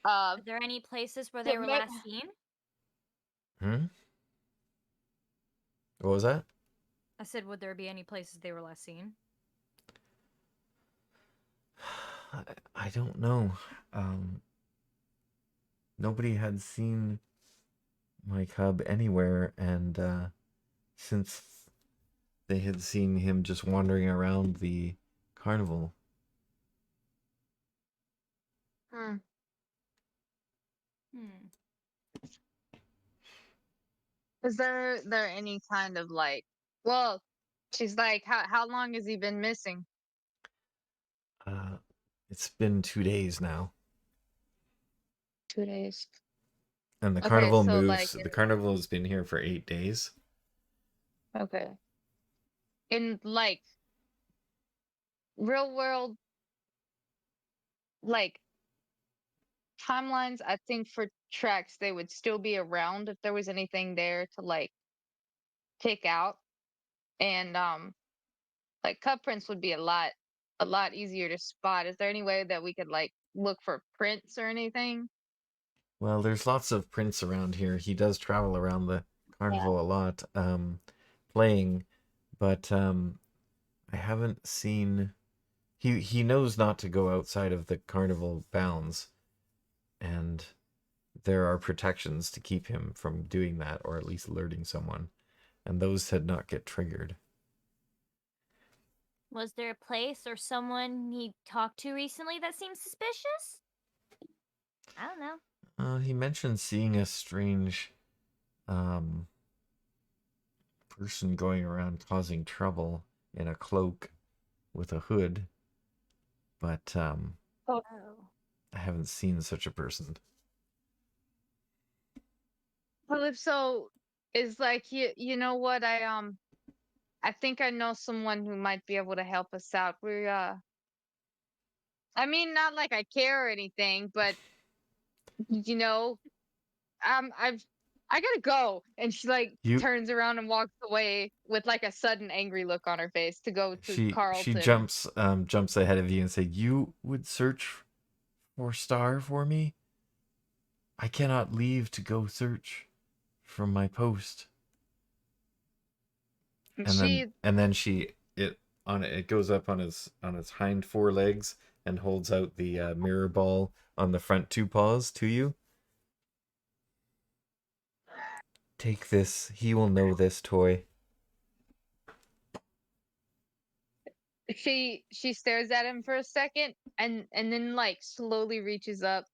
Are there any places where So they were last seen? Hmm? What was that? I said, would there be any places they were last seen? I don't know. Nobody had seen my cub anywhere, and since they had seen him just wandering around the carnival. Hmm. Hmm. Is there any kind of like, well, She's like, how long has he been missing? It's been 2 days now. 2 days. And the Okay, carnival so like, moves. The carnival has been here for 8 days. okay. In like real world, like timelines, I think for tracks they would still be around if there was anything there to like pick out. And like cup prints would be a lot easier to spot. Is there any way that we could like look for prints or anything? Well, there's lots of prints around here. He does travel around the Yeah. carnival a lot, playing, but I haven't seen. He knows not to go outside of the carnival bounds, and there are protections to keep him from doing that, or at least alerting someone, and those did not get triggered. Was there a place or someone he talked to recently that seemed suspicious? I don't know. He mentioned seeing a strange um, person going around causing trouble in a cloak with a hood, but Oh. I haven't seen such a person. Well, if so, is like you know what I think I know someone who might be able to help us out. We're I mean not like I care or anything, but you know, I've I gotta go. And she like You turns around and walks away with like a sudden angry look on her face to go to she Carlton. jumps ahead of you and say, "You would search for Star for me? I cannot leave to go search from my post." And And then she she it goes up on its hind four legs and holds out the mirror ball on the front two paws to you. Take this. He will know this toy. she stares at him for a second and then like slowly reaches up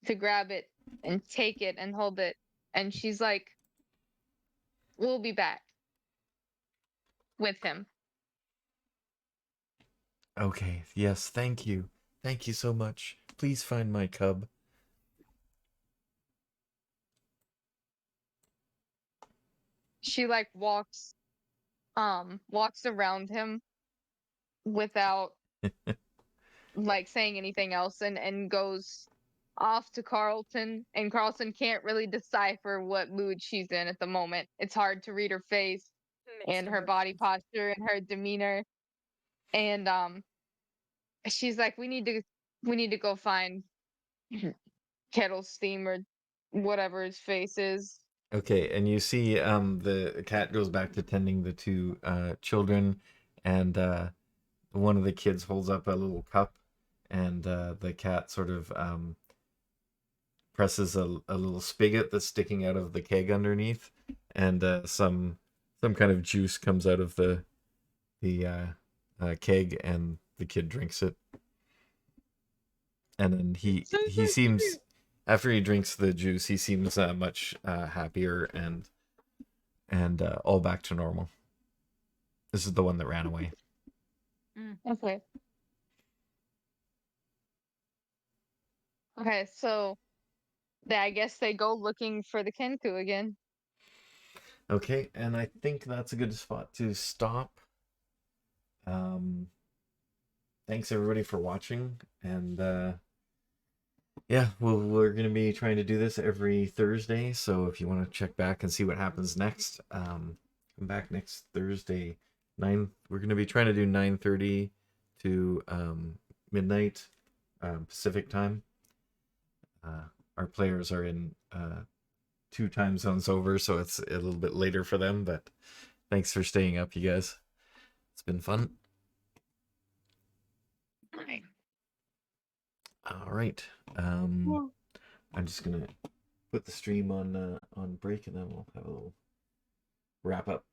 to grab it and take it and hold it. And she's like, we'll be back with him. Okay. Yes. Thank you. Thank you so much. Please find my cub. She like walks around him without like saying anything else and goes off to Carlton, and Carlton can't really decipher what mood she's in at the moment. It's hard to read her face Mixed and her body emotions. posture and her demeanor. And she's like, we need to go find Kettle Steam or whatever his face is. Okay, and you see the cat goes back to tending the two children, and one of the kids holds up a little cup, and the cat sort of presses a little spigot that's sticking out of the keg underneath, and some kind of juice comes out of the keg, and the kid drinks it. And then he seems, after he drinks the juice, he seems much happier and all back to normal. This is the one that ran away. Okay. Okay, so I guess they go looking for the Kenku again. Okay, and I think that's a good spot to stop. Thanks everybody for watching, and yeah, we're gonna be trying to do this every Thursday. So if you want to check back and see what happens next, come back next Thursday. We're gonna be trying to do 9:30 to midnight Pacific time. Our players are in 2 time zones over, so it's a little bit later for them. But thanks for staying up, you guys. It's been fun. Right. All right. I'm just gonna put the stream on break, and then we'll have a little wrap up.